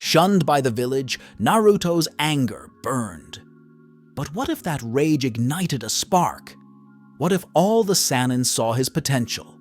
Shunned by the village, Naruto's anger burned. But what if that rage ignited a spark? What if all the Sannins saw his potential?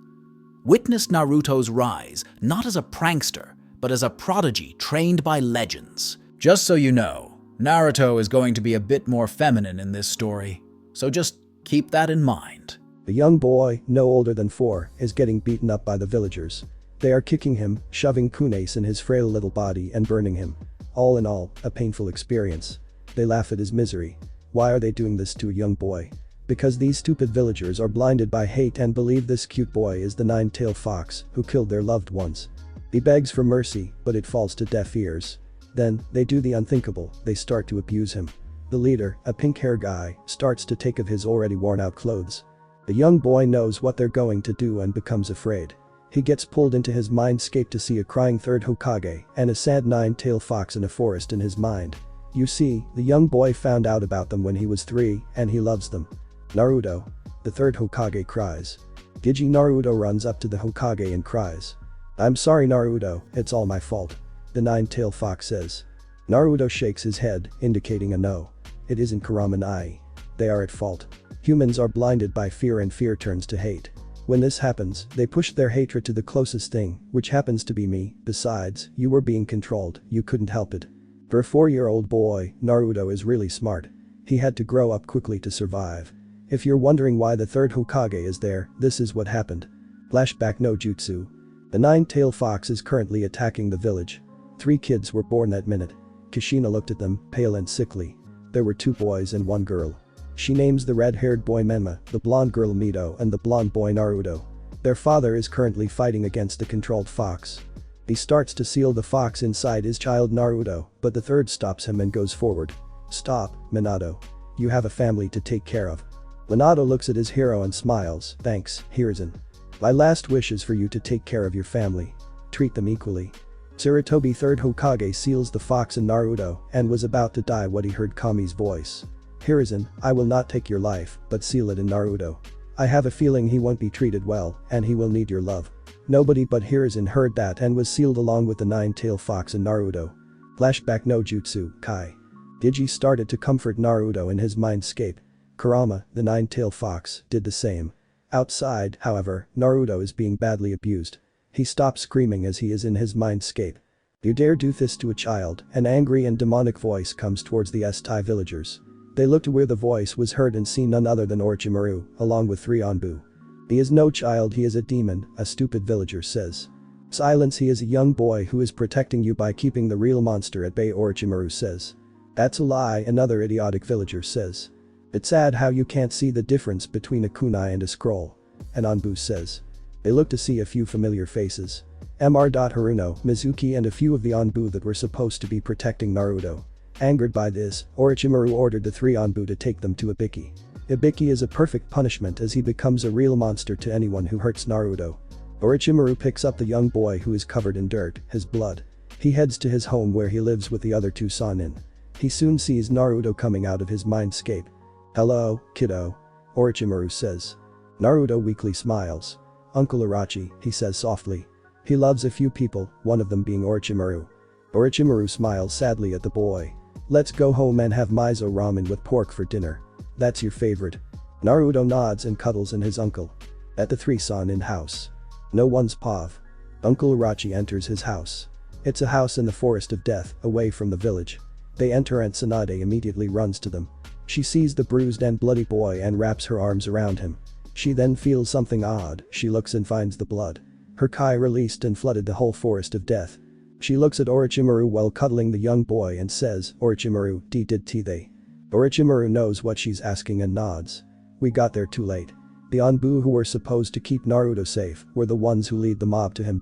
Witnessed Naruto's rise, not as a prankster, but as a prodigy trained by legends. Just so you know, Naruto is going to be a bit more feminine in this story, so just keep that in mind. The young boy, no older than 4, is getting beaten up by the villagers. They are kicking him, shoving kunais in his frail little body and burning him. All in all, a painful experience. They laugh at his misery. Why are they doing this to a young boy? Because these stupid villagers are blinded by hate and believe this cute boy is the nine-tailed fox who killed their loved ones. He begs for mercy, but it falls to deaf ears. Then, they do the unthinkable, they start to abuse him. The leader, a pink-haired guy, starts to take of his already worn-out clothes. The young boy knows what they're going to do and becomes afraid. He gets pulled into his mindscape to see a crying third Hokage and a sad nine-tailed fox in a forest in his mind. You see, the young boy found out about them when he was 3, and he loves them. Naruto. The third Hokage cries. Gigi Naruto runs up to the Hokage and cries. I'm sorry Naruto, it's all my fault. The nine-tailed fox says. Naruto shakes his head, indicating a no. It isn't Kurama and Ai. They are at fault. Humans are blinded by fear and fear turns to hate. When this happens, they push their hatred to the closest thing, which happens to be me. Besides, you were being controlled, you couldn't help it. For a 4-year-old boy, Naruto is really smart. He had to grow up quickly to survive. If you're wondering why the third Hokage is there, this is what happened. Flashback no jutsu. The nine-tailed fox is currently attacking the village. 3 kids were born that minute. Kushina looked at them, pale and sickly. There were 2 boys and 1 girl. She names the red-haired boy Menma, the blonde girl Mito and the blonde boy Naruto. Their father is currently fighting against the controlled fox. He starts to seal the fox inside his child Naruto, but the third stops him and goes forward. Stop, Minato. You have a family to take care of. Minato looks at his hero and smiles. Thanks, Hiruzen. My last wish is for you to take care of your family. Treat them equally. Sarutobi third Hokage seals the fox in Naruto and was about to die when he heard Kami's voice. Hiruzen, I will not take your life, but seal it in Naruto. I have a feeling he won't be treated well, and he will need your love. Nobody but Hiruzen heard that and was sealed along with the nine-tailed fox in Naruto. Flashback no jutsu, Kai. Gigi started to comfort Naruto in his mindscape. Kurama, the nine-tailed fox, did the same. Outside, however, Naruto is being badly abused. He stops screaming as he is in his mindscape. You dare do this to a child? An angry and demonic voice comes towards the Estai villagers. They look to where the voice was heard and see none other than Orochimaru, along with 3 Anbu. He is no child, he is a demon, a stupid villager says. Silence, he is a young boy who is protecting you by keeping the real monster at bay, Orochimaru says. That's a lie, another idiotic villager says. It's sad how you can't see the difference between a kunai and a scroll. An Anbu says. They look to see a few familiar faces. Mr. Haruno, Mizuki and a few of the Anbu that were supposed to be protecting Naruto. Angered by this, Orochimaru ordered the 3 Anbu to take them to Ibiki. Ibiki is a perfect punishment as he becomes a real monster to anyone who hurts Naruto. Orochimaru picks up the young boy who is covered in dirt, his blood. He heads to his home where he lives with the other 2 Sannin. He soon sees Naruto coming out of his mindscape. Hello, kiddo. Orochimaru says. Naruto weakly smiles. Uncle Orochi, he says softly. He loves a few people, one of them being Orochimaru. Orochimaru smiles sadly at the boy. Let's go home and have miso ramen with pork for dinner. That's your favorite. Naruto nods and cuddles in his uncle. At the 3 Sannin house. No one's pav. Uncle Orochi enters his house. It's a house in the forest of death, away from the village. They enter and Tsunade immediately runs to them. She sees the bruised and bloody boy and wraps her arms around him. She then feels something odd, she looks and finds the blood. Her kai released and flooded the whole forest of death. She looks at Orochimaru while cuddling the young boy and says, Orochimaru, did they? Orochimaru knows what she's asking and nods. We got there too late. The Anbu who were supposed to keep Naruto safe were the ones who lead the mob to him.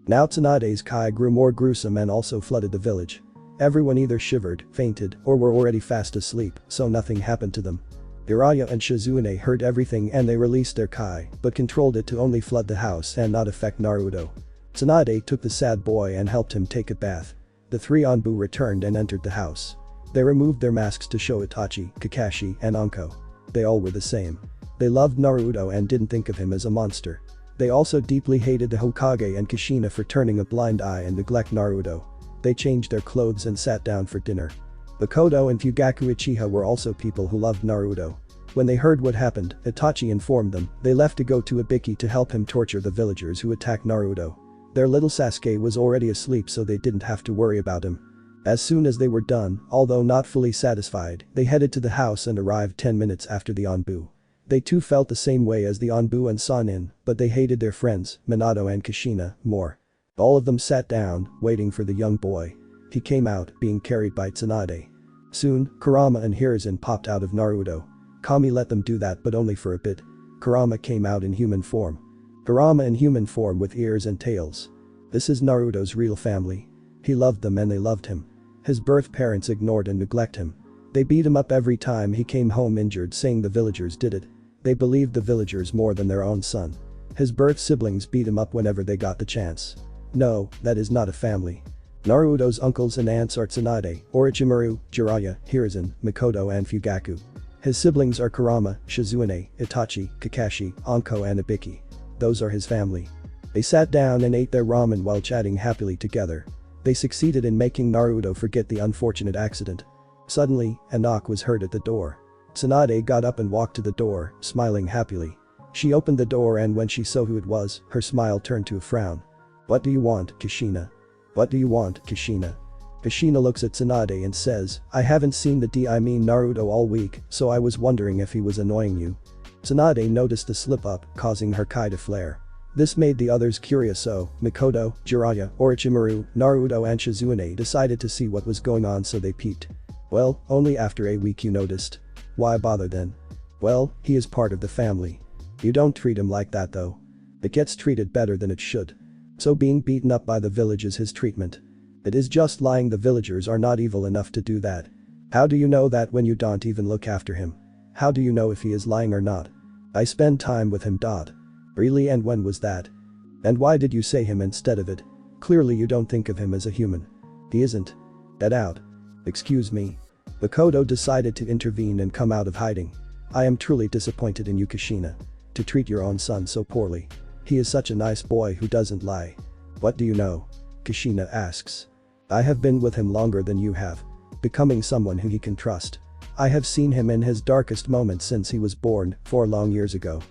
Now Tsunade's kai grew more gruesome and also flooded the village. Everyone either shivered, fainted, or were already fast asleep, so nothing happened to them. Jiraiya and Shizune heard everything and they released their kai, but controlled it to only flood the house and not affect Naruto. Tsunade took the sad boy and helped him take a bath. The 3 Anbu returned and entered the house. They removed their masks to show Itachi, Kakashi, and Anko. They all were the same. They loved Naruto and didn't think of him as a monster. They also deeply hated the Hokage and Kushina for turning a blind eye and neglect Naruto. They changed their clothes and sat down for dinner. Mikoto and Fugaku Uchiha were also people who loved Naruto. When they heard what happened, Itachi informed them they left to go to Ibiki to help him torture the villagers who attacked Naruto. Their little Sasuke was already asleep, so they didn't have to worry about him. As soon as they were done, although not fully satisfied, they headed to the house and arrived 10 minutes after the Anbu. They too felt the same way as the Anbu and Sannin, but they hated their friends, Minato and Kushina, more. All of them sat down, waiting for the young boy. He came out, being carried by Tsunade. Soon, Kurama and Hiruzen popped out of Naruto. Kami let them do that, but only for a bit. Kurama came out in human form. Kurama in human form with ears and tails. This is Naruto's real family. He loved them and they loved him. His birth parents ignored and neglected him. They beat him up every time he came home injured, saying the villagers did it. They believed the villagers more than their own son. His birth siblings beat him up whenever they got the chance. No, that is not a family. Naruto's uncles and aunts are Tsunade, Orochimaru, Jiraiya, Hiruzen, Mikoto and Fugaku. His siblings are Kurama, Shizune, Itachi, Kakashi, Anko and Ibiki. Those are his family. They sat down and ate their ramen while chatting happily together. They succeeded in making Naruto forget the unfortunate accident. Suddenly, a knock was heard at the door. Tsunade got up and walked to the door, smiling happily. She opened the door and when she saw who it was, her smile turned to a frown. "What do you want, Kushina? What do you want, Kushina?" Kushina looks at Tsunade and says, "I haven't seen Naruto all week, so I was wondering if he was annoying you." Tsunade noticed the slip-up, causing her kai to flare. This made the others curious, so Mikoto, Jiraiya, Orochimaru, Naruto and Shizune decided to see what was going on, so they peeped. "Well, only after a week you noticed. Why bother then?" "Well, he is part of the family. You don't treat him like that though. It gets treated better than it should. So being beaten up by the village is his treatment. It is just lying. The villagers are not evil enough to do that. How do you know that when you don't even look after him? How do you know if he is lying or not? I spend time with him. Really, and when was that? And why did you say him instead of it? Clearly you don't think of him as a human. He isn't. Get out." "Excuse me." Mikoto decided to intervene and come out of hiding. "I am truly disappointed in you, Kushina. To treat your own son so poorly. He is such a nice boy who doesn't lie." "What do you know?" Kushina asks. "I have been with him longer than you have. Becoming someone who he can trust. I have seen him in his darkest moments since he was born 4 long years ago.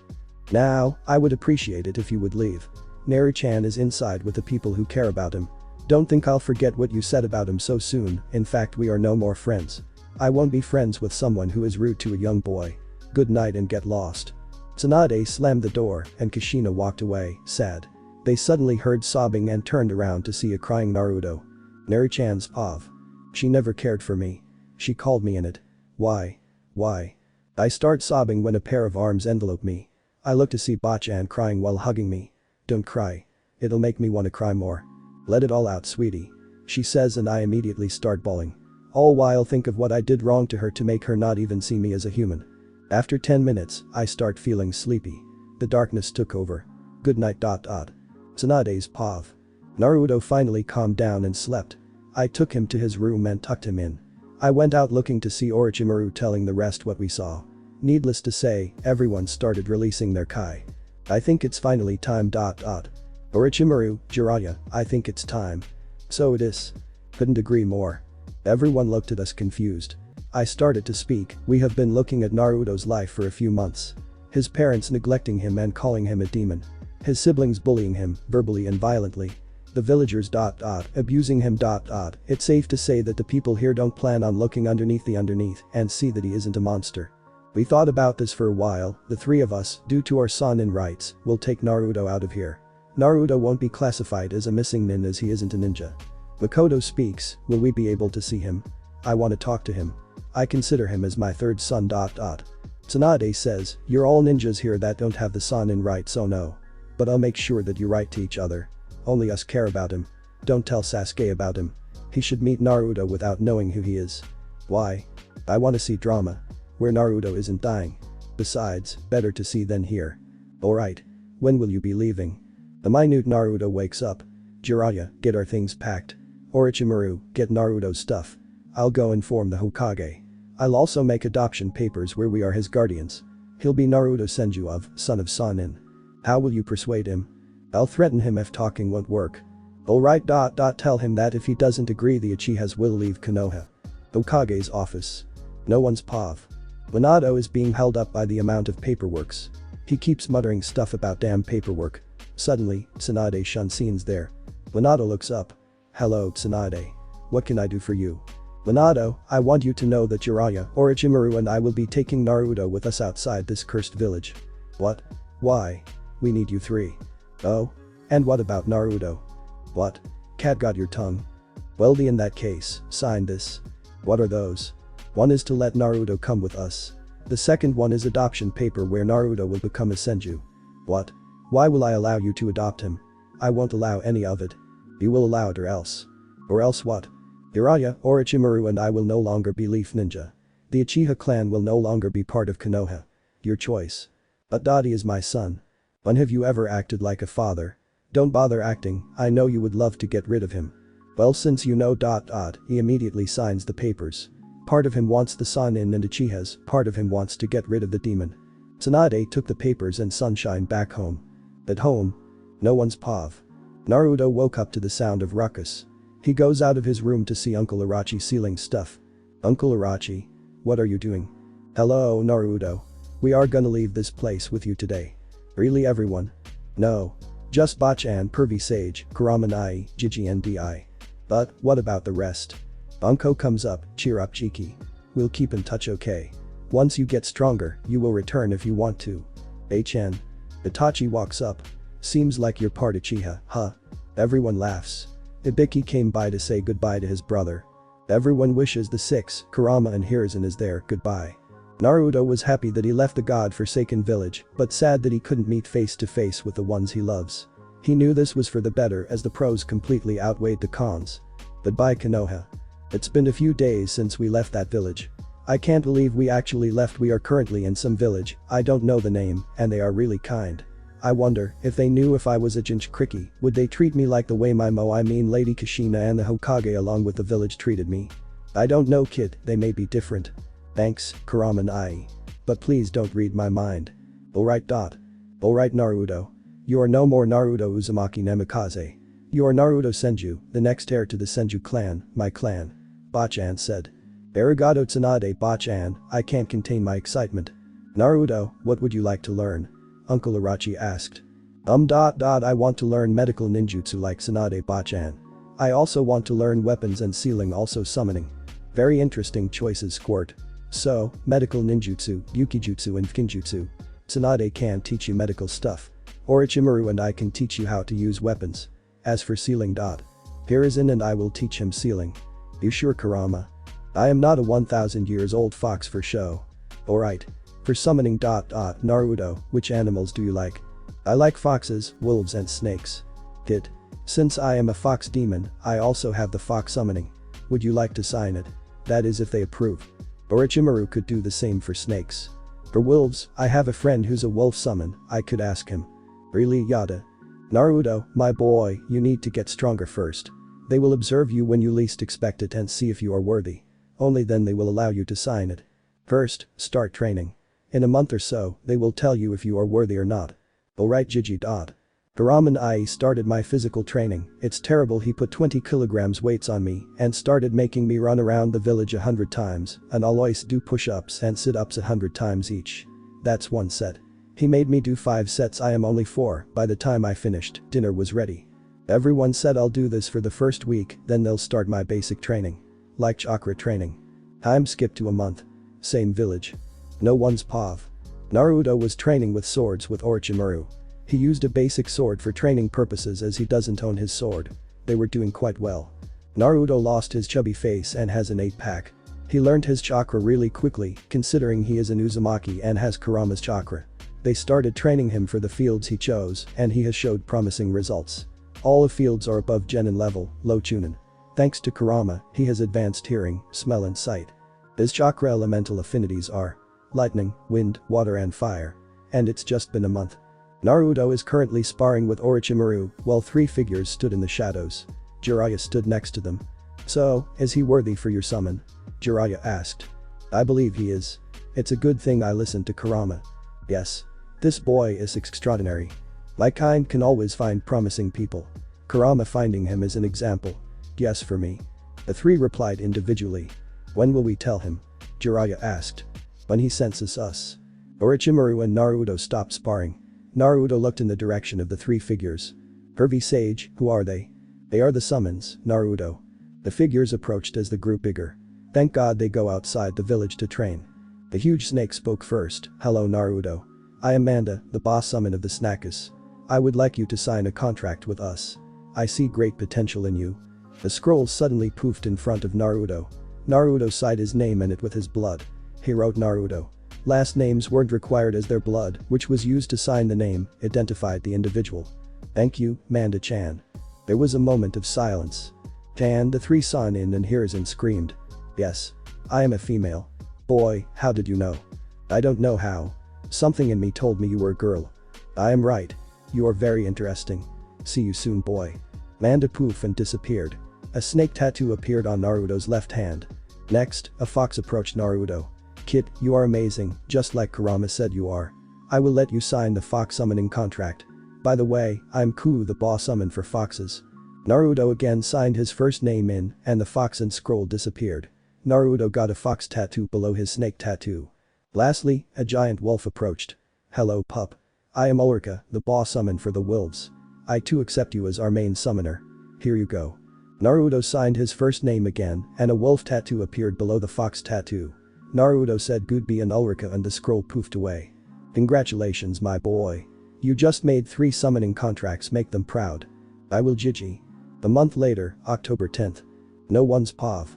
Now, I would appreciate it if you would leave. Naru-chan is inside with the people who care about him. Don't think I'll forget what you said about him so soon. In fact, we are no more friends. I won't be friends with someone who is rude to a young boy. Good night and get lost." Tsunade slammed the door and Kushina walked away, sad. They suddenly heard sobbing and turned around to see a crying Naruto. "Naru-chan's off. She never cared for me. She called me in it. Why? Why?" I start sobbing when a pair of arms envelope me. I look to see Bachan crying while hugging me. "Don't cry. It'll make me want to cry more. Let it all out, sweetie," she says, and I immediately start bawling. All while think of what I did wrong to her to make her not even see me as a human. After 10 minutes, I start feeling sleepy. The darkness took over. Good night. Tsunade's pav. Naruto finally calmed down and slept. I took him to his room and tucked him in. I went out looking to see Orochimaru, telling the rest what we saw. Needless to say, everyone started releasing their kai. I think it's finally time. Orochimaru, Jiraiya, I think it's time. So it is. Couldn't agree more. Everyone looked at us confused. I started to speak. We have been looking at Naruto's life for a few months. His parents neglecting him and calling him a demon. His siblings bullying him, verbally and violently. The villagers abusing him. It's safe to say that the people here don't plan on looking underneath and see that he isn't a monster. We thought about this for a while. The 3 of us, due to our Sannin rights, will take Naruto out of here. Naruto won't be classified as a missing nin as he isn't a ninja. Mikoto speaks. Will we be able to see him? I want to talk to him. I consider him as my 3rd son. Tsunade says, you're all ninjas here that don't have the Sannin rights, so no. But I'll make sure that you write to each other. Only us care about him. Don't tell Sasuke about him. He should meet Naruto without knowing who he is. Why? I want to see drama. Where Naruto isn't dying. Besides, better to see than hear. Alright. When will you be leaving? The minute Naruto wakes up. Jiraiya, get our things packed. Orochimaru, get Naruto's stuff. I'll go inform the Hokage. I'll also make adoption papers where we are his guardians. He'll be Naruto Senju, son of Sannin. How will you persuade him? I'll threaten him if talking won't work. Alright. Tell him that if he doesn't agree the Uchihas will leave Konoha. Hokage's office. No one's pav. Minato is being held up by the amount of paperworks. He keeps muttering stuff about damn paperwork. Suddenly, Tsunade Shunshin's there. Minato looks up. Hello Tsunade. What can I do for you? Minato, I want you to know that Jiraiya, Orochimaru and I will be taking Naruto with us outside this cursed village. What? Why? We need you three. Oh? And what about Naruto? What? Cat got your tongue. Well in that case, sign this. What are those? One is to let Naruto come with us. The second one is adoption paper where Naruto will become a senju. What? Why will I allow you to adopt him? I won't allow any of it. You will allow it or else. Or else what? Jiraiya, Orochimaru and I will no longer be Leaf Ninja. The Uchiha clan will no longer be part of Konoha. Your choice. But Dottie is my son. When have you ever acted like a father? Don't bother acting, I know you would love to get rid of him. Well since you know. He immediately signs the papers. Part of him wants the Sannin and Uchihas, part of him wants to get rid of the demon. Tsunade took the papers and Sunshine back home. At home. No one's pav. Naruto woke up to the sound of ruckus. He goes out of his room to see Uncle Irachi sealing stuff. Uncle Irachi? What are you doing? Hello Naruto. We are gonna leave this place with you today. Really everyone? No. Just Bachan, Pervy Sage, Kurama Nai, Jiji and Di. But, what about the rest? Bunko comes up, cheer up Chiki. We'll keep in touch okay. Once you get stronger, you will return if you want to. HN. Itachi walks up. Seems like you're part Uchiha, huh? Everyone laughs. Ibiki came by to say goodbye to his brother. Everyone wishes the six, Kurama and Hiruzen is there, goodbye. Naruto was happy that he left the god-forsaken village, but sad that he couldn't meet face to face with the ones he loves. He knew this was for the better as the pros completely outweighed the cons. Goodbye Konoha. It's been a few days since we left that village. I can't believe we actually left. We are currently in some village, I don't know the name, and they are really kind. I wonder, if they knew if I was a Jinchuriki, would they treat me like the way Lady Kushina and the Hokage along with the village treated me? I don't know kid, they may be different. Thanks, Kurama Nai. But please don't read my mind. Alright. Alright Naruto. You are no more Naruto Uzumaki Namikaze. You are Naruto Senju, the next heir to the Senju clan, my clan. Bachan said. Arigato Tsunade Bachan, I can't contain my excitement. Naruto, what would you like to learn? Uncle Irachi asked. I want to learn medical ninjutsu like Tsunade Bachan. I also want to learn weapons and sealing, also summoning. Very interesting choices Squirt. So, medical ninjutsu, yukijutsu and kinjutsu. Tsunade can teach you medical stuff. Orochimaru and I can teach you how to use weapons. As for sealing. Hiruzen and I will teach him sealing. You sure Kurama? I am not a 1000 years old fox for show. Alright. For summoning. Naruto, which animals do you like? I like foxes, wolves and snakes. Kid. Since I am a fox demon, I also have the fox summoning. Would you like to sign it? That is if they approve. Orochimaru could do the same for snakes. For wolves, I have a friend who's a wolf summon, I could ask him. Really Yada? Naruto, my boy, you need to get stronger first. They will observe you when you least expect it and see if you are worthy. Only then they will allow you to sign it. First, start training. In a month or so, they will tell you if you are worthy or not. Alright Jiji. Karaman I started my physical training, it's terrible. He put 20 kilograms weights on me and started making me run around the village 100 times and always do push-ups and sit-ups 100 times each. That's one set. He made me do 5 sets. I am only 4, by the time I finished, dinner was ready. Everyone said I'll do this for the first week, then they'll start my basic training. Like chakra training. Time skipped to a month. Same village. No one's pav. Naruto was training with swords with Orochimaru. He used a basic sword for training purposes as he doesn't own his sword. They were doing quite well. Naruto lost his chubby face and has an 8-pack. He learned his chakra really quickly, considering he is an Uzumaki and has Kurama's chakra. They started training him for the fields he chose, and he has showed promising results. All of fields are above Genin level, low Chunin. Thanks to Kurama, he has advanced hearing, smell and sight. His chakra elemental affinities are lightning, wind, water and fire. And it's just been a month. Naruto is currently sparring with Orochimaru, while 3 figures stood in the shadows. Jiraiya stood next to them. So, is he worthy for your summon? Jiraiya asked. I believe he is. It's a good thing I listened to Kurama. Yes. This boy is extraordinary. My kind can always find promising people. Kurama finding him is an example. Yes for me. The three replied individually. When will we tell him? Jiraiya asked. When he senses us. Orochimaru and Naruto stopped sparring. Naruto looked in the direction of the three figures. Hervey Sage, who are they? They are the summons, Naruto. The figures approached as the group bigger. Thank God they go outside the village to train. The huge snake spoke first. Hello Naruto. I am Manda, the boss summon of the Snackus. I would like you to sign a contract with us. I see great potential in you. The scrolls suddenly poofed in front of Naruto. Naruto signed his name in it with his blood. He wrote Naruto. Last names weren't required as their blood, which was used to sign the name, identified the individual. Thank you, Manda-chan. There was a moment of silence. The three Sannin and Hiruzen screamed. Yes. I am a female. Boy, how did you know? I don't know how. Something in me told me you were a girl. I am right. You are very interesting. See you soon boy. Manda poof and disappeared. A snake tattoo appeared on Naruto's left hand. Next, a fox approached Naruto. Kid, you are amazing, just like Kurama said you are. I will let you sign the fox summoning contract. By the way, I'm Ku, the boss summon for foxes. Naruto again signed his first name in, and the fox and scroll disappeared. Naruto got a fox tattoo below his snake tattoo. Lastly, a giant wolf approached. Hello pup. I am Ulrika, the boss summon for the wolves. I too accept you as our main summoner. Here you go. Naruto signed his first name again, and a wolf tattoo appeared below the fox tattoo. Naruto said goodbye and Ulrika and the scroll poofed away. Congratulations my boy. You just made 3 summoning contracts, make them proud. I will Gigi. A month later, October 10th. No one's POV.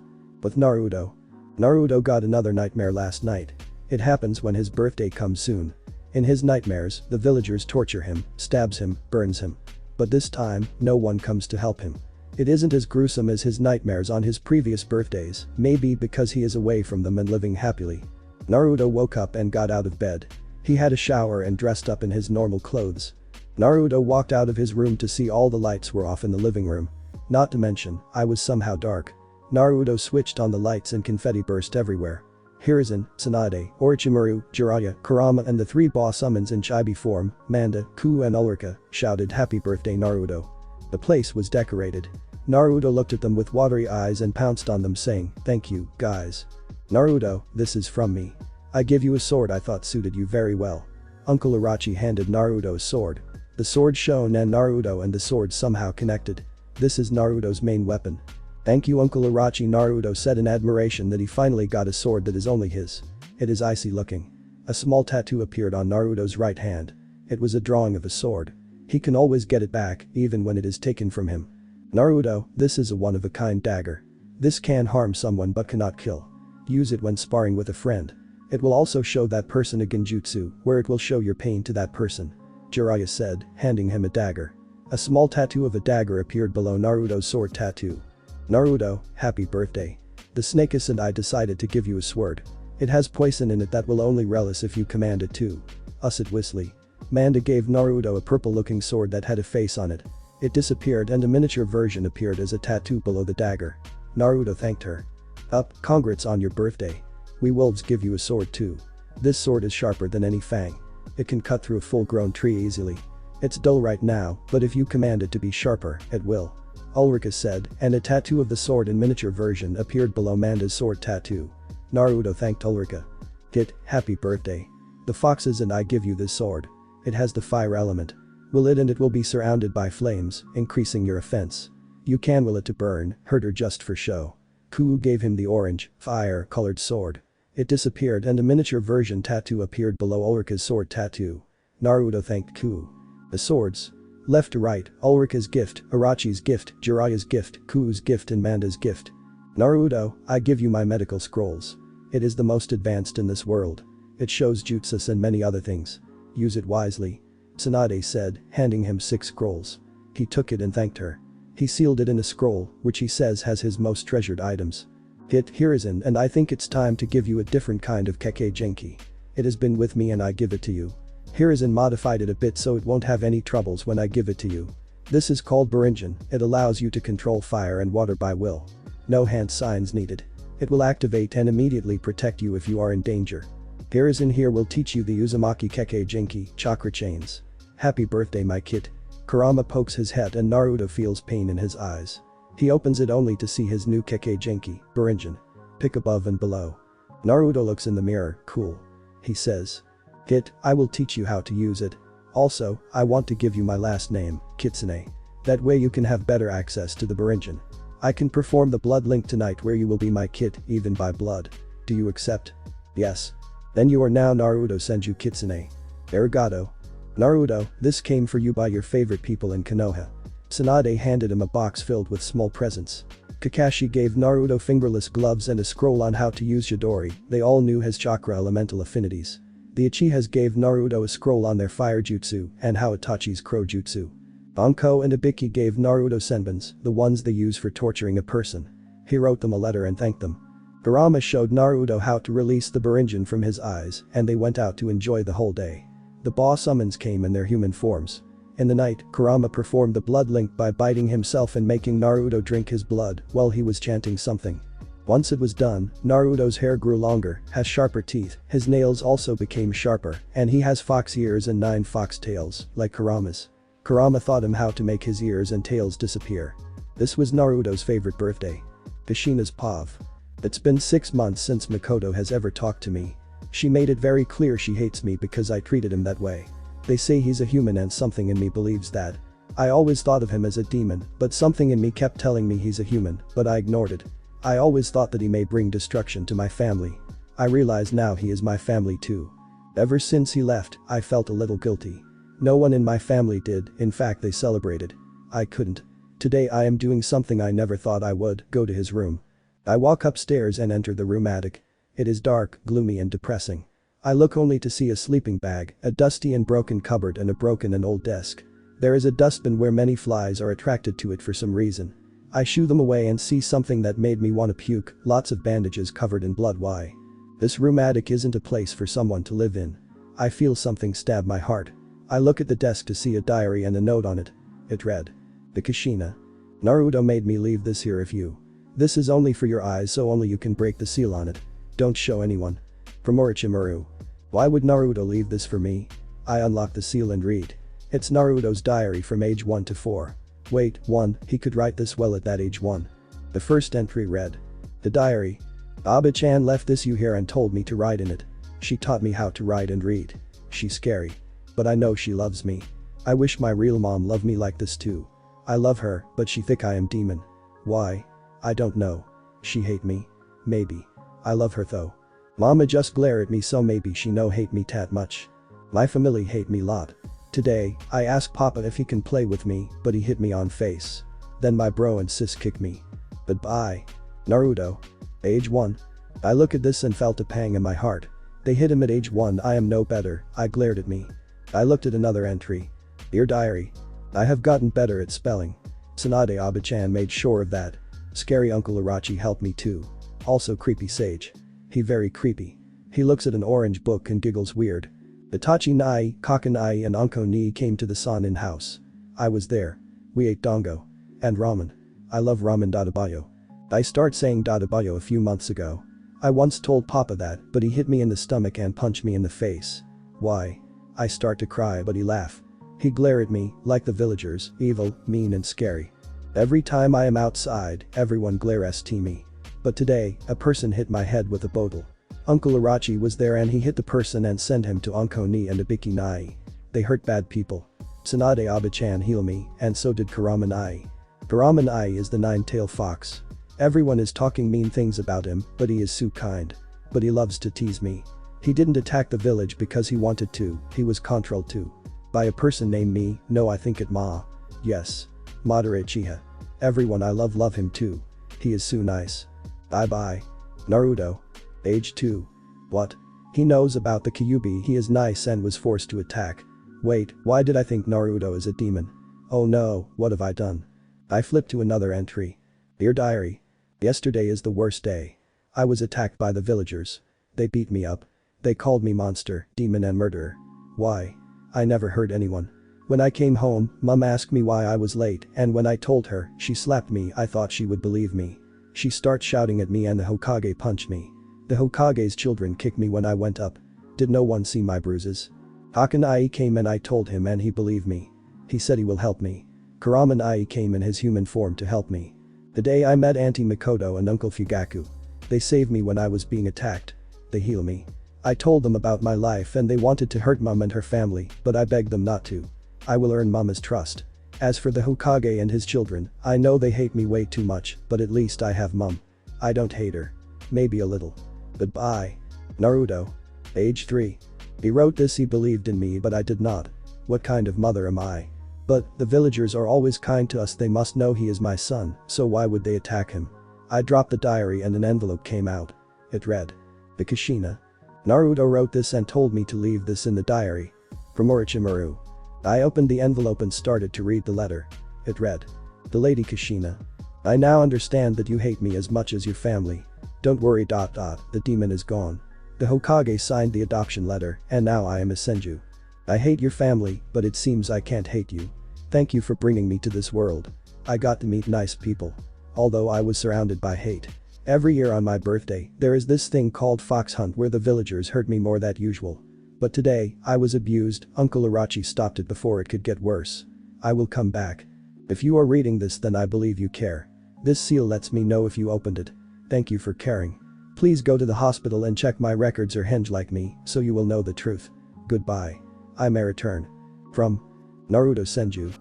With Naruto. Naruto got another nightmare last night. It happens when his birthday comes soon. In his nightmares, the villagers torture him, stabs him, burns him. But this time, no one comes to help him. It isn't as gruesome as his nightmares on his previous birthdays, maybe because he is away from them and living happily. Naruto woke up and got out of bed. He had a shower and dressed up in his normal clothes. Naruto walked out of his room to see all the lights were off in the living room. Not to mention, I was somehow dark. Naruto switched on the lights and confetti burst everywhere. Hiruzen, Tsunade, Orochimaru, Jiraiya, Kurama and the 3 boss summons in chibi form, Manda, Ku and Ulrika, shouted happy birthday Naruto. The place was decorated. Naruto looked at them with watery eyes and pounced on them saying, thank you, guys. Naruto, this is from me. I give you a sword I thought suited you very well. Uncle Orochi handed Naruto a sword. The sword shone and Naruto and the sword somehow connected. This is Naruto's main weapon. Thank you Uncle Orochi, Naruto said in admiration that he finally got a sword that is only his. It is icy looking. A small tattoo appeared on Naruto's right hand. It was a drawing of a sword. He can always get it back, even when it is taken from him. Naruto, this is a one-of-a-kind dagger. This can harm someone but cannot kill. Use it when sparring with a friend. It will also show that person a genjutsu, where it will show your pain to that person. Jiraiya said, handing him a dagger. A small tattoo of a dagger appeared below Naruto's sword tattoo. Naruto, happy birthday. The Snakus and I decided to give you a sword. It has poison in it that will only relish if you command it to. Us at Wisley. Manda gave Naruto a purple-looking sword that had a face on it. It disappeared and a miniature version appeared as a tattoo below the dagger. Naruto thanked her. Congrats on your birthday. We wolves give you a sword too. This sword is sharper than any fang. It can cut through a full-grown tree easily. It's dull right now, but if you command it to be sharper, it will. Ulrika said, and a tattoo of the sword in miniature version appeared below Manda's sword tattoo. Naruto thanked Ulrika. Kit, happy birthday. The foxes and I give you this sword. It has the fire element. Will it and it will be surrounded by flames, increasing your offense. You can will it to burn, hurt or just for show. Ku gave him the orange, fire-colored sword. It disappeared and a miniature version tattoo appeared below Ulrika's sword tattoo. Naruto thanked Ku. The swords. Left to right, Ulrika's gift, Orochi's gift, Jiraiya's gift, Ku's gift and Manda's gift. Naruto, I give you my medical scrolls. It is the most advanced in this world. It shows jutsus and many other things. Use it wisely. Tsunade said, handing him 6 scrolls. He took it and thanked her. He sealed it in a scroll, which he says has his most treasured items. Hit Hiruzen and I think it's time to give you a different kind of Kekkei Genki. It has been with me and I give it to you. Hiruzen modified it a bit so it won't have any troubles when I give it to you. This is called Bouringan. It allows you to control fire and water by will. No hand signs needed. It will activate and immediately protect you if you are in danger. Hiruzen here will teach you the Uzumaki Kekkei Genki, chakra chains. Happy birthday my kid. Kurama pokes his head and Naruto feels pain in his eyes. He opens it only to see his new Keke Bouringan. Pick above and below. Naruto looks in the mirror, cool. He says. Hit, I will teach you how to use it. Also, I want to give you my last name, Kitsune. That way you can have better access to the Bouringan. I can perform the blood link tonight where you will be my kit, even by blood. Do you accept? Yes. Then you are now Naruto Senju Kitsune. Arigato. Naruto, this came for you by your favorite people in Konoha. Tsunade handed him a box filled with small presents. Kakashi gave Naruto fingerless gloves and a scroll on how to use Chidori. They all knew his chakra elemental affinities. The Uchihas gave Naruto a scroll on their fire jutsu and how Itachi's crow jutsu. Anko and Ibiki gave Naruto senbons, the ones they use for torturing a person. He wrote them a letter and thanked them. Kurama showed Naruto how to release the Bouringan from his eyes and they went out to enjoy the whole day. The boss summons came in their human forms. In the night, Kurama performed the blood link by biting himself and making Naruto drink his blood while he was chanting something. Once it was done, Naruto's hair grew longer, has sharper teeth, his nails also became sharper, and he has fox ears and 9 fox tails, like Kurama's. Kurama taught him how to make his ears and tails disappear. This was Naruto's favorite birthday. Kushina's Pav. It's been 6 months since Makoto has ever talked to me. She made it very clear she hates me because I treated him that way. They say he's a human and something in me believes that. I always thought of him as a demon, but something in me kept telling me he's a human, but I ignored it. I always thought that he may bring destruction to my family. I realize now he is my family too. Ever since he left, I felt a little guilty. No one in my family did, in fact they celebrated. I couldn't. Today I am doing something I never thought I would, go to his room. I walk upstairs and enter the room attic. It is dark, gloomy and depressing. I look only to see a sleeping bag, a dusty and broken cupboard and a broken and old desk. There is a dustbin where many flies are attracted to it for some reason. I shoo them away and see something that made me want to puke, lots of bandages covered in blood. Why? This room attic isn't a place for someone to live in. I feel something stab my heart. I look at the desk to see a diary and a note on it. It read. The Kushina. Naruto made me leave this here if you. This is only for your eyes so only you can break the seal on it. Don't show anyone. From Orochimaru. Why would Naruto leave this for me? I unlock the seal and read. It's Naruto's diary from age 1 to 4. Wait, 1, he could write this well at that age 1. The first entry read. The diary. Aba-chan left this you here and told me to write in it. She taught me how to write and read. She's scary. But I know she loves me. I wish my real mom loved me like this too. I love her, but she think I am demon. Why? I don't know. She hate me. Maybe. I love her though. Mama just glare at me so maybe she no hate me tat much. My family hate me lot. Today, I asked Papa if he can play with me, but he hit me on face. Then my bro and sis kick me. But bye. Naruto. Age 1. I look at this and felt a pang in my heart. They hit him at age 1 I am no better, I glared at me. I looked at another entry. Dear diary. I have gotten better at spelling. Tsunade Aba-chan made sure of that. Scary Uncle Irachi helped me too. Also creepy Sage. He very creepy. He looks at an orange book and giggles weird. Itachi Nai, Kakanai and Anko Ni came to the Sannin house. I was there. We ate dango. And ramen. I love ramen dadabayo. I start saying dadabayo a few months ago. I once told Papa that, but he hit me in the stomach and punched me in the face. Why? I start to cry but he laugh. He glare at me, like the villagers, evil, mean and scary. Every time I am outside, everyone glare at me. But today, a person hit my head with a bottle. Uncle Irachi was there and he hit the person and sent him to Anko Ni and Ibiki Nai. They hurt bad people. Tsunade Aba-chan heal me, and so did Kurama Nai. Kurama Nai is the 9-tailed fox. Everyone is talking mean things about him, but he is so kind. But he loves to tease me. He didn't attack the village because he wanted to, he was controlled to. By a person named me, no I think it Ma. Yes. Madara Uchiha. Everyone I love him too. He is so nice. Bye bye. Naruto. Age 2. What? He knows about the Kyuubi he is nice and was forced to attack. Wait, why did I think Naruto is a demon? Oh no, what have I done? I flip to another entry. Dear diary. Yesterday is the worst day. I was attacked by the villagers. They beat me up. They called me monster, demon and murderer. Why? I never hurt anyone. When I came home, Mom asked me why I was late and when I told her, she slapped me. I thought she would believe me. She starts shouting at me and the Hokage punched me. The Hokage's children kicked me when I went up. Did no one see my bruises? Hakanai came and I told him and he believed me. He said he will help me. Kurama Nai came in his human form to help me. The day I met Auntie Mikoto and Uncle Fugaku. They saved me when I was being attacked. They heal me. I told them about my life and they wanted to hurt Mom and her family, but I begged them not to. I will earn Mama's trust. As for the Hokage and his children, I know they hate me way too much, but at least I have Mom. I don't hate her. Maybe a little. Goodbye. Naruto. Age 3. He wrote this, he believed in me but I did not. What kind of mother am I? But, the villagers are always kind to us, they must know he is my son, so why would they attack him? I dropped the diary and an envelope came out. It read. The Kushina. Naruto wrote this and told me to leave this in the diary. From Orochimaru. I opened the envelope and started to read the letter. It read. The Lady Kushina. I now understand that you hate me as much as your family. Don't worry. The demon is gone. The Hokage signed the adoption letter and now I am a Senju. I hate your family, but it seems I can't hate you. Thank you for bringing me to this world. I got to meet nice people. Although I was surrounded by hate. Every year on my birthday, there is this thing called Fox Hunt where the villagers hurt me more than usual. But today, I was abused. Uncle Irachi stopped it before it could get worse. I will come back. If you are reading this, then I believe you care. This seal lets me know if you opened it. Thank you for caring. Please go to the hospital and check my records or hinge like me, so you will know the truth. Goodbye. I may return. From Naruto Senju.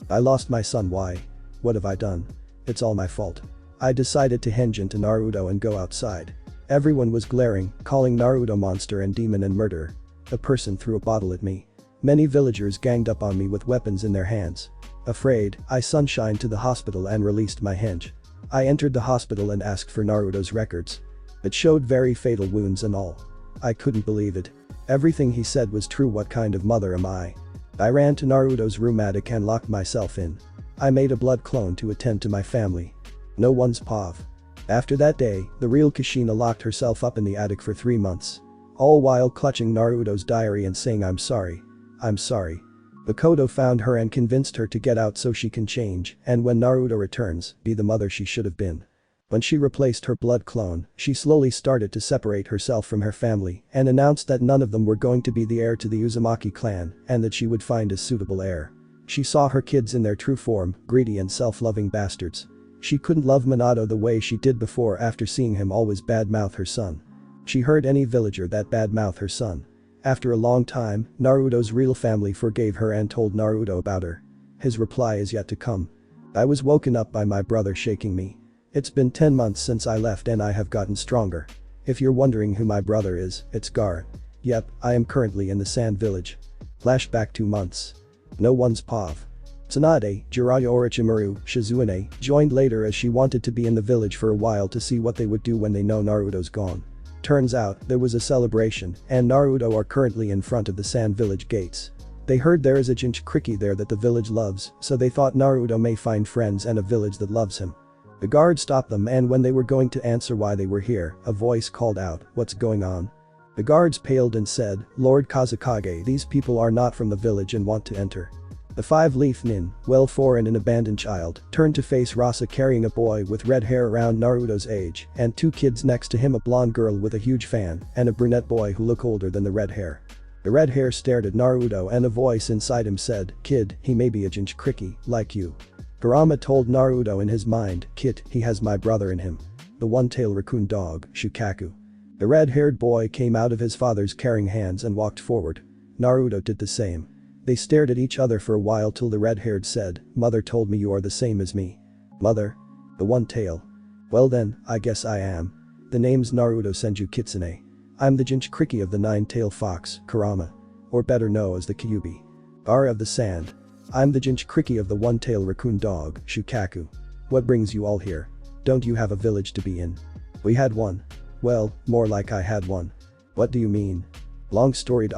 I lost my son. Why? What have I done? It's all my fault. I decided to hinge into Naruto and go outside. Everyone was glaring, calling Naruto monster and demon and murderer. A person threw a bottle at me. Many villagers ganged up on me with weapons in their hands. Afraid, I sunshined to the hospital and released my hinge. I entered the hospital and asked for Naruto's records. It showed very fatal wounds and all. I couldn't believe it. Everything he said was true. What kind of mother am I? I ran to Naruto's room attic and locked myself in. I made a blood clone to attend to my family. No one's pav. After that day, the real Kushina locked herself up in the attic for 3 months. All while clutching Naruto's diary and saying I'm sorry. I'm sorry. Mikoto found her and convinced her to get out so she can change and when Naruto returns, be the mother she should have been. When she replaced her blood clone, she slowly started to separate herself from her family and announced that none of them were going to be the heir to the Uzumaki clan and that she would find a suitable heir. She saw her kids in their true form, greedy and self-loving bastards. She couldn't love Minato the way she did before after seeing him always badmouth her son. She heard any villager that badmouth her son. After a long time, Naruto's real family forgave her and told Naruto about her. His reply is yet to come. I was woken up by my brother shaking me. It's been 10 months since I left and I have gotten stronger. If you're wondering who my brother is, it's Gar. Yep, I am currently in the Sand Village. Flashback 2 months. No one's pav. Tsunade, Jiraiya Orochimaru, Shizune, joined later as she wanted to be in the village for a while to see what they would do when they know Naruto's gone. Turns out, there was a celebration and Naruto are currently in front of the Sand Village gates. They heard there is a Jinchuriki there that the village loves, so they thought Naruto may find friends and a village that loves him. The guard stopped them and when they were going to answer why they were here, a voice called out, "What's going on?" The guards paled and said, "Lord Kazekage, these people are not from the village and want to enter." The 5-leaf nin, well for an abandoned child, turned to face Rasa carrying a boy with red hair around Naruto's age and 2 kids next to him, a blonde girl with a huge fan and a brunette boy who look older than the red hair. The red hair stared at Naruto and a voice inside him said, "Kid, he may be a Jinchuriki, like you." Kurama told Naruto in his mind, "Kid, he has my brother in him. The one-tailed raccoon dog, Shukaku." The red-haired boy came out of his father's caring hands and walked forward. Naruto did the same. They stared at each other for a while till the red-haired said, "Mother told me you are the same as me." "Mother?" "The one-tail." "Well then, I guess I am. The name's Naruto Senju Kitsune. I'm the Jinchuriki of the 9-tailed fox, Kurama. Or better known as the Kyuubi. Ara of the sand. I'm the Jinchuriki of the one-tailed raccoon dog, Shukaku. What brings you all here? Don't you have a village to be in?" "We had one. Well, more like I had one." "What do you mean?" "Long story.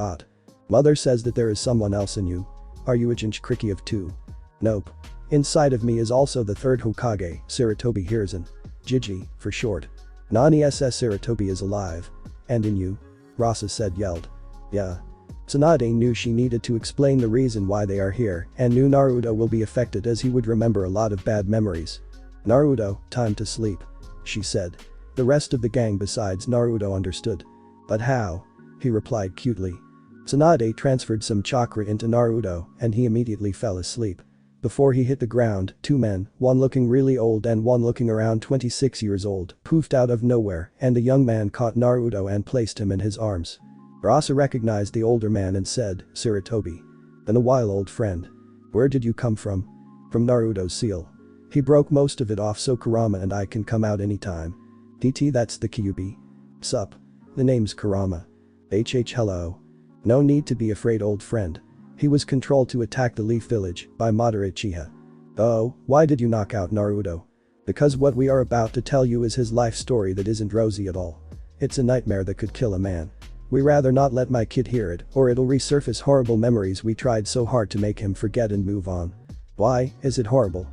Mother says that there is someone else in you. Are you a Jinchuriki of 2? "Nope. Inside of me is also the 3rd Hokage, Sarutobi Hiruzen. Jiji, for short. Nani SS Sarutobi is alive. And in you?" Rasa said yelled. "Yeah." Tsunade knew she needed to explain the reason why they are here and knew Naruto will be affected as he would remember a lot of bad memories. "Naruto, time to sleep," she said. The rest of the gang besides Naruto understood. "But how?" he replied cutely. Tsunade transferred some chakra into Naruto and he immediately fell asleep. Before he hit the ground, two men, one looking really old and one looking around 26 years old, poofed out of nowhere and the young man caught Naruto and placed him in his arms. Rasa recognized the older man and said, "Sarutobi. Been a while, old friend. Where did you come from?" "From Naruto's seal. He broke most of it off so Kurama and I can come out anytime." "DT, that's the Kyuubi. Sup. The name's Kurama. Hello. No need to be afraid, old friend. He was controlled to attack the Leaf Village by Madara Uchiha." "Oh, why did you knock out Naruto?" "Because what we are about to tell you is his life story that isn't rosy at all. It's a nightmare that could kill a man. We rather not let my kid hear it or it'll resurface horrible memories we tried so hard to make him forget and move on." "Why is it horrible?"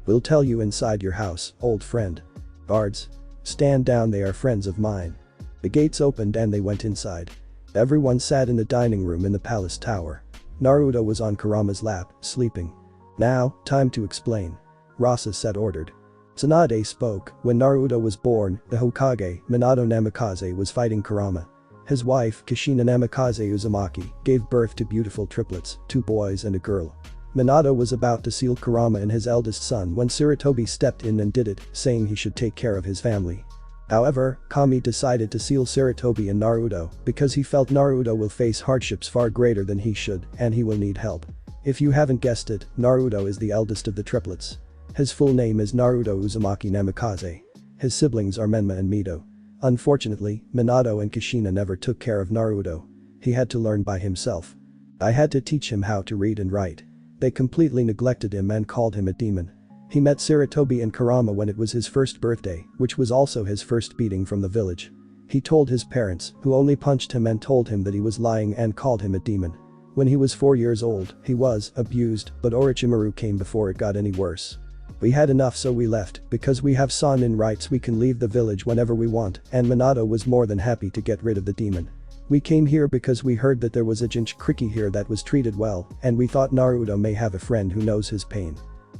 "We'll tell you inside your house, old friend." "Guards. Stand down, they are friends of mine." The gates opened and they went inside. Everyone sat in the dining room in the palace tower. Naruto was on Kurama's lap, sleeping. "Now, time to explain," Rasa said ordered. Tsunade spoke. When Naruto was born, the Hokage, Minato Namikaze, was fighting Kurama. His wife, Kushina Namikaze Uzumaki, gave birth to beautiful triplets, 2 boys and a girl. Minato was about to seal Kurama and his eldest son when Sarutobi stepped in and did it, saying he should take care of his family. However, Kami decided to seal Sarutobi and Naruto because he felt Naruto will face hardships far greater than he should and he will need help. If you haven't guessed it, Naruto is the eldest of the triplets. His full name is Naruto Uzumaki Namikaze. His siblings are Menma and Mito. Unfortunately, Minato and Kushina never took care of Naruto. He had to learn by himself. I had to teach him how to read and write. They completely neglected him and called him a demon. He met Sarutobi and Kurama when it was his first birthday, which was also his first beating from the village. He told his parents, who only punched him and told him that he was lying and called him a demon. When he was 4 years old, he was abused, but Orochimaru came before it got any worse. "We had enough so we left, because we have Sannin rights we can leave the village whenever we want," and Minato was more than happy to get rid of the demon. "We came here because we heard that there was a Jinchuriki here that was treated well, and we thought Naruto may have a friend who knows his pain.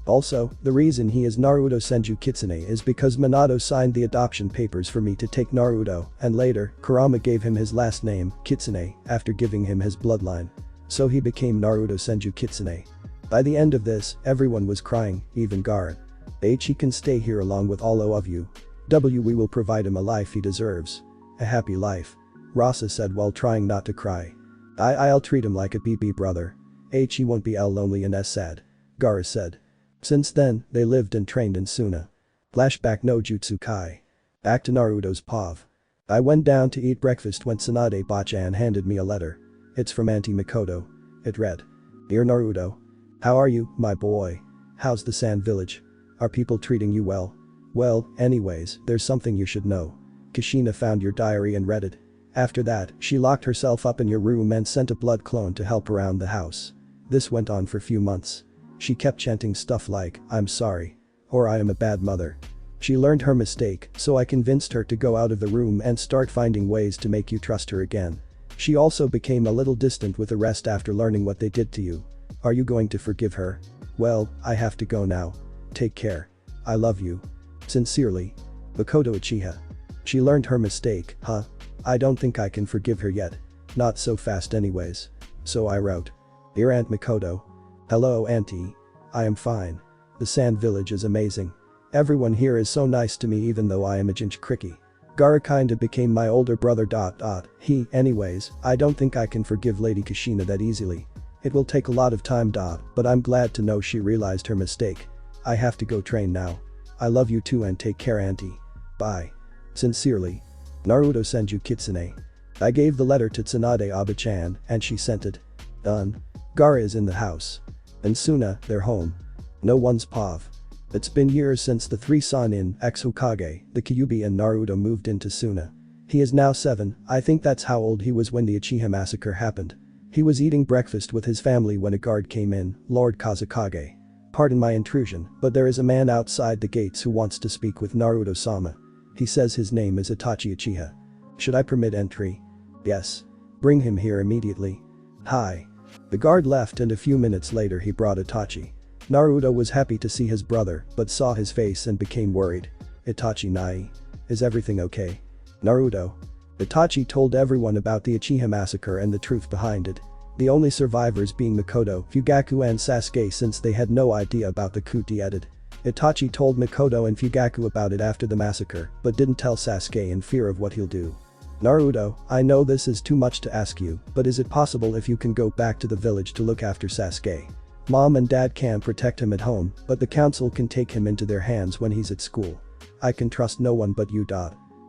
Also, the reason he is Naruto Senju Kitsune is because Minato signed the adoption papers for me to take Naruto, and later, Kurama gave him his last name, Kitsune, after giving him his bloodline. So he became Naruto Senju Kitsune." By the end of this, everyone was crying, even Gaara. "He can stay here along with all of you. We will provide him a life he deserves. A happy life," Rasa said while trying not to cry. I'll treat him like a BB brother. He won't be lonely and sad," Gaara said. Since then, they lived and trained in Suna. Flashback no Jutsu Kai. Back to Naruto's POV. "I went down to eat breakfast when Tsunade Bachan handed me a letter. It's from Auntie Mikoto." It read, "Dear Naruto. How are you, my boy? How's the Sand Village? Are people treating you well? Well, anyways, there's something you should know. Kushina found your diary and read it. After that, she locked herself up in your room and sent a blood clone to help around the house. This went on for a few months. She kept chanting stuff like, 'I'm sorry,' or 'I am a bad mother.' She learned her mistake, so I convinced her to go out of the room and start finding ways to make you trust her again. She also became a little distant with the rest after learning what they did to you. Are you going to forgive her? Well, I have to go now. Take care. I love you. Sincerely, Makoto Uchiha." She learned her mistake, huh? I don't think I can forgive her yet. Not so fast anyways. So I wrote, "Dear Aunt Makoto. Hello, Auntie. I am fine. The Sand Village is amazing. Everyone here is so nice to me even though I am a Jinchuriki. Gaara kinda became my older brother. Anyways, I don't think I can forgive Lady Kushina that easily. It will take a lot of time. But I'm glad to know she realized her mistake. I have to go train now. I love you too and take care, Auntie. Bye. Sincerely, Naruto Senju Kitsune." I gave the letter to Tsunade Abachan and she sent it. Done. Gaara is in the house. In Suna, their home. No one's POV. It's been years since the 3 Sannin, ex-Hokage, the Kyuubi and Naruto moved into Suna. He is now 7, I think that's how old he was when the Uchiha massacre happened. He was eating breakfast with his family when a guard came in, Lord Kazukage. "Pardon my intrusion, but there is a man outside the gates who wants to speak with Naruto-sama. He says his name is Itachi Uchiha. Should I permit entry?" "Yes. Bring him here immediately." "Hi." The guard left and a few minutes later he brought Itachi. Naruto was happy to see his brother, but saw his face and became worried. "Itachi Nai. Is everything okay?" "Naruto. Itachi told everyone about the Uchiha massacre and the truth behind it. The only survivors being Mikoto, Fugaku and Sasuke, since they had no idea about the coup d'etat. Itachi told Mikoto and Fugaku about it after the massacre, but didn't tell Sasuke in fear of what he'll do. Naruto, I know this is too much to ask you, but is it possible if you can go back to the village to look after Sasuke? Mom and dad can protect him at home, but the council can take him into their hands when he's at school. I can trust no one but you.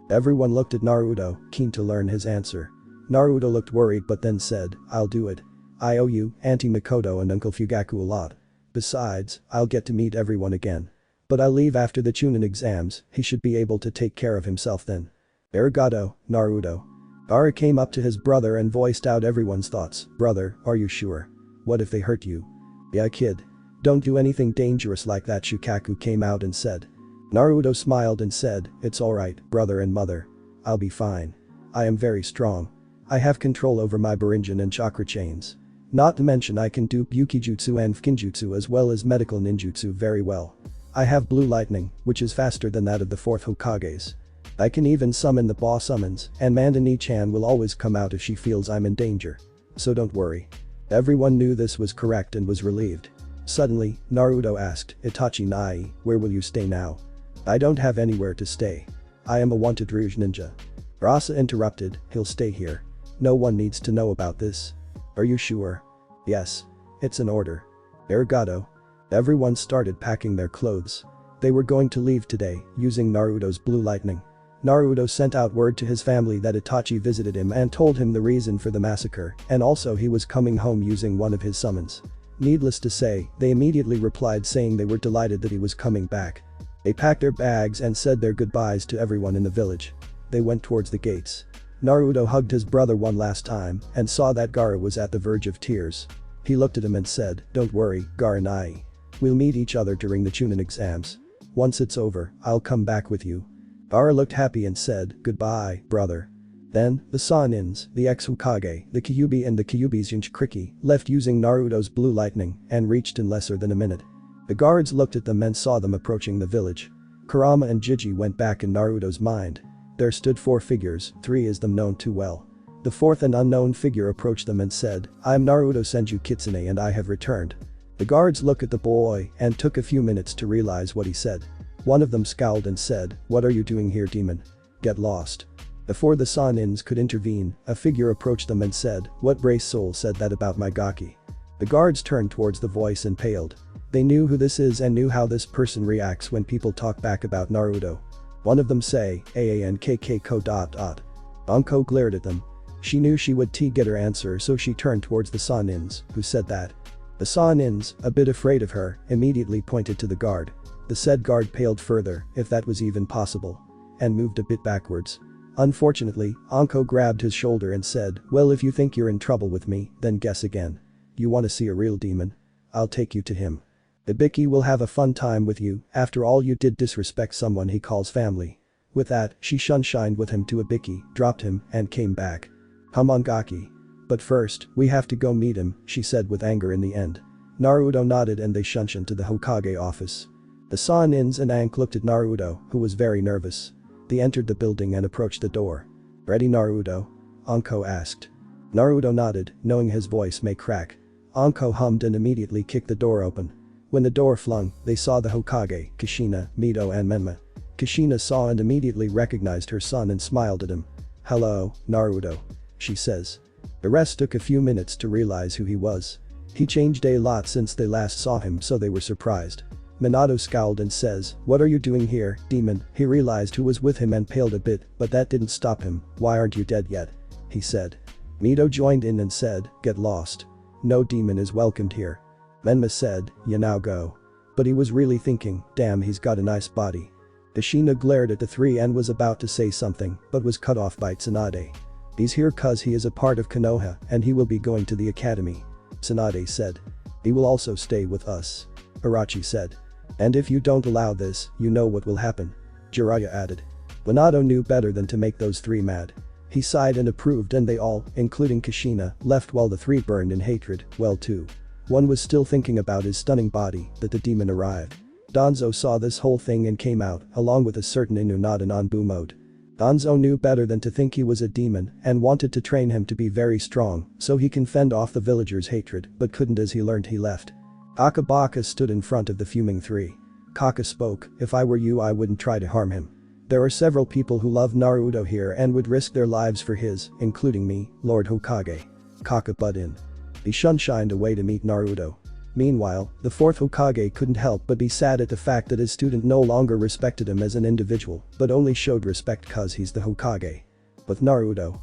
Everyone looked at Naruto, keen to learn his answer. Naruto looked worried but then said, I'll do it. I owe you, Auntie Mikoto and Uncle Fugaku a lot. Besides, I'll get to meet everyone again. But I'll leave after the Chunin exams, he should be able to take care of himself then. Arigato, Naruto. Gaara came up to his brother and voiced out everyone's thoughts. Brother, are you sure? What if they hurt you? Yeah, kid. Don't do anything dangerous like that. Shukaku came out and said. Naruto smiled and said, it's alright, brother and mother. I'll be fine. I am very strong. I have control over my Bouringan and chakra chains. Not to mention I can do Yukijutsu and Fukinjutsu as well as medical ninjutsu very well. I have blue lightning, which is faster than that of the 4th Hokages. I can even summon the boss summons, and Mandani-chan will always come out if she feels I'm in danger. So don't worry. Everyone knew this was correct and was relieved. Suddenly, Naruto asked, Itachi Nai, where will you stay now? I don't have anywhere to stay. I am a wanted Rouge ninja. Rasa interrupted, he'll stay here. No one needs to know about this. Are you sure? Yes. It's an order. Arigato. Everyone started packing their clothes. They were going to leave today, using Naruto's blue lightning. Naruto sent out word to his family that Itachi visited him and told him the reason for the massacre, and also he was coming home using one of his summons. Needless to say, they immediately replied saying they were delighted that he was coming back. They packed their bags and said their goodbyes to everyone in the village. They went towards the gates. Naruto hugged his brother one last time and saw that Gaara was at the verge of tears. He looked at him and said, don't worry, Gaara and I. We'll meet each other during the Chunin exams. Once it's over, I'll come back with you. Gaara looked happy and said, goodbye, brother. Then, the Sannins, the ex-Hokage, the Kyuubi and the Kyuubi's Jinchuriki left using Naruto's blue lightning and reached in lesser than a minute. The guards looked at them and saw them approaching the village. Kurama and Jiji went back in Naruto's mind. There stood 4 figures, 3 is them known too well. The 4th and unknown figure approached them and said, I am Naruto Senju Kitsune and I have returned. The guards looked at the boy and took a few minutes to realize what he said. One of them scowled and said, what are you doing here, demon? Get lost. Before the Sannins could intervene, a figure approached them and said, what race soul said that about my Gaki? The guards turned towards the voice and paled. They knew who this is and knew how this person reacts when people talk back about Naruto. One of them say, AANKK. Anko glared at them. She knew she would get her answer, so she turned towards the Sannins, who said that. The Sannins, a bit afraid of her, immediately pointed to the guard. The said guard paled further, if that was even possible, and moved a bit backwards. Unfortunately, Anko grabbed his shoulder and said, well, if you think you're in trouble with me, then guess again. You want to see a real demon? I'll take you to him. Ibiki will have a fun time with you, after all you did disrespect someone he calls family. With that, she shunshined with him to Ibiki, dropped him, and came back. Come on, Gaki. But first, we have to go meet him, she said with anger in the end. Naruto nodded and they shunshined to the Hokage office. The Sannins and Ankh looked at Naruto, who was very nervous. They entered the building and approached the door. Ready, Naruto? Anko asked. Naruto nodded, knowing his voice may crack. Anko hummed and immediately kicked the door open. When the door flung, they saw the Hokage, Kushina, Mito and Menma. Kushina saw and immediately recognized her son and smiled at him. Hello, Naruto. She says. The rest took a few minutes to realize who he was. He changed a lot since they last saw him, so they were surprised. Minato scowled and says, what are you doing here, demon? He realized who was with him and paled a bit, but that didn't stop him. Why aren't you dead yet? He said. Mito joined in and said, get lost. No demon is welcomed here. Menma said, you now go. But he was really thinking, damn, he's got a nice body. Kushina glared at the 3 and was about to say something, but was cut off by Tsunade. He's here cause he is a part of Konoha and he will be going to the academy. Tsunade said. He will also stay with us. Irachi said. And if you don't allow this, you know what will happen. Jiraiya added. Minato knew better than to make those 3 mad. He sighed and approved and they all, including Kushina, left while the 3 burned in hatred, well too. One was still thinking about his stunning body that the demon arrived. Danzo saw this whole thing and came out, along with a certain Inu not in Anbu mode. Danzo knew better than to think he was a demon and wanted to train him to be very strong so he can fend off the villagers' hatred but couldn't as he learned he left. Akabaka stood in front of the fuming three. Kaka spoke, "If I were you I wouldn't try to harm him. There are several people who love Naruto here and would risk their lives for his, including me, Lord Hokage." Kaka butt in. He shined away to meet Naruto. Meanwhile, the fourth Hokage couldn't help but be sad at the fact that his student no longer respected him as an individual, but only showed respect cause he's the Hokage. With Naruto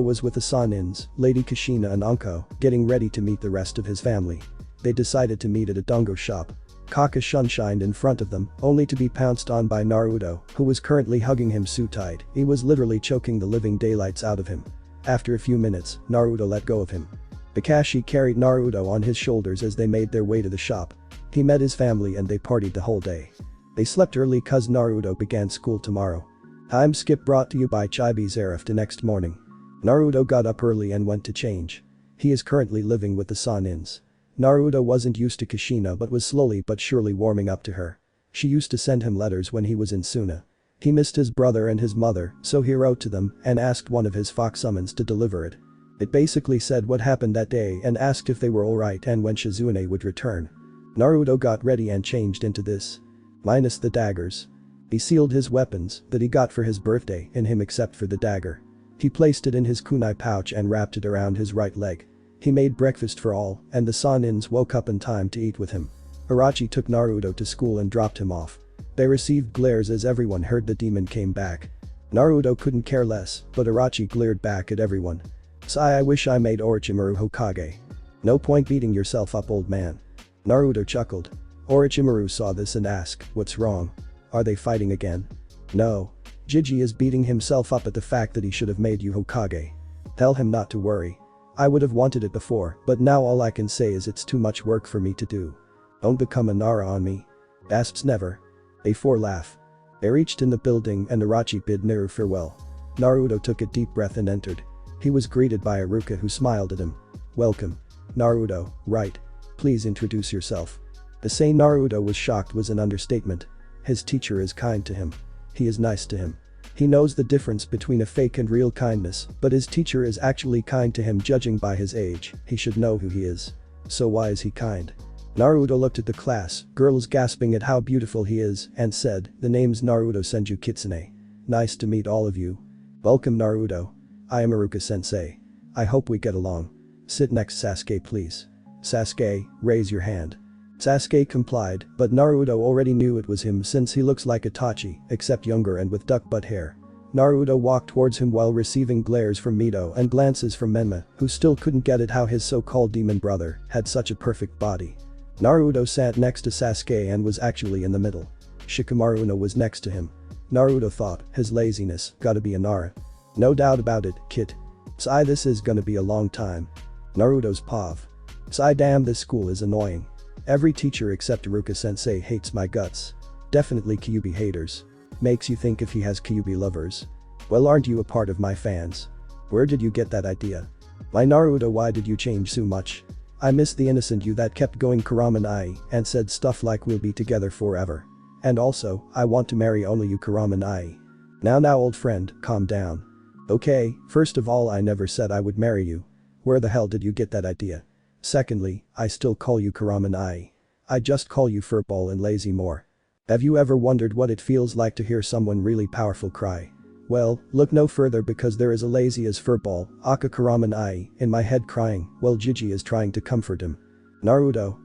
was with the Sannins, Lady Kushina and Anko, getting ready to meet the rest of his family. They decided to meet at a dango shop. Kaka shined in front of them, only to be pounced on by Naruto, who was currently hugging him so tight, he was literally choking the living daylights out of him. After a few minutes, Naruto let go of him. Kakashi carried Naruto on his shoulders as they made their way to the shop. He met his family and they partied the whole day. They slept early cause Naruto began school tomorrow. Time skip brought to you by Chibi Zarif. The next morning, Naruto got up early and went to change. He is currently living with the Sannins. Naruto wasn't used to Kushina but was slowly but surely warming up to her. She used to send him letters when he was in Suna. He missed his brother and his mother, so he wrote to them and asked one of his fox summons to deliver it. It basically said what happened that day and asked if they were alright and when Shizune would return. Naruto got ready and changed into this. Minus the daggers. He sealed his weapons that he got for his birthday in him except for the dagger. He placed it in his kunai pouch and wrapped it around his right leg. He made breakfast for all and the Sannins woke up in time to eat with him. Orochi took Naruto to school and dropped him off. They received glares as everyone heard the demon came back. Naruto couldn't care less, but Orochi glared back at everyone. "Sigh, I wish I made Orochimaru Hokage. No point beating yourself up, old man." Naruto chuckled. Orochimaru saw this and asked, "What's wrong? Are they fighting again?" "No. Jiji is beating himself up at the fact that he should have made you Hokage. Tell him not to worry. I would have wanted it before, but now all I can say is it's too much work for me to do. Don't become a Nara on me." Asps never. They four laugh. They reached in the building and Orochi bid Naru farewell. Naruto took a deep breath and entered. He was greeted by Iruka who smiled at him. "Welcome. Naruto, right. Please introduce yourself." To say Naruto was shocked was an understatement. His teacher is kind to him. He is nice to him. He knows the difference between a fake and real kindness, but his teacher is actually kind to him judging by his age. He should know who he is. So why is he kind? Naruto looked at the class, girls gasping at how beautiful he is, and said, "The name's Naruto Senju Kitsune. Nice to meet all of you. Welcome Naruto. I am Iruka-sensei. I hope we get along. Sit next Sasuke please." "Sasuke, raise your hand." Sasuke complied, but Naruto already knew it was him since he looks like Itachi, except younger and with duck butt hair. Naruto walked towards him while receiving glares from Mito and glances from Menma, who still couldn't get it how his so-called demon brother had such a perfect body. Naruto sat next to Sasuke and was actually in the middle. Shikamaru was next to him. Naruto thought, his laziness, gotta be a Nara. "No doubt about it, kid. Sigh, this is gonna be a long time." Naruto's pav. "Sigh, damn, this school is annoying. Every teacher except Iruka-sensei hates my guts. Definitely Kyuubi haters. Makes you think if he has Kyuubi lovers. Well, aren't you a part of my fans? Where did you get that idea? My Naruto, why did you change so much? I miss the innocent you that kept going Karaman-ai and said stuff like we'll be together forever. And also, I want to marry only you Karaman-ai. Now old friend, calm down. Okay, first of all, I never said I would marry you. Where the hell did you get that idea? Secondly, I still call you Karaman-ai. I just call you furball and lazy more. Have you ever wondered what it feels like to hear someone really powerful cry? Well, look no further because there is a lazy as furball, Aka Karaman-ai, in my head crying while Jiji is trying to comfort him. Naruto,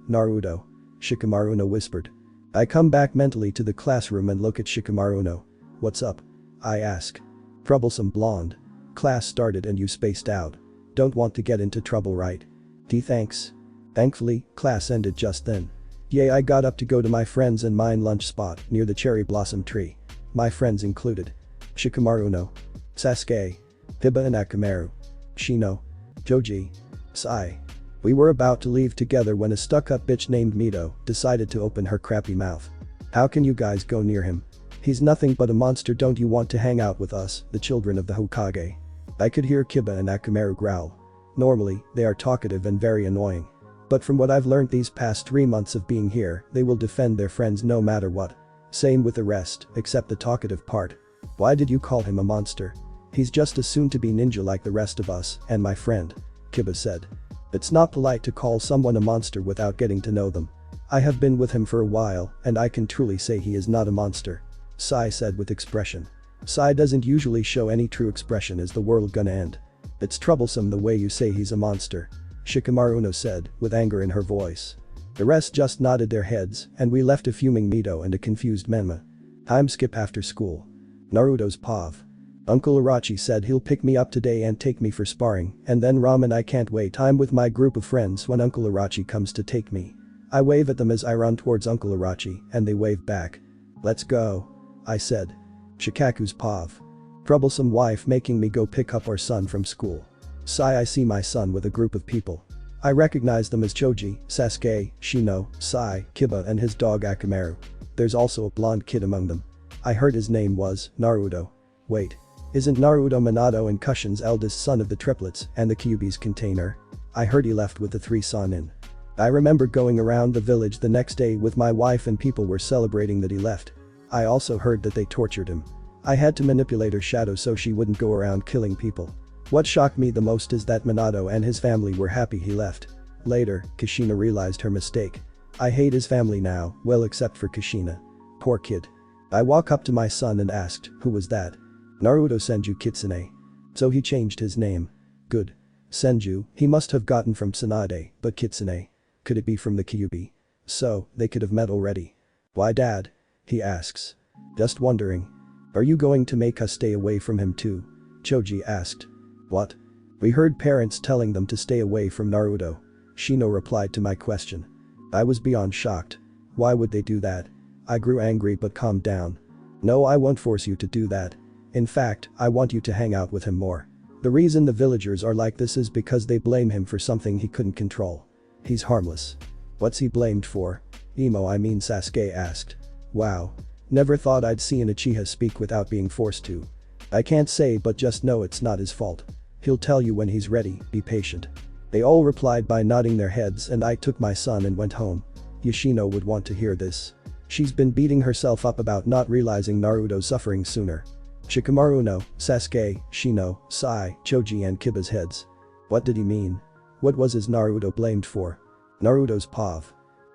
Shikamaru whispered. I come back mentally to the classroom and look at Shikamaru. What's up? I ask. Troublesome blonde. Class started and you spaced out. Don't want to get into trouble, right? Thanks. Thankfully, class ended just then. Yay, I got up to go to my friends and mine lunch spot near the cherry blossom tree. My friends included Shikamaru, Sasuke, Hiba and Akamaru, Shino, Joji, Sai. We were about to leave together when a stuck-up bitch named Mito decided to open her crappy mouth. How can you guys go near him? He's nothing but a monster. Don't you want to hang out with us, the children of the Hokage? I could hear Kiba and Akamaru growl. Normally, they are talkative and very annoying. But from what I've learned these past 3 months of being here, they will defend their friends no matter what. Same with the rest, except the talkative part. Why did you call him a monster? He's just a soon-to-be ninja like the rest of us and my friend, Kiba said. It's not polite to call someone a monster without getting to know them. I have been with him for a while and I can truly say he is not a monster, Sai said with expression. Sai doesn't usually show any true expression. Is the world gonna end? It's troublesome the way you say he's a monster, Shikamaru said with anger in her voice. The rest just nodded their heads and we left a fuming Mito and a confused Menma. Time skip after school. Naruto's POV. Uncle Irachi said he'll pick me up today and take me for sparring, and then Ramen I can't wait. I'm with my group of friends when Uncle Irachi comes to take me. I wave at them as I run towards Uncle Irachi and they wave back. Let's go, I said. Shikaku's POV. Troublesome wife making me go pick up our son from school. Sigh. I see my son with a group of people. I recognize them as Choji, Sasuke, Shino, Sai, Kiba and his dog Akamaru. There's also a blonde kid among them. I heard his name was Naruto. Wait. Isn't Naruto Minato and Kushina's eldest son of the triplets and the Kyuubi's container? I heard he left with the 3 Sannin. I remember going around the village the next day with my wife and people were celebrating that he left. I also heard that they tortured him. I had to manipulate her shadow so she wouldn't go around killing people. What shocked me the most is that Minato and his family were happy he left. Later, Kushina realized her mistake. I hate his family now, well except for Kushina. Poor kid. I walk up to my son and asked, who was that? Naruto Senju Kitsune. So he changed his name. Good. Senju, he must have gotten from Tsunade, but Kitsune. Could it be from the Kyuubi? So, they could have met already. Why dad? He asks. Just wondering. Are you going to make us stay away from him too? Choji asked. What? We heard parents telling them to stay away from Naruto. Shino replied to my question. I was beyond shocked. Why would they do that? I grew angry but calmed down. No, I won't force you to do that. In fact, I want you to hang out with him more. The reason the villagers are like this is because they blame him for something he couldn't control. He's harmless. What's he blamed for? Sasuke asked. Wow. Never thought I'd see an Uchiha speak without being forced to. I can't say but just know it's not his fault. He'll tell you when he's ready, be patient. They all replied by nodding their heads and I took my son and went home. Yoshino would want to hear this. She's been beating herself up about not realizing Naruto's suffering sooner. Shikamaru, Sasuke, Shino, Sai, Choji and Kiba's heads. What did he mean? What was his Naruto blamed for? Naruto's POV.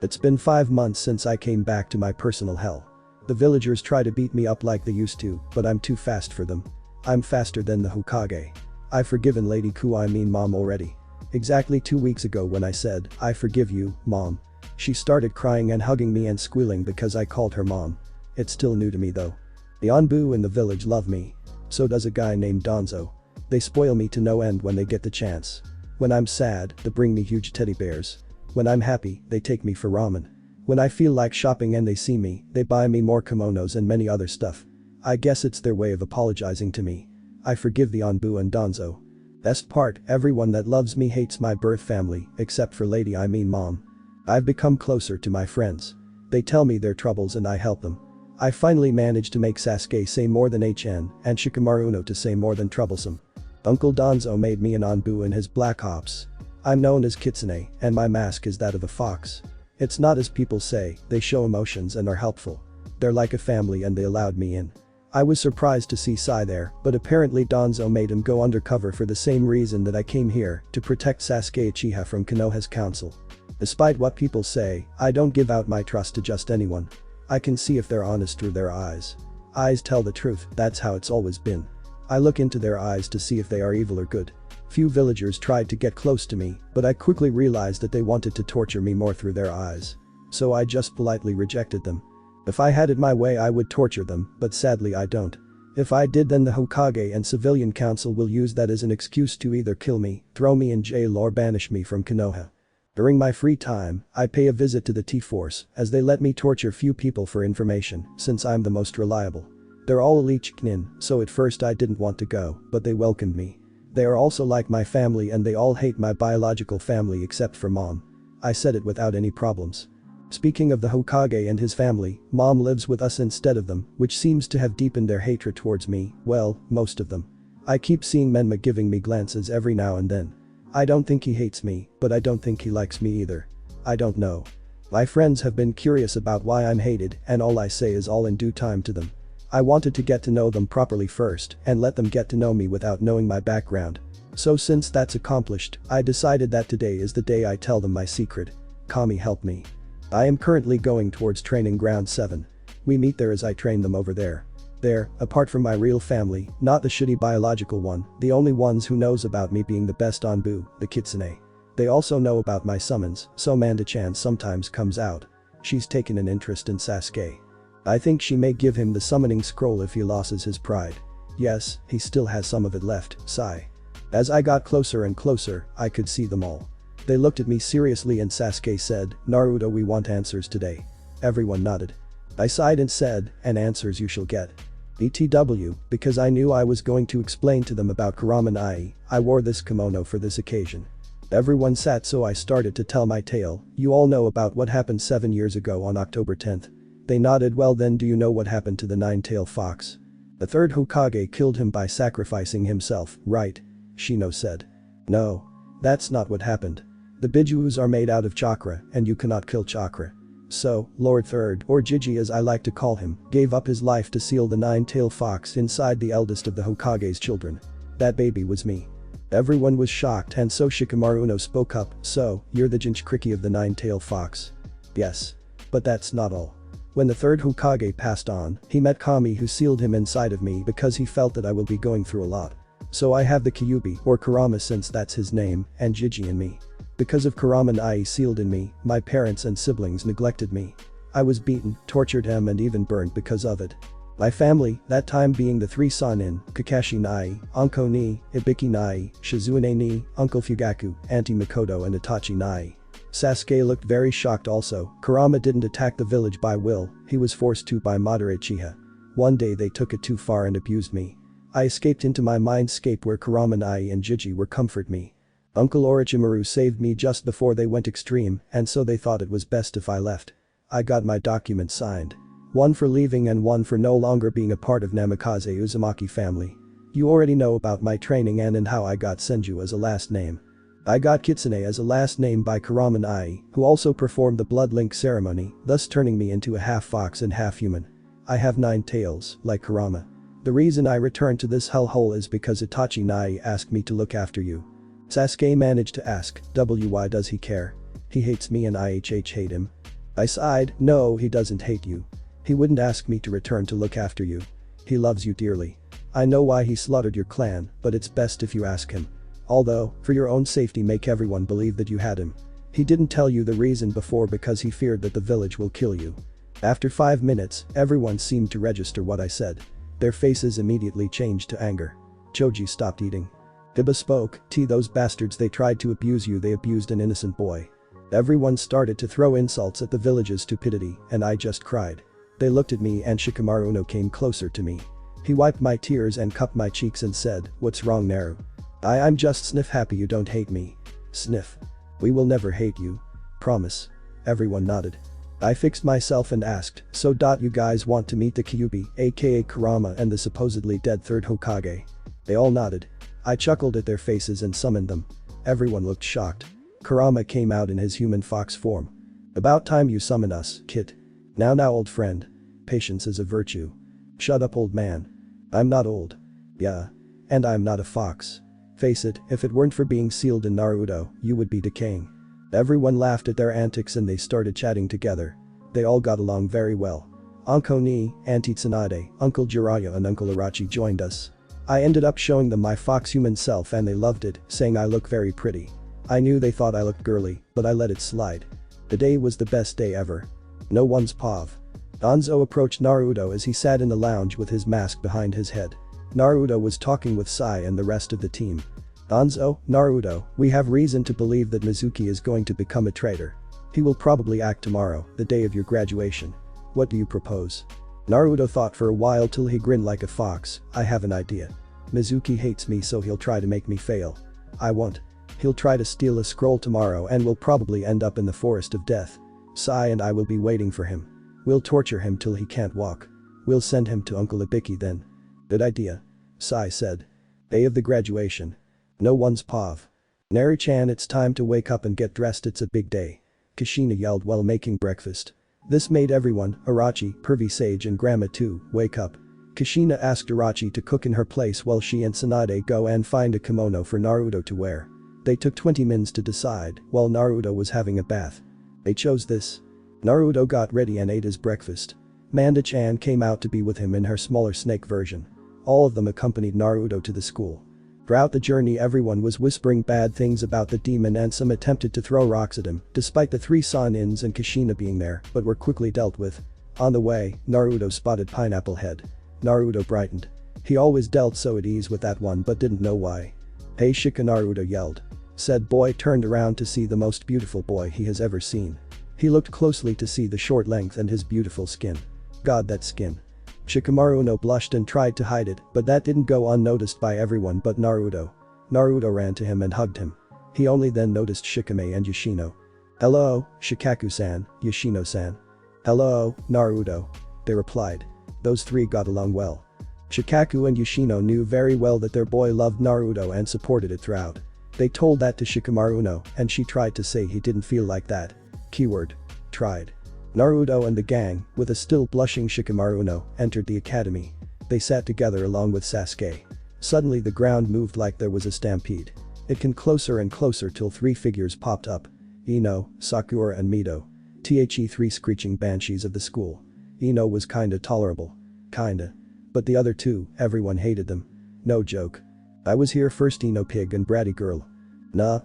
It's been 5 months since I came back to my personal hell. The villagers try to beat me up like they used to, but I'm too fast for them. I'm faster than the Hokage. I've forgiven Lady Mom already. Exactly 2 weeks ago when I said, I forgive you, Mom. She started crying and hugging me and squealing because I called her Mom. It's still new to me though. The Anbu in the village love me. So does a guy named Danzo. They spoil me to no end when they get the chance. When I'm sad, they bring me huge teddy bears. When I'm happy, they take me for ramen. When I feel like shopping and they see me, they buy me more kimonos and many other stuff. I guess it's their way of apologizing to me. I forgive the Anbu and Danzo. Best part, everyone that loves me hates my birth family, except for Lady Mom. I've become closer to my friends. They tell me their troubles and I help them. I finally managed to make Sasuke say more than HN and Shikamaru to say more than troublesome. Uncle Danzo made me an Anbu in his Black Ops. I'm known as Kitsune and my mask is that of a fox. It's not as people say, they show emotions and are helpful. They're like a family and they allowed me in. I was surprised to see Sai there, but apparently Danzo made him go undercover for the same reason that I came here, to protect Sasuke Uchiha from Konoha's council. Despite what people say, I don't give out my trust to just anyone. I can see if they're honest through their eyes. Eyes tell the truth, that's how it's always been. I look into their eyes to see if they are evil or good. Few villagers tried to get close to me, but I quickly realized that they wanted to torture me more through their eyes. So I just politely rejected them. If I had it my way I would torture them, but sadly I don't. If I did then the Hokage and civilian council will use that as an excuse to either kill me, throw me in jail or banish me from Konoha. During my free time, I pay a visit to the T-Force, as they let me torture few people for information, since I'm the most reliable. They're all elite Chunin, so at first I didn't want to go, but they welcomed me. They are also like my family and they all hate my biological family except for Mom. I said it without any problems. Speaking of the Hokage and his family, Mom lives with us instead of them, which seems to have deepened their hatred towards me, well, most of them. I keep seeing Menma giving me glances every now and then. I don't think he hates me, but I don't think he likes me either. I don't know. My friends have been curious about why I'm hated and all I say is all in due time to them. I wanted to get to know them properly first and let them get to know me without knowing my background. So since that's accomplished, I decided that today is the day I tell them my secret. Kami, help me. I am currently going towards training ground 7. We meet there as I train them over there. There, apart from my real family, not the shitty biological one, the only ones who knows about me being the best Anbu, the kitsune. They also know about my summons, so Manda-chan sometimes comes out. She's taken an interest in Sasuke. I think she may give him the summoning scroll if he loses his pride. Yes, he still has some of it left, sigh. As I got closer and closer, I could see them all. They looked at me seriously and Sasuke said, "Naruto, we want answers today." Everyone nodded. I sighed and said, "And answers you shall get." BTW, because I knew I was going to explain to them about Kurama and I wore this kimono for this occasion. Everyone sat, so I started to tell my tale. You all know about what happened 7 years ago on October 10th. They nodded. Well then, do you know what happened to the nine-tailed fox? The third Hokage killed him by sacrificing himself, right? Shino said. No. That's not what happened. The Bijus are made out of chakra and you cannot kill chakra. So, Lord Third, or Jiji as I like to call him, gave up his life to seal the nine-tailed fox inside the eldest of the Hokage's children. That baby was me. Everyone was shocked and so Shikamaru no spoke up, "So, you're the Jinchuriki of the nine-tailed fox?" Yes. But that's not all. When the third Hokage passed on, he met Kami who sealed him inside of me because he felt that I will be going through a lot. So I have the Kyuubi, or Kurama since that's his name, and Jiji in me. Because of Kurama and Ai sealed in me, my parents and siblings neglected me. I was beaten, tortured and even burned because of it. My family, that time being the 3 Sannin, Kakashi Nai, Anko ni, Ibiki Nai, Shizune ni, Uncle Fugaku, Auntie Mikoto and Itachi Nai. Sasuke looked very shocked also. Kurama didn't attack the village by will, he was forced to by Madara Uchiha. One day they took it too far and abused me. I escaped into my mindscape where Kurama and Ai and Jiji were comfort me. Uncle Orochimaru saved me just before they went extreme and so they thought it was best if I left. I got my documents signed. One for leaving and one for no longer being a part of Namikaze Uzumaki family. You already know about my training and how I got Senju as a last name. I got Kitsune as a last name by Kurama and Ai, who also performed the blood link ceremony, thus turning me into a half fox and half human. I have 9 tails, like Kurama. The reason I returned to this hellhole is because Itachi Nai asked me to look after you. Sasuke managed to ask, why does he care? He hates me and I hate him. I sighed, no, he doesn't hate you. He wouldn't ask me to return to look after you. He loves you dearly. I know why he slaughtered your clan, but it's best if you ask him. Although, for your own safety, make everyone believe that you had him. He didn't tell you the reason before because he feared that the village will kill you. After 5 minutes, everyone seemed to register what I said. Their faces immediately changed to anger. Choji stopped eating. Iba spoke, those bastards, they tried to abuse you, they abused an innocent boy. Everyone started to throw insults at the village's stupidity and I just cried. They looked at me and Shikamaru no came closer to me. He wiped my tears and cupped my cheeks and said, "What's wrong, Naru?" I'm just sniff happy you don't hate me. Sniff. We will never hate you. Promise. Everyone nodded. I fixed myself and asked, so you guys want to meet the Kyuubi, aka Kurama and the supposedly dead third Hokage? They all nodded. I chuckled at their faces and summoned them. Everyone looked shocked. Kurama came out in his human fox form. About time you summon us, kid. Now old friend. Patience is a virtue. Shut up old man. I'm not old. Yeah. And I'm not a fox. Face it, if it weren't for being sealed in Naruto, you would be decaying. Everyone laughed at their antics and they started chatting together. They all got along very well. Anko ni, Auntie Tsunade, Uncle Jiraiya and Uncle Irachi joined us. I ended up showing them my fox human self and they loved it, saying I look very pretty. I knew they thought I looked girly, but I let it slide. The day was the best day ever. No one's pav. Danzo approached Naruto as he sat in the lounge with his mask behind his head. Naruto was talking with Sai and the rest of the team. Danzo, Naruto, we have reason to believe that Mizuki is going to become a traitor. He will probably act tomorrow, the day of your graduation. What do you propose? Naruto thought for a while till he grinned like a fox. I have an idea. Mizuki hates me so he'll try to make me fail. I won't. He'll try to steal a scroll tomorrow and will probably end up in the forest of death. Sai and I will be waiting for him. We'll torture him till he can't walk. We'll send him to Uncle Ibiki then. Good idea. Sai said. Day of the graduation. No one's pav. Naru-chan, it's time to wake up and get dressed, it's a big day. Kushina yelled while making breakfast. This made everyone, Irachi, Pervy Sage and Grandma too, wake up. Kushina asked Irachi to cook in her place while she and Tsunade go and find a kimono for Naruto to wear. They took 20 minutes to decide while Naruto was having a bath. They chose this. Naruto got ready and ate his breakfast. Manda-chan came out to be with him in her smaller snake version. All of them accompanied Naruto to the school. Throughout the journey everyone was whispering bad things about the demon and some attempted to throw rocks at him, despite the 3 Sannins and Kushina being there, but were quickly dealt with. On the way, Naruto spotted Pineapple Head. Naruto brightened. He always dealt so at ease with that one but didn't know why. "Hey Shika," Naruto yelled. Said boy turned around to see the most beautiful boy he has ever seen. He looked closely to see the short length and his beautiful skin. God, that skin. Shikamaru blushed and tried to hide it, but that didn't go unnoticed by everyone but Naruto. Naruto ran to him and hugged him. He only then noticed Shikame and Yoshino. "Hello, Shikaku-san, Yoshino-san." "Hello, Naruto." They replied. Those 3 got along well. Shikaku and Yoshino knew very well that their boy loved Naruto and supported it throughout. They told that to Shikamaru and she tried to say he didn't feel like that. Keyword. Tried. Naruto and the gang, with a still blushing Shikamaru, entered the academy. They sat together along with Sasuke. Suddenly the ground moved like there was a stampede. It came closer and closer till 3 figures popped up. Ino, Sakura and Mito. The 3 screeching banshees of the school. Ino was kinda tolerable. Kinda. But the other 2, everyone hated them. No joke. "I was here first, Ino pig and bratty girl." "Nah,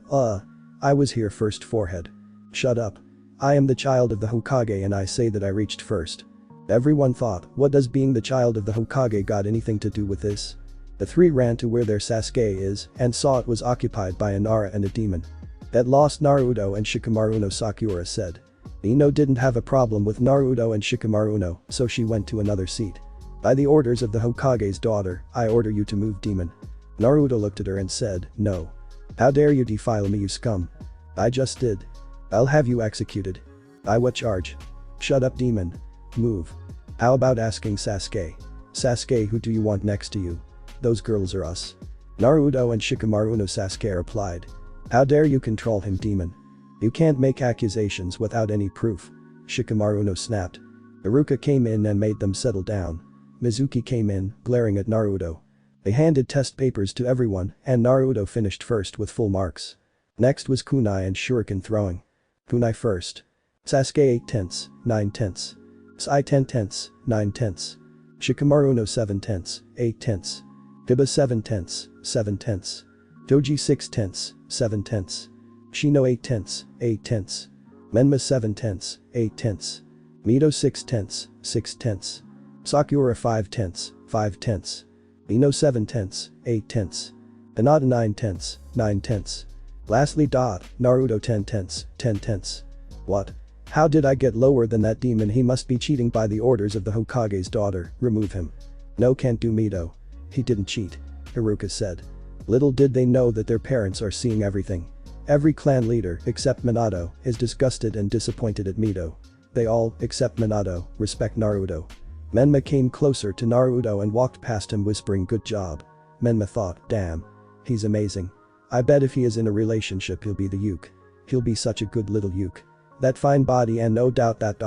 I was here first, forehead." "Shut up. I am the child of the Hokage and I say that I reached first." Everyone thought, what does being the child of the Hokage got anything to do with this? The 3 ran to where their Sasuke is and saw it was occupied by a Nara and a demon. "That lost Naruto and Shikamaru," Sakura said. Ino didn't have a problem with Naruto and Shikamaru, so she went to another seat. "By the orders of the Hokage's daughter, I order you to move, demon." Naruto looked at her and said, "No. How dare you defile me, you scum." "I just did. I'll have you executed." "I what charge?" "Shut up, demon. Move." "How about asking Sasuke?" "Sasuke, who do you want next to you?" "Those girls are us." "Naruto and Shikamaru," Sasuke replied. "How dare you control him, demon? You can't make accusations without any proof." Shikamaru snapped. Iruka came in and made them settle down. Mizuki came in, glaring at Naruto. They handed test papers to everyone and Naruto finished first with full marks. Next was kunai and shuriken throwing. Kunai first. Sasuke 8 tenths, 9 tenths. Sai 10 tenths, 9 tenths. Shikamaru 7 tenths, 8 tenths. Hiba 7 tenths, 7 tenths. Doji 6 tenths, 7 tenths. Shino 8 tenths, 8 tenths. Menma 7 tenths, 8 tenths. Mito 6 tenths, 6 tenths. Sakura 5 tenths, 5 tenths. Ino 7 tenths, 8 tenths. Hinata 9 tenths, 9 tenths. Lastly, Naruto 10 tenths, 10 tenths. What? How did I get lower than that demon? He must be cheating by the orders of the Hokage's daughter, remove him. No, can't do Mito. He didn't cheat, Iruka said. Little did they know that their parents are seeing everything. Every clan leader, except Minato, is disgusted and disappointed at Mito. They all, except Minato, respect Naruto. Menma came closer to Naruto and walked past him whispering good job. Menma thought, damn. He's amazing. I bet if he is in a relationship he'll be the Yuke. He'll be such a good little Yuke. That fine body and no doubt that ...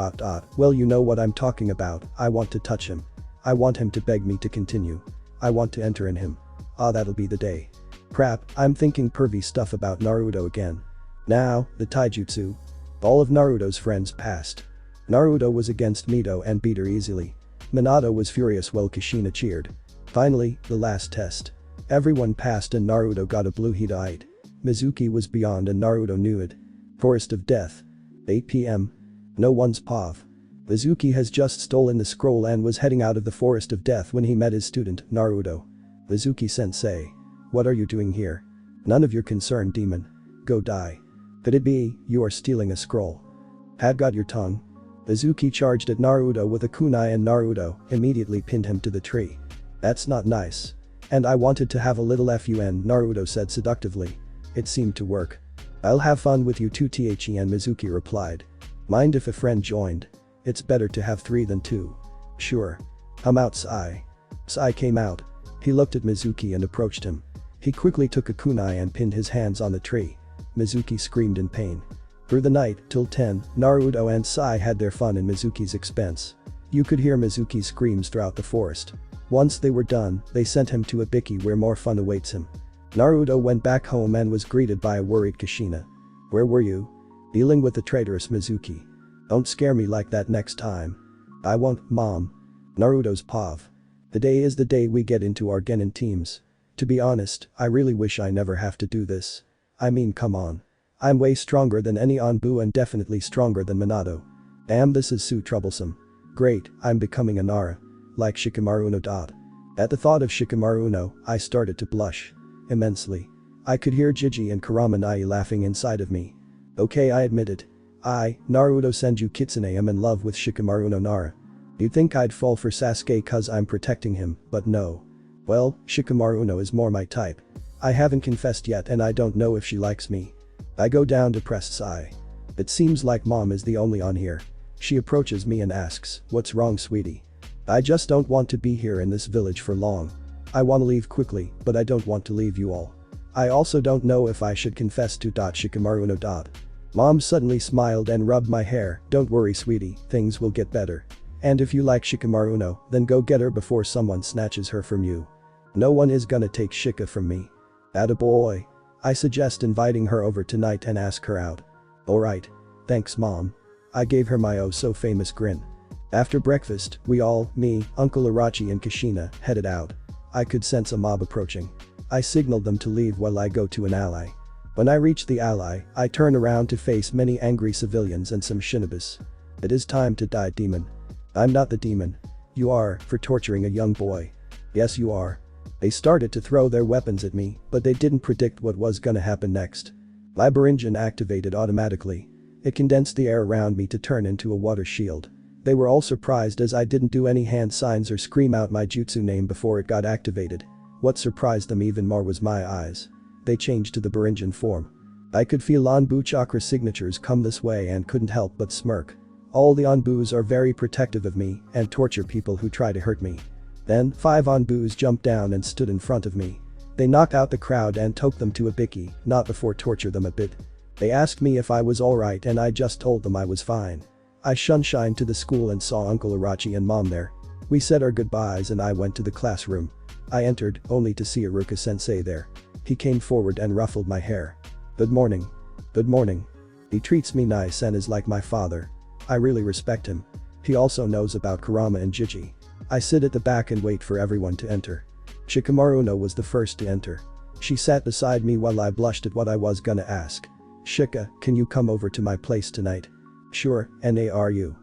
Well, you know what I'm talking about. I want to touch him. I want him to beg me to continue. I want to enter in him. Ah, that'll be the day. Crap, I'm thinking pervy stuff about Naruto again. Now, the taijutsu. All of Naruto's friends passed. Naruto was against Mito and beat her easily. Minato was furious while Kushina cheered. Finally, the last test. Everyone passed and Naruto got a blue Hidite. Mizuki was beyond and Naruto knew it. Forest of Death. 8 p.m. No one's path. Mizuki has just stolen the scroll and was heading out of the Forest of Death when he met his student, Naruto. Mizuki-sensei. What are you doing here? None of your concern, demon. Go die. Could it be, you are stealing a scroll? Had got your tongue? Mizuki charged at Naruto with a kunai and Naruto immediately pinned him to the tree. That's not nice. And I wanted to have a little fun, Naruto said seductively. It seemed to work. I'll have fun with you too, The and Mizuki replied. Mind if a friend joined? It's better to have 3 than 2. Sure. I'm out, Sai. Sai came out. He looked at Mizuki and approached him. He quickly took a kunai and pinned his hands on the tree. Mizuki screamed in pain. Through the night, till 10, Naruto and Sai had their fun in Mizuki's expense. You could hear Mizuki's screams throughout the forest. Once they were done, they sent him to Ibiki where more fun awaits him. Naruto went back home and was greeted by a worried Kushina. "Where were you?" "Dealing with the traitorous Mizuki." "Don't scare me like that next time." "I won't, Mom." Naruto's pav. "Today is the day we get into our Genin teams. To be honest, I really wish I never have to do this. I mean, come on. I'm way stronger than any Anbu and definitely stronger than Minato. Damn, this is so troublesome. Great, I'm becoming a Nara. Like Shikamaru no dot." At the thought of Shikamaru no, I started to blush. Immensely. I could hear Jiji and Kurama Nai laughing inside of me. Okay, I admit it. I, Naruto Senju Kitsune, am in love with Shikamaru no Nara. You'd think I'd fall for Sasuke cause I'm protecting him, but no. Well, Shikamaru no is more my type. I haven't confessed yet and I don't know if she likes me. I go down depressed sigh. It seems like Mom is the only on here. She approaches me and asks, "What's wrong, sweetie?" "I just don't want to be here in this village for long. I want to leave quickly, but I don't want to leave you all. I also don't know if I should confess to Shikamaru no. Mom suddenly smiled and rubbed my hair. "Don't worry, sweetie, things will get better. And if you like Shikamaru no, then go get her before someone snatches her from you. No one is gonna take Shika from me." "Attaboy." I suggest inviting her over tonight and ask her out. "Alright. Thanks, Mom." I gave her my oh so famous grin. After breakfast, we all, me, Uncle Irachi and Kushina, headed out. I could sense a mob approaching. I signaled them to leave while I go to an ally. When I reach the ally, I turn around to face many angry civilians and some shinobis. "It is time to die, demon." "I'm not the demon. You are, for torturing a young boy." "Yes, you are." They started to throw their weapons at me, but they didn't predict what was gonna happen next. My Bouringan activated automatically. It condensed the air around me to turn into a water shield. They were all surprised as I didn't do any hand signs or scream out my jutsu name before it got activated. What surprised them even more was my eyes. They changed to the Bouringan form. I could feel Anbu chakra signatures come this way and couldn't help but smirk. All the Anbus are very protective of me and torture people who try to hurt me. Then, 5 Anbus jumped down and stood in front of me. They knocked out the crowd and took them to Ibiki, not before torture them a bit. They asked me if I was alright and I just told them I was fine. I shunshined to the school and saw Uncle Irachi and Mom there. We said our goodbyes and I went to the classroom. I entered, only to see Iruka-sensei there. He came forward and ruffled my hair. "Good morning." "Good morning." He treats me nice and is like my father. I really respect him. He also knows about Kurama and Jiji. I sit at the back and wait for everyone to enter. Shikamaru no was the first to enter. She sat beside me while I blushed at what I was gonna ask. "Shika, can you come over to my place tonight?" "Sure, Naru."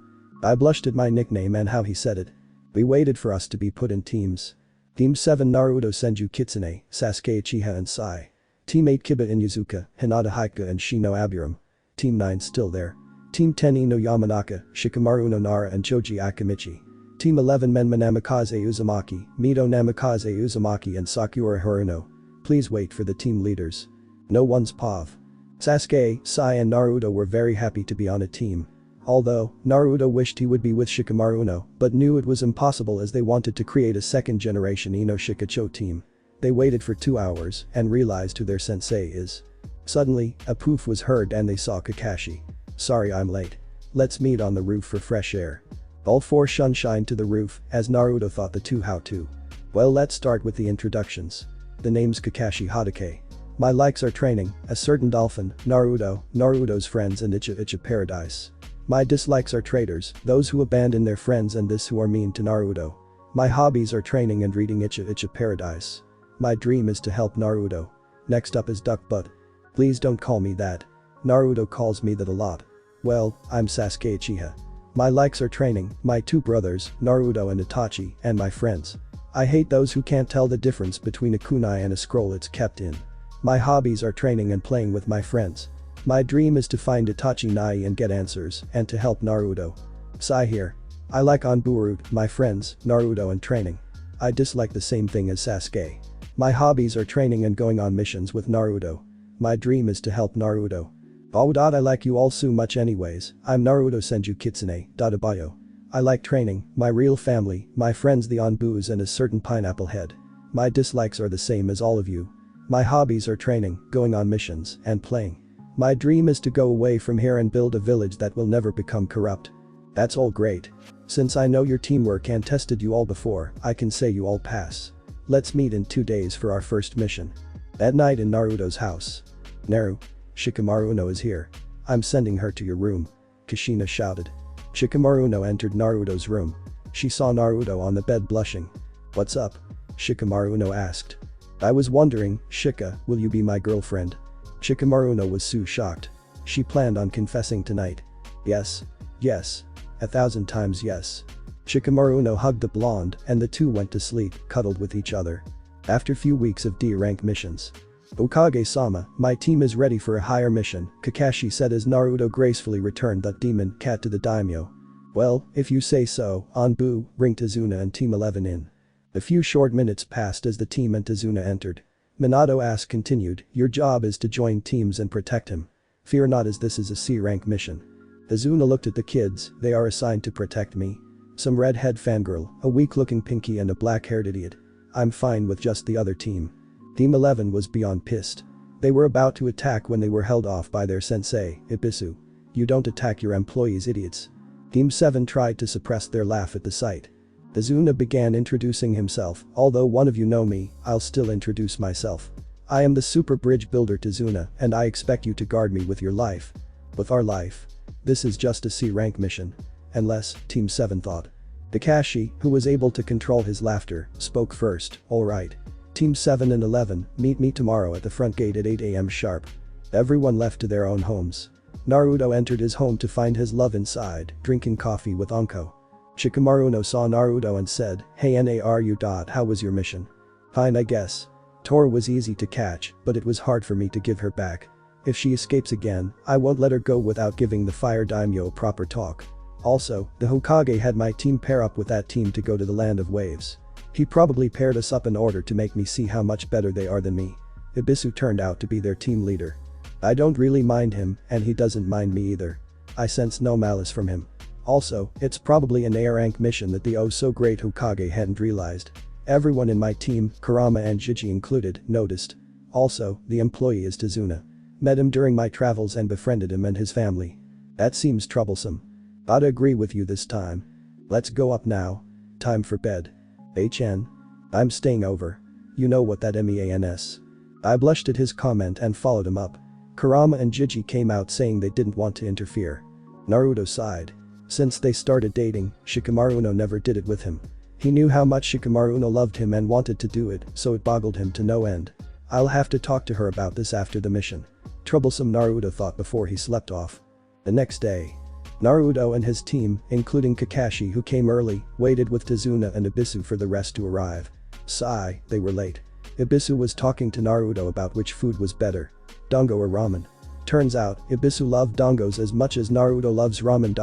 I blushed at my nickname and how he said it. We waited for us to be put in teams. Team 7 Naruto Senju Kitsune, Sasuke Uchiha and Sai. Team 8 Kiba Inuzuka, Hinata Haika and Shino Aburam. Team 9 still there. Team 10 Ino Yamanaka, Shikamaru no Nara and Choji Akamichi. Team 11 Menma Namikaze Uzumaki, Mito Namikaze Uzumaki and Sakura Haruno. Please wait for the team leaders. No one's pav. Sasuke, Sai and Naruto were very happy to be on a team. Although, Naruto wished he would be with Shikamaru no, but knew it was impossible as they wanted to create a second generation Ino-Shika-Cho team. They waited for 2 hours and realized who their sensei is. Suddenly, a poof was heard and they saw Kakashi. "Sorry I'm late. Let's meet on the roof for fresh air." All 4 shunshined to the roof as Naruto thought the 2 how to. Well, let's start with the introductions. The name's Kakashi Hatake. My likes are training, a certain dolphin, Naruto, Naruto's friends and Icha Paradise. My dislikes are traitors, those who abandon their friends and this who are mean to Naruto. My hobbies are training and reading Icha Paradise. My dream is to help Naruto. Next up is Duck Butt. Please don't call me that. Naruto calls me that a lot. Well, I'm Sasuke Uchiha. My likes are training, my 2 brothers, Naruto and Itachi, and my friends. I hate those who can't tell the difference between a kunai and a scroll it's kept in. My hobbies are training and playing with my friends. My dream is to find Itachi Nai and get answers, and to help Naruto. Sai here. I like Anburu, my friends, Naruto and training. I dislike the same thing as Sasuke. My hobbies are training and going on missions with Naruto. My dream is to help Naruto. Oh, I like you all so much anyways. I'm Naruto Senju Kitsune, Abayo. I like training, my real family, my friends the Anbus and a certain pineapple head. My dislikes are the same as all of you. My hobbies are training, going on missions, and playing. My dream is to go away from here and build a village that will never become corrupt. That's all great. Since I know your teamwork and tested you all before, I can say you all pass. Let's meet in 2 days for our first mission. That night in Naruto's house. NaruShika no is here. I'm sending her to your room. Kushina shouted. Shikamaru no entered Naruto's room. She saw Naruto on the bed blushing. What's up? Shikamaru no asked. I was wondering, Shika, will you be my girlfriend? Shikamaru no was so shocked. She planned on confessing tonight. Yes. 1,000 times yes. Shikamaru no hugged the blonde and the two went to sleep, cuddled with each other. After few weeks of D-rank missions. Hokage-sama, my team is ready for a higher mission, Kakashi said as Naruto gracefully returned that demon cat to the daimyo. Well, if you say so, Anbu, bring Tazuna and Team 11 in. A few short minutes passed as the team and Tazuna entered. Minato asked continued, your job is to join teams and protect him. Fear not as this is a C-rank mission. Tazuna looked at the kids, they are assigned to protect me. Some redhead fangirl, a weak-looking pinky and a black-haired idiot. I'm fine with just the other team. Team 11 was beyond pissed. They were about to attack when they were held off by their sensei, Ibisu. You don't attack your employees, idiots. Team 7 tried to suppress their laugh at the sight. Tazuna began introducing himself, although one of you know me, I'll still introduce myself. I am the super bridge builder Tazuna and I expect you to guard me with your life. With our life. This is just a C-rank mission. Unless, Team 7 thought. Kakashi, who was able to control his laughter, spoke first, alright. Team 7 and 11, meet me tomorrow at the front gate at 8 AM sharp. Everyone left to their own homes. Naruto entered his home to find his love inside, drinking coffee with Anko. Shikamaru no saw Naruto and said, hey Naru. How was your mission? Fine I guess. Tora was easy to catch, but it was hard for me to give her back. If she escapes again, I won't let her go without giving the fire daimyo a proper talk. Also, the Hokage had my team pair up with that team to go to the land of waves. He probably paired us up in order to make me see how much better they are than me. Ibisu turned out to be their team leader. I don't really mind him, and he doesn't mind me either. I sense no malice from him. Also, it's probably an A-rank mission that the oh-so-great Hokage hadn't realized. Everyone in my team, Kurama and Jiji included, noticed. Also, the employee is Tazuna. Met him during my travels and befriended him and his family. That seems troublesome. I'd agree with you this time. Let's go up now. Time for bed. HN. I'm staying over. You know what that means. I blushed at his comment and followed him up. Kurama and Jiji came out saying they didn't want to interfere. Naruto sighed. Since they started dating, Shikamaru no never did it with him. He knew how much Shikamaru no loved him and wanted to do it, so it boggled him to no end. I'll have to talk to her about this after the mission. Troublesome Naruto thought before he slept off. The next day. Naruto and his team, including Kakashi who came early, waited with Tazuna and Ibisu for the rest to arrive. Sigh, they were late. Ibisu was talking to Naruto about which food was better. Dango or ramen. Turns out, Ibisu loved dongos as much as Naruto loves ramen.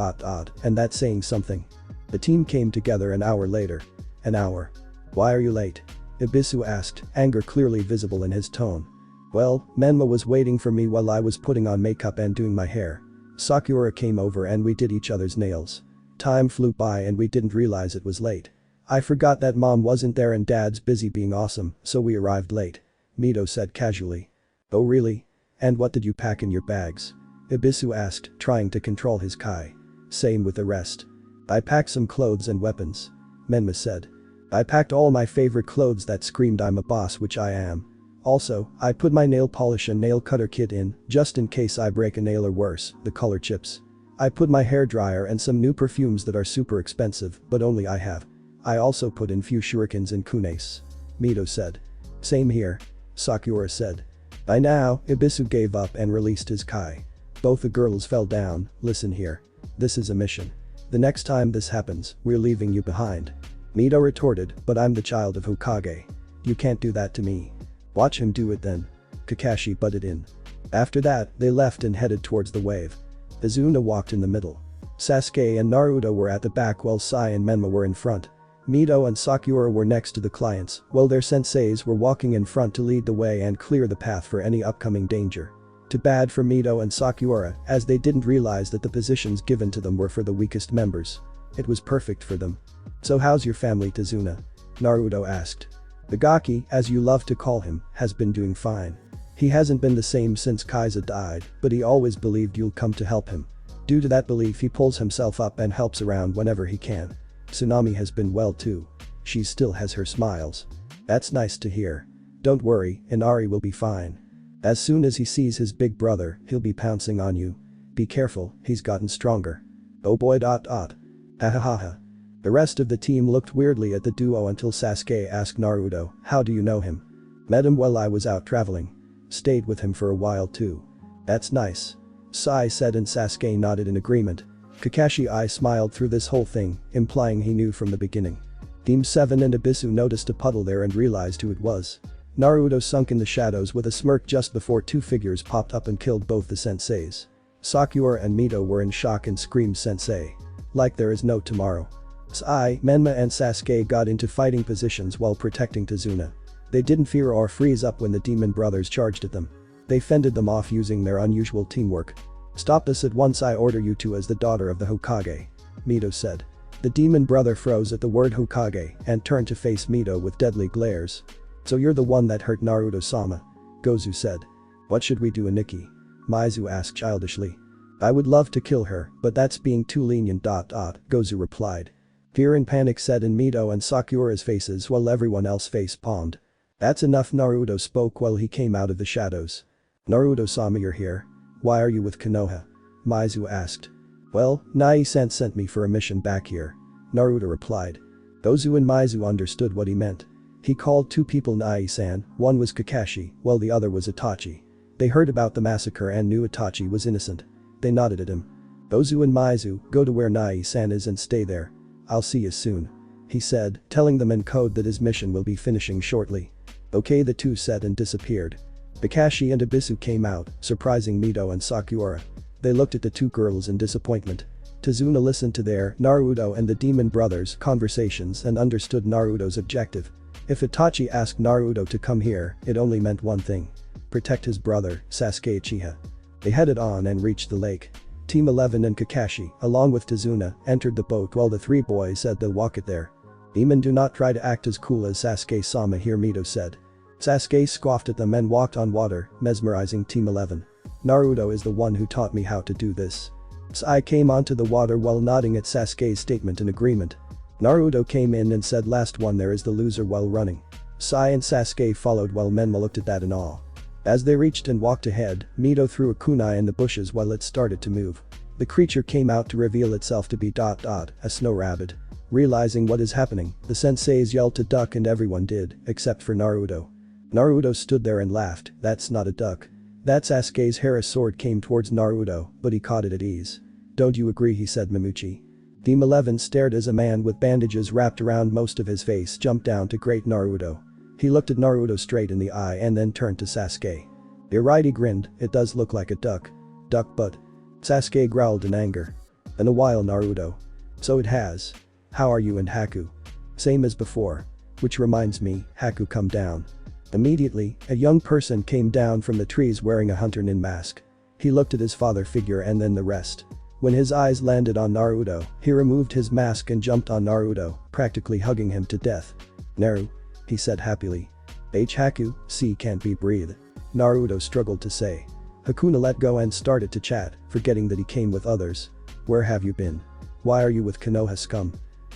And that's saying something. The team came together an hour later. An hour. Why are you late? Ibisu asked, anger clearly visible in his tone. Well, Menma was waiting for me while I was putting on makeup and doing my hair. Sakura came over and we did each other's nails. Time flew by and we didn't realize it was late. I forgot that mom wasn't there and dad's busy being awesome, so we arrived late. Mito said casually. Oh really? And what did you pack in your bags? Ibisu asked, trying to control his kai. Same with the rest. I packed some clothes and weapons. Menma said. I packed all my favorite clothes that screamed I'm a boss, which I am. Also, I put my nail polish and nail cutter kit in, just in case I break a nail or worse, the color chips. I put my hair dryer and some new perfumes that are super expensive, but only I have. I also put in few shurikens and kunais. Mito said. Same here. Sakura said. By now, Ibisu gave up and released his kai. Both the girls fell down. Listen here. This is a mission. The next time this happens, we're leaving you behind. Mito retorted, but I'm the child of Hokage. You can't do that to me. Watch him do it then. Kakashi butted in. After that, they left and headed towards the wave. Izuna walked in the middle. Sasuke and Naruto were at the back while Sai and Menma were in front. Mito and Sakura were next to the clients, while their senseis were walking in front to lead the way and clear the path for any upcoming danger. Too bad for Mito and Sakura, as they didn't realize that the positions given to them were for the weakest members. It was perfect for them. So how's your family, Tazuna? Naruto asked. Nagaki, as you love to call him, has been doing fine. He hasn't been the same since Kaiza died, but he always believed you'll come to help him. Due to that belief he pulls himself up and helps around whenever he can. Tsunami has been well too. She still has her smiles. That's nice to hear. Don't worry, Inari will be fine. As soon as he sees his big brother, he'll be pouncing on you. Be careful, he's gotten stronger. Oh boy. Hahaha. The rest of the team looked weirdly at the duo until Sasuke asked Naruto, how do you know him? Met him while I was out traveling. Stayed with him for a while too. That's nice. Sai said and Sasuke nodded in agreement. Kakashi smiled through this whole thing, implying he knew from the beginning. Team 7 and Abisu noticed a puddle there and realized who it was. Naruto sunk in the shadows with a smirk just before two figures popped up and killed both the senseis. Sakura and Mito were in shock and screamed sensei. Like there is no tomorrow. Sai, Menma and Sasuke got into fighting positions while protecting Tazuna. They didn't fear or freeze up when the demon brothers charged at them. They fended them off using their unusual teamwork. Stop this at once, I order you to, as the daughter of the Hokage. Mito said. The demon brother froze at the word Hokage and turned to face Mito with deadly glares. So you're the one that hurt Naruto-sama? Gozu said. What should we do, Aniki? Maizu asked childishly. I would love to kill her, but that's being too lenient. Gozu replied. Fear and panic set in Mito and Sakura's faces while everyone else face-palmed. That's enough, Naruto spoke while he came out of the shadows. Naruto-sama, you're here? Why are you with Konoha? Maizu asked. Well, Nai-san sent me for a mission back here. Naruto replied. Gozu and Maizu understood what he meant. He called two people Nai-san, one was Kakashi, while the other was Itachi. They heard about the massacre and knew Itachi was innocent. They nodded at him. Gozu and Maizu, go to where Nai-san is and stay there. I'll see you soon. He said, telling them in code that his mission will be finishing shortly. Okay, the two said and disappeared. Kakashi and Abisu came out, surprising Mito and Sakura. They looked at the two girls in disappointment. Tazuna listened to their, Naruto and the demon brothers' conversations and understood Naruto's objective. If Itachi asked Naruto to come here, it only meant one thing. Protect his brother, Sasuke Uchiha. They headed on and reached the lake. Team 11 and Kakashi, along with Tazuna, entered the boat while the three boys said they'll walk it there. Demon, do not try to act as cool as Sasuke-sama here, Mito said. Sasuke scoffed at them and walked on water, mesmerizing Team 11. Naruto is the one who taught me how to do this. Sai came onto the water while nodding at Sasuke's statement in agreement. Naruto came in and said, last one there is the loser, while running. Sai and Sasuke followed while Menma looked at that in awe. As they reached and walked ahead, Mito threw a kunai in the bushes while it started to move. The creature came out to reveal itself to be a snow rabbit. Realizing what is happening, the senseis yelled to duck and everyone did, except for Naruto. Naruto stood there and laughed. That's not a duck. That Sasuke's Hera sword came towards Naruto, but he caught it at ease. Don't you agree, he said Momochi. Team 11 stared as a man with bandages wrapped around most of his face jumped down to great Naruto. He looked at Naruto straight in the eye and then turned to Sasuke. You're right, he grinned, it does look like a duck. Duck butt. Sasuke growled in anger. In a while, Naruto. So it has. How are you and Haku? Same as before. Which reminds me, Haku, come down. Immediately, a young person came down from the trees wearing a hunter nin mask. He looked at his father figure and then the rest. When his eyes landed on Naruto, he removed his mask and jumped on Naruto, practically hugging him to death. Naru, he said happily. Haku, see, can't be breathe. Naruto struggled to say. Hakuna let go and started to chat, forgetting that he came with others. Where have you been? Why are you with Konoha scum?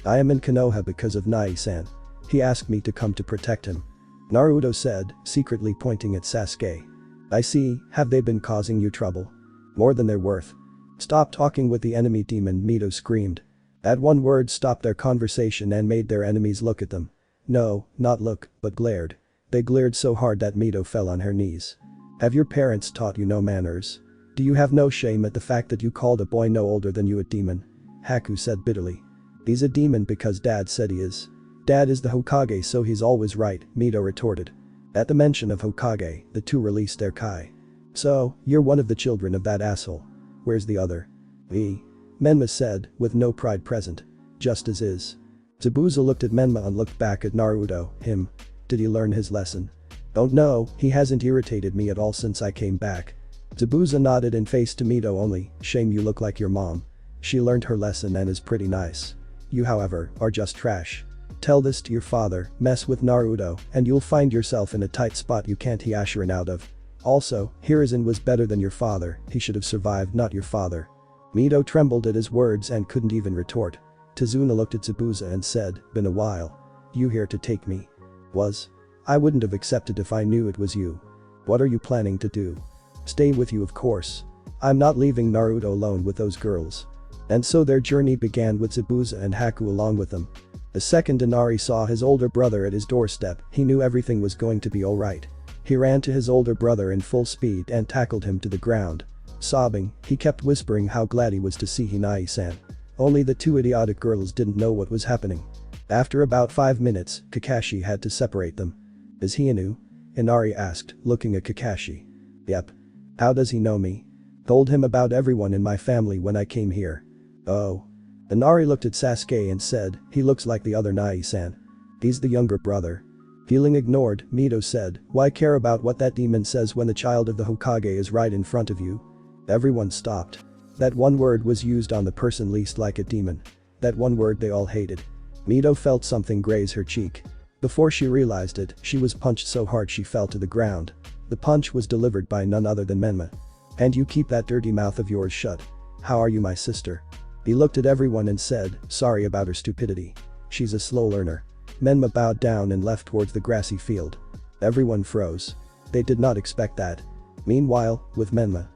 I am in Konoha because of Nai-san. He asked me to come to protect him. Naruto said, secretly pointing at Sasuke. I see, have they been causing you trouble? More than they're worth. Stop talking with the enemy, demon, Mito screamed. That one word stopped their conversation and made their enemies look at them. No, not look, but glared. They glared so hard that Mito fell on her knees. Have your parents taught you no manners? Do you have no shame at the fact that you called a boy no older than you a demon? Haku said bitterly. He's a demon because Dad said he is. Dad is the Hokage, so he's always right, Mito retorted. At the mention of Hokage, the two released their kai. So, you're one of the children of that asshole. Where's the other? Menma said, with no pride present. Just as is. Zabuza looked at Menma and looked back at Naruto, him. Did he learn his lesson? Don't know, he hasn't irritated me at all since I came back. Zabuza nodded and faced to Mito only, shame you look like your mom. She learned her lesson and is pretty nice. You, however, are just trash. Tell this to your father, mess with Naruto, and you'll find yourself in a tight spot you can't Hiashirin out of. Also, Hiruzen was better than your father, he should have survived, not your father. Mito trembled at his words and couldn't even retort. Tazuna looked at Zabuza and said, "Been a while. You here to take me?" "Was. I wouldn't have accepted if I knew it was you." "What are you planning to do?" "Stay with you, of course. I'm not leaving Naruto alone with those girls." And so their journey began with Zabuza and Haku along with them. The second Inari saw his older brother at his doorstep, he knew everything was going to be alright. He ran to his older brother in full speed and tackled him to the ground. Sobbing, he kept whispering how glad he was to see Hinai-san. Only the two idiotic girls didn't know what was happening. After about 5 minutes, Kakashi had to separate them. "Is he Inu?" Inari asked, looking at Kakashi. "Yep. How does he know me?" "Told him about everyone in my family when I came here." "Oh." Inari looked at Sasuke and said, "He looks like the other Nai-san. He's the younger brother." Feeling ignored, Mito said, "Why care about what that demon says when the child of the Hokage is right in front of you?" Everyone stopped. That one word was used on the person least like a demon. That one word they all hated. Mito felt something graze her cheek. Before she realized it, she was punched so hard she fell to the ground. The punch was delivered by none other than Menma. "And you keep that dirty mouth of yours shut. How are you, my sister?" He looked at everyone and said, "Sorry about her stupidity. She's a slow learner." Menma bowed down and left towards the grassy field. Everyone froze. They did not expect that. Meanwhile, with Menma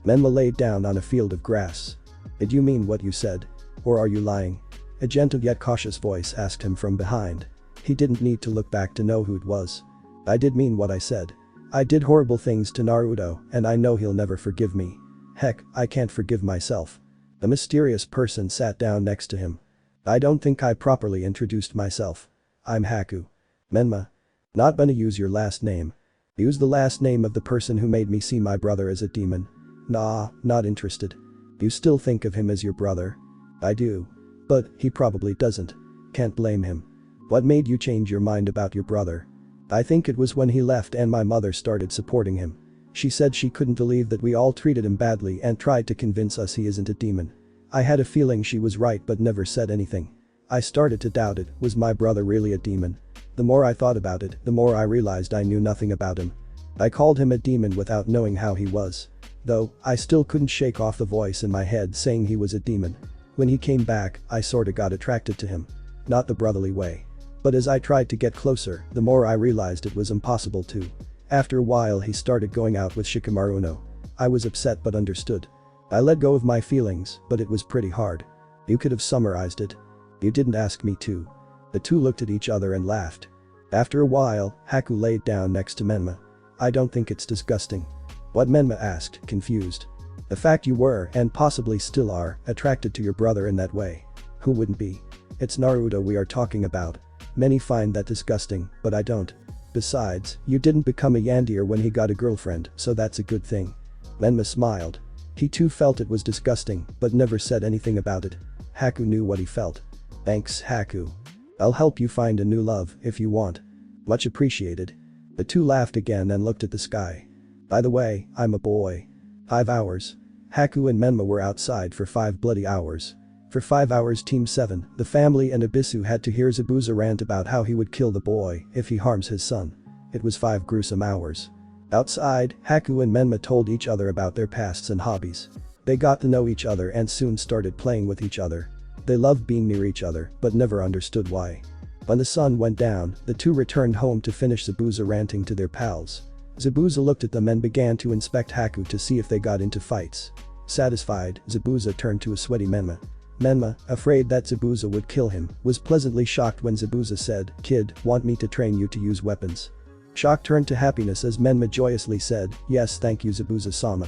laid down on a field of grass. "Did you mean what you said? Or are you lying?" A gentle yet cautious voice asked him from behind. He didn't need to look back to know who it was. "I did mean what I said. I did horrible things to Naruto and I know he'll never forgive me. Heck, I can't forgive myself." The mysterious person sat down next to him. "I don't think I properly introduced myself. I'm Haku." "Menma. Not gonna use your last name. Use the last name of the person who made me see my brother as a demon." "Nah, not interested." "You still think of him as your brother?" "I do. But he probably doesn't. Can't blame him." "What made you change your mind about your brother?" "I think it was when he left and my mother started supporting him. She said she couldn't believe that we all treated him badly and tried to convince us he isn't a demon. I had a feeling she was right but never said anything. I started to doubt it, was my brother really a demon? The more I thought about it, the more I realized I knew nothing about him. I called him a demon without knowing how he was. Though, I still couldn't shake off the voice in my head saying he was a demon. When he came back, I sorta got attracted to him. Not the brotherly way. But as I tried to get closer, the more I realized it was impossible to. After a while he started going out with Shikamaru no. I was upset but understood. I let go of my feelings, but it was pretty hard. You could have summarized it. You didn't ask me to." The two looked at each other and laughed. After a while, Haku laid down next to Menma. "I don't think it's disgusting." "What?" Menma asked, confused. "The fact you were, and possibly still are, attracted to your brother in that way. Who wouldn't be? It's Naruto we are talking about. Many find that disgusting, but I don't. Besides, you didn't become a yandere when he got a girlfriend, so that's a good thing." Menma smiled. He too felt it was disgusting, but never said anything about it. Haku knew what he felt. "Thanks, Haku. I'll help you find a new love, if you want." "Much appreciated." The two laughed again and looked at the sky. "By the way, I'm a boy." 5 hours. Haku and Menma were outside for 5 bloody hours. For 5 hours Team 7, the family and Abisu had to hear Zabuza rant about how he would kill the boy if he harms his son. It was 5 gruesome hours. Outside, Haku and Menma told each other about their pasts and hobbies. They got to know each other and soon started playing with each other. They loved being near each other, but never understood why. When the sun went down, the two returned home to finish Zabuza ranting to their pals. Zabuza looked at them and began to inspect Haku to see if they got into fights. Satisfied, Zabuza turned to a sweaty Menma. Menma, afraid that Zabuza would kill him, was pleasantly shocked when Zabuza said, "Kid, want me to train you to use weapons?" Shock turned to happiness as Menma joyously said, "Yes, thank you, Zabuza-sama."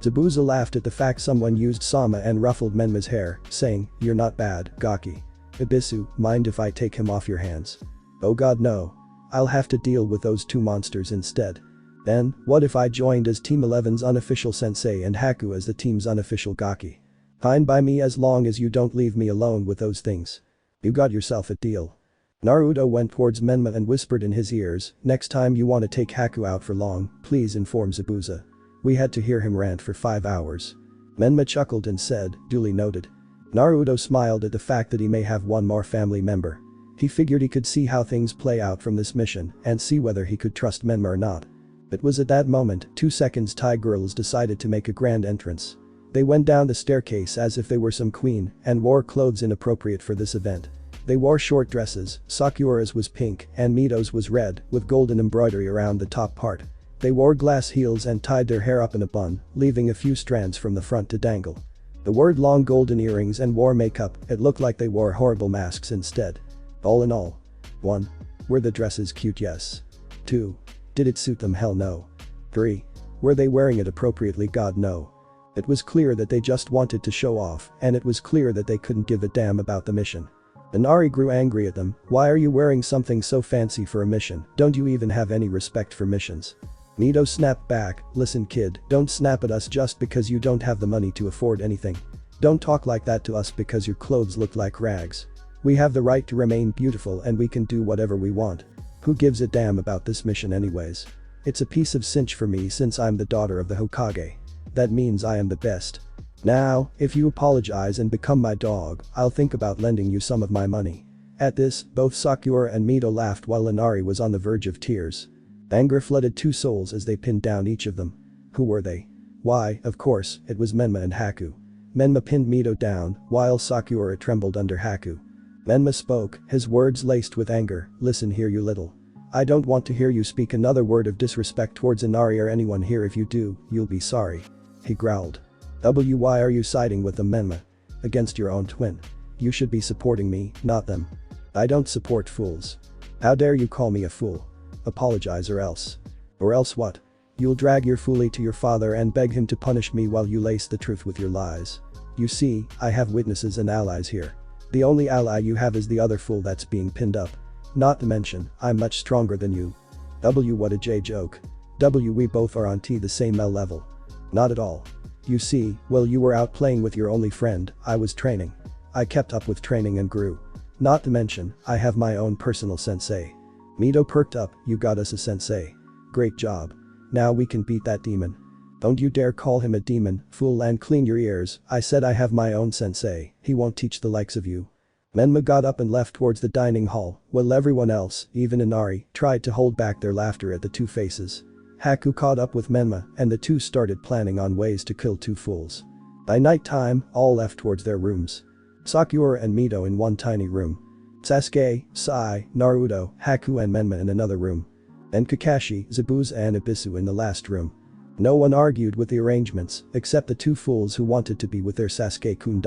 Zabuza laughed at the fact someone used Sama and ruffled Menma's hair, saying, "You're not bad, Gaki." "Ibisu, mind if I take him off your hands?" "Oh god no. I'll have to deal with those two monsters instead." "Then, what if I joined as Team 11's unofficial sensei and Haku as the team's unofficial Gaki?" "Fine by me as long as you don't leave me alone with those things." "You got yourself a deal." Naruto went towards Menma and whispered in his ears, "Next time you want to take Haku out for long, please inform Zabuza." We had to hear him rant for 5 hours. Menma chuckled and said, "Duly noted." Naruto smiled at the fact that he may have one more family member. He figured he could see how things play out from this mission and see whether he could trust Menma or not. It was at that moment 2 seconds Thai girls decided to make a grand entrance. They went down the staircase as if they were some queen and wore clothes inappropriate for this event. They wore short dresses, Sakura's was pink and Mito's was red with golden embroidery around the top part. They wore glass heels and tied their hair up in a bun, leaving a few strands from the front to dangle. They wore long golden earrings and wore makeup. It looked like they wore horrible masks instead. All in all. 1. Were the dresses cute? Yes. 2. Did it suit them? Hell no. 3. Were they wearing it appropriately? God no. It was clear that they just wanted to show off, and it was clear that they couldn't give a damn about the mission. Inari grew angry at them. Why are you wearing something so fancy for a mission? Don't you even have any respect for missions? Mito snapped back, listen kid, don't snap at us just because you don't have the money to afford anything. Don't talk like that to us because your clothes look like rags. We have the right to remain beautiful and we can do whatever we want. Who gives a damn about this mission anyways? It's a piece of cinch for me since I'm the daughter of the Hokage. That means I am the best. Now, if you apologize and become my dog, I'll think about lending you some of my money. At this, both Sakura and Mito laughed while Inari was on the verge of tears. Anger flooded two souls as they pinned down each of them. Who were they? Why, of course, it was Menma and Haku. Menma pinned Mito down, while Sakura trembled under Haku. Menma spoke, his words laced with anger, listen here you little. I don't want to hear you speak another word of disrespect towards Inari or anyone here. If you do, you'll be sorry. He growled. Why are you siding with them, Menma? Against your own twin. You should be supporting me, not them. I don't support fools. How dare you call me a fool? Apologize or else. Or else what? You'll drag your foolie to your father and beg him to punish me while you lace the truth with your lies. You see, I have witnesses and allies here. The only ally you have is the other fool that's being pinned up. Not to mention, I'm much stronger than you. What a J joke. We both are on the same L level. Not at all. You see, while you were out playing with your only friend, I was training. I kept up with training and grew. Not to mention, I have my own personal sensei. Mito perked up, you got us a sensei. Great job. Now we can beat that demon. Don't you dare call him a demon, fool, and clean your ears. I said I have my own sensei, he won't teach the likes of you. Menma got up and left towards the dining hall, while everyone else, even Inari, tried to hold back their laughter at the two faces. Haku caught up with Menma and the two started planning on ways to kill two fools. By night time, all left towards their rooms. Sakura and Mito in one tiny room. Sasuke, Sai, Naruto, Haku and Menma in another room. And Kakashi, Zabuza and Ibisu in the last room. No one argued with the arrangements except the two fools who wanted to be with their Sasuke-kun.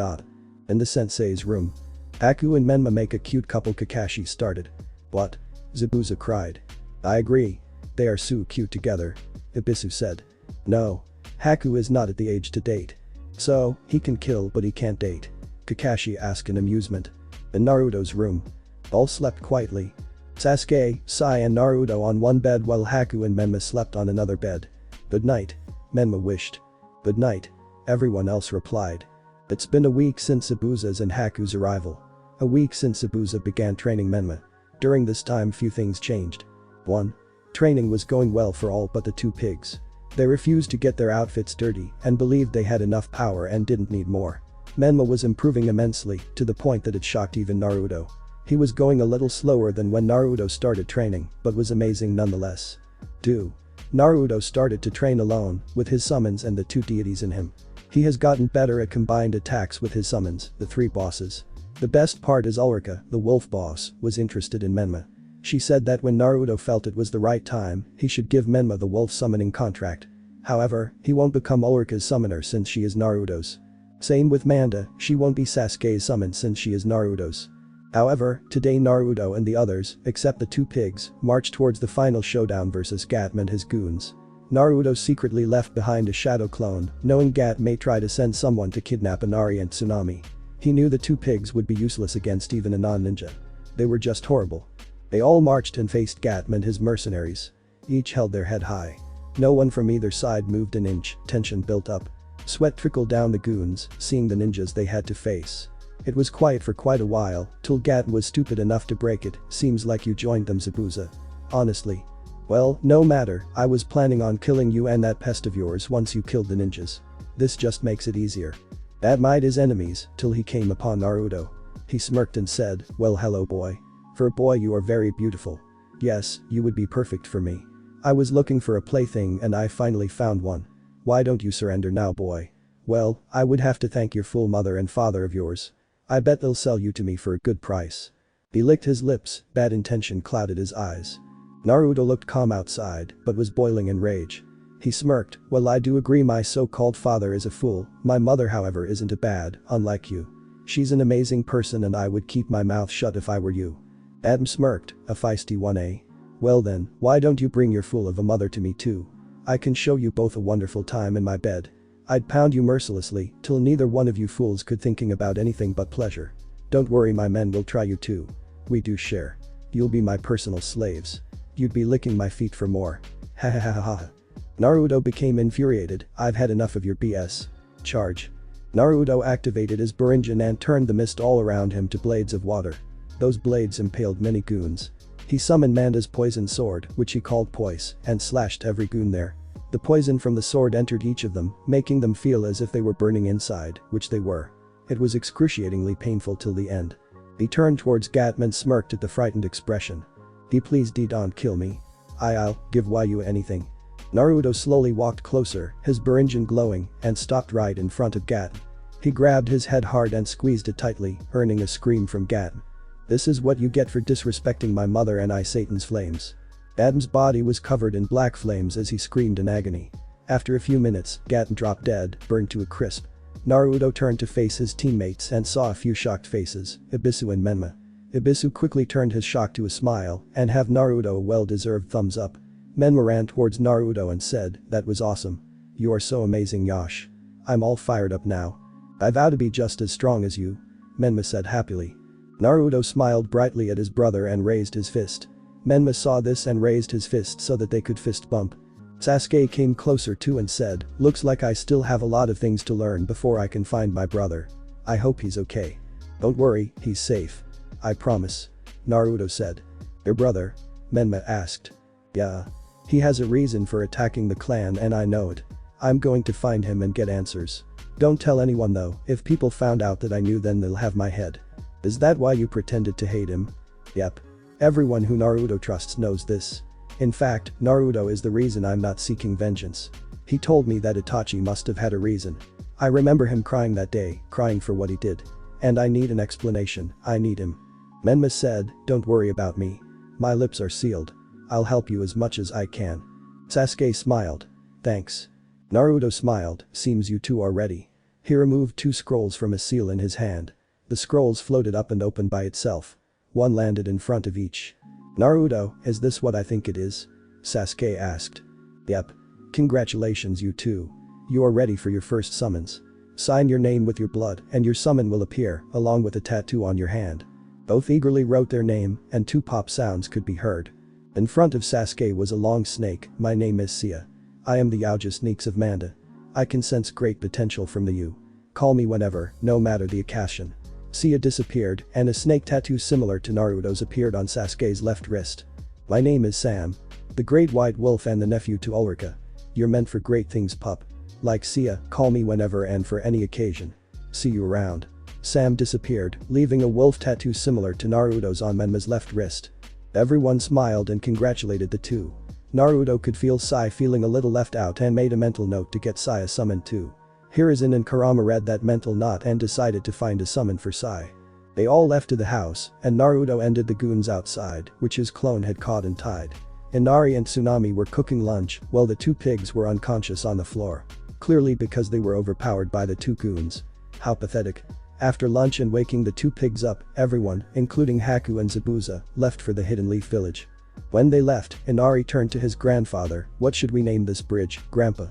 In the sensei's room. Haku and Menma make a cute couple. Kakashi started. What? Zabuza cried. I agree. They are so cute together. Ibisu said. No. Haku is not at the age to date. So, he can kill but he can't date. Kakashi asked in amusement. In Naruto's room. All slept quietly. Sasuke, Sai and Naruto on one bed while Haku and Menma slept on another bed. Good night. Menma wished. Good night. Everyone else replied. It's been a week since Zabuza's and Haku's arrival. A week since Zabuza began training Menma. During this time few things changed. 1. Training was going well for all but the two pigs. They refused to get their outfits dirty and believed they had enough power and didn't need more. Menma was improving immensely to the point that it shocked even Naruto. He was going a little slower than when Naruto started training, but was amazing nonetheless. 2. Naruto started to train alone with his summons and the two deities in him. He has gotten better at combined attacks with his summons, the three bosses. The best part is Ulrika, the wolf boss, was interested in Menma. She said that when Naruto felt it was the right time, he should give Menma the wolf summoning contract. However, he won't become Ulrika's summoner since she is Naruto's. Same with Manda, she won't be Sasuke's summon since she is Naruto's. However, today Naruto and the others, except the two pigs, marched towards the final showdown versus Gatm and his goons. Naruto secretly left behind a shadow clone, knowing Gat may try to send someone to kidnap Inari and Tsunami. He knew the two pigs would be useless against even a non-ninja. They were just horrible. They all marched and faced Gatm and his mercenaries. Each held their head high. No one from either side moved an inch, tension built up. Sweat trickled down the goons, seeing the ninjas they had to face. It was quiet for quite a while, till Gatm was stupid enough to break it. Seems like you joined them, Zabuza. Honestly. Well, no matter, I was planning on killing you and that pest of yours once you killed the ninjas. This just makes it easier. That might his enemies, till he came upon Naruto. He smirked and said, well hello boy. For a boy you are very beautiful. Yes, you would be perfect for me. I was looking for a plaything and I finally found one. Why don't you surrender now boy? Well, I would have to thank your fool mother and father of yours. I bet they'll sell you to me for a good price. He licked his lips, bad intention clouded his eyes. Naruto looked calm outside, but was boiling in rage. He smirked, well I do agree my so-called father is a fool, my mother however isn't a bad, unlike you. She's an amazing person and I would keep my mouth shut if I were you. Adam smirked, a feisty one eh? Well then, why don't you bring your fool of a mother to me too? I can show you both a wonderful time in my bed. I'd pound you mercilessly, till neither one of you fools could thinking about anything but pleasure. Don't worry my men will try you too. We do share. You'll be my personal slaves. You'd be licking my feet for more. Ha ha ha ha ha. Naruto became infuriated, I've had enough of your BS. Charge. Naruto activated his Bouringan and turned the mist all around him to blades of water. Those blades impaled many goons. He summoned Manda's poison sword, which he called Poise, and slashed every goon there. The poison from the sword entered each of them, making them feel as if they were burning inside, which they were. It was excruciatingly painful till the end. He turned towards Gatman and smirked at the frightened expression. Please don't kill me. I'll give you anything. Naruto slowly walked closer, his Bouringan glowing, and stopped right in front of Gatman. He grabbed his head hard and squeezed it tightly, earning a scream from Gatman. This is what you get for disrespecting my mother and I Satan's flames. Adam's body was covered in black flames as he screamed in agony. After a few minutes, Gatman dropped dead, burned to a crisp. Naruto turned to face his teammates and saw a few shocked faces, Ibisu and Menma. Ibisu quickly turned his shock to a smile and gave Naruto a well-deserved thumbs up. Menma ran towards Naruto and said, that was awesome. You are so amazing Yash. I'm all fired up now. I vow to be just as strong as you. Menma said happily. Naruto smiled brightly at his brother and raised his fist. Menma saw this and raised his fist so that they could fist bump. Sasuke came closer too and said, looks like I still have a lot of things to learn before I can find my brother. I hope he's okay. Don't worry, he's safe. I promise. Naruto said. Your brother? Menma asked. Yeah. He has a reason for attacking the clan and I know it. I'm going to find him and get answers. Don't tell anyone though, if people found out that I knew then they'll have my head. Is that why you pretended to hate him? Yep. Everyone who Naruto trusts knows this. In fact, Naruto is the reason I'm not seeking vengeance. He told me that Itachi must have had a reason. I remember him crying that day, crying for what he did. And I need an explanation, I need him. Menma said, don't worry about me. My lips are sealed. I'll help you as much as I can. Sasuke smiled. Thanks. Naruto smiled, seems you two are ready. He removed 2 scrolls from a seal in his hand. The scrolls floated up and opened by itself. One landed in front of each. Naruto, is this what I think it is? Sasuke asked. Yep. Congratulations you two. You are ready for your first summons. Sign your name with your blood and your summon will appear, along with a tattoo on your hand. Both eagerly wrote their name and 2 pop sounds could be heard. In front of Sasuke was a long snake, my name is Sia. I am the Yauja Sneaks of Manda. I can sense great potential from the you. Call me whenever, no matter the occasion. Sia disappeared and a snake tattoo similar to Naruto's appeared on Sasuke's left wrist. My name is Sam. The great white wolf and the nephew to Ulrika. You're meant for great things pup. Like Sia, call me whenever and for any occasion. See you around. Sam disappeared, leaving a wolf tattoo similar to Naruto's on Menma's left wrist. Everyone smiled and congratulated the two. Naruto could feel Sai feeling a little left out and made a mental note to get Sai a summon too. Hiruzen and Kurama read that mental note and decided to find a summon for Sai. They all left to the house, and Naruto ended the goons outside, which his clone had caught and tied. Inari and Tsunami were cooking lunch, while the 2 pigs were unconscious on the floor. Clearly because they were overpowered by the 2 goons. How pathetic. After lunch and waking the 2 pigs up, everyone, including Haku and Zabuza, left for the Hidden Leaf village. When they left, Inari turned to his grandfather, what should we name this bridge, Grandpa?